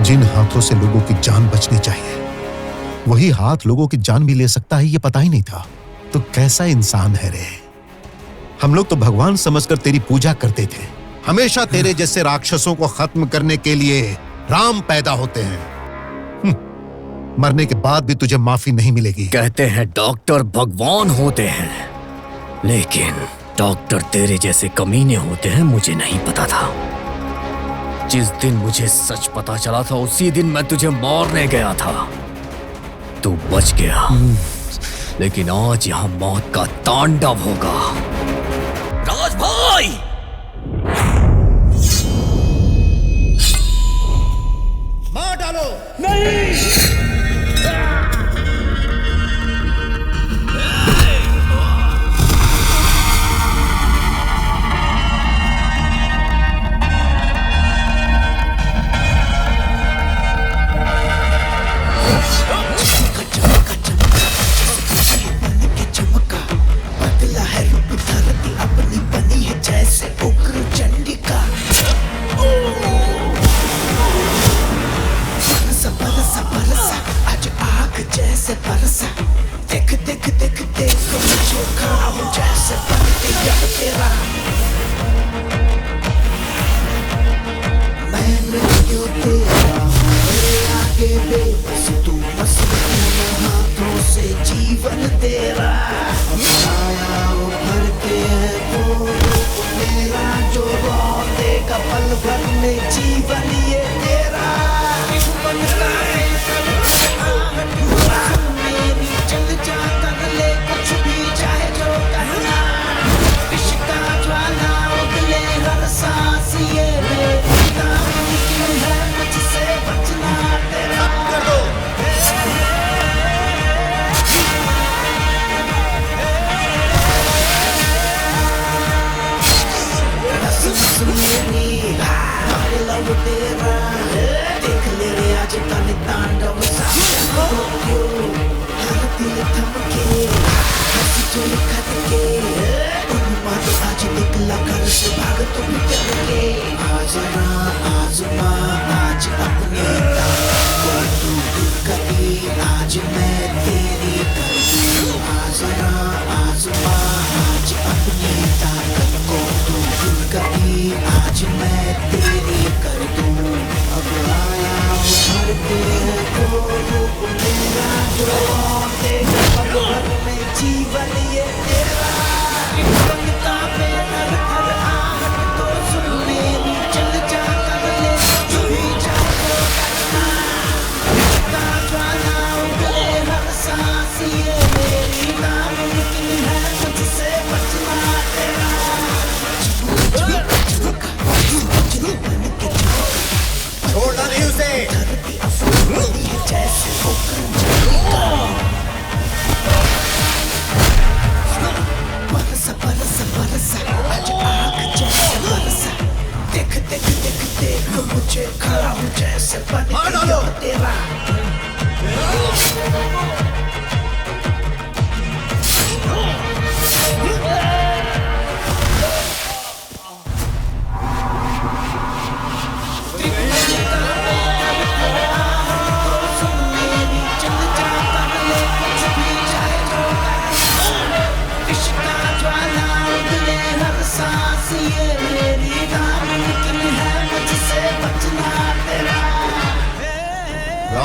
जिन हाथों से लोगों की जान बचनी चाहिए, वही हाथ लोगों की जान भी ले सकता है, ये पता ही नहीं था। तो कैसा इंसान है रे। हम लोग तो भगवान समझकर तेरी पूजा करते थे। हमेशा तेरे जैसे राक्षसों को खत्म करने के लिए राम पैदा होते हैं। मरने के बाद भी तुझे माफी नहीं मिलेगी। कहते हैं डॉक्टर भगवान होते हैं, लेकिन डॉक्टर तेरे जैसे कमीने होते हैं, मुझे नहीं पता था। जिस दिन मुझे सच पता चला था, उसी दिन मैं तुझे मारने गया था। तू बच गया, लेकिन आज यहाँ मौत का तांडव होगा। राज भाई! मार डालो। नहीं।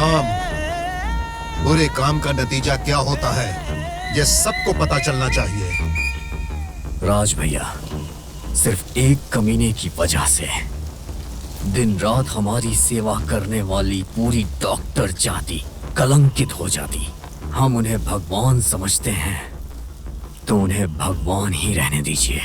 राम, बुरे काम का नतीजा क्या होता है ये सबको पता चलना चाहिए। राज भैया, सिर्फ एक कमीने की वजह से दिन रात हमारी सेवा करने वाली पूरी डॉक्टर जाति कलंकित हो जाती। हम उन्हें भगवान समझते हैं तो उन्हें भगवान ही रहने दीजिए।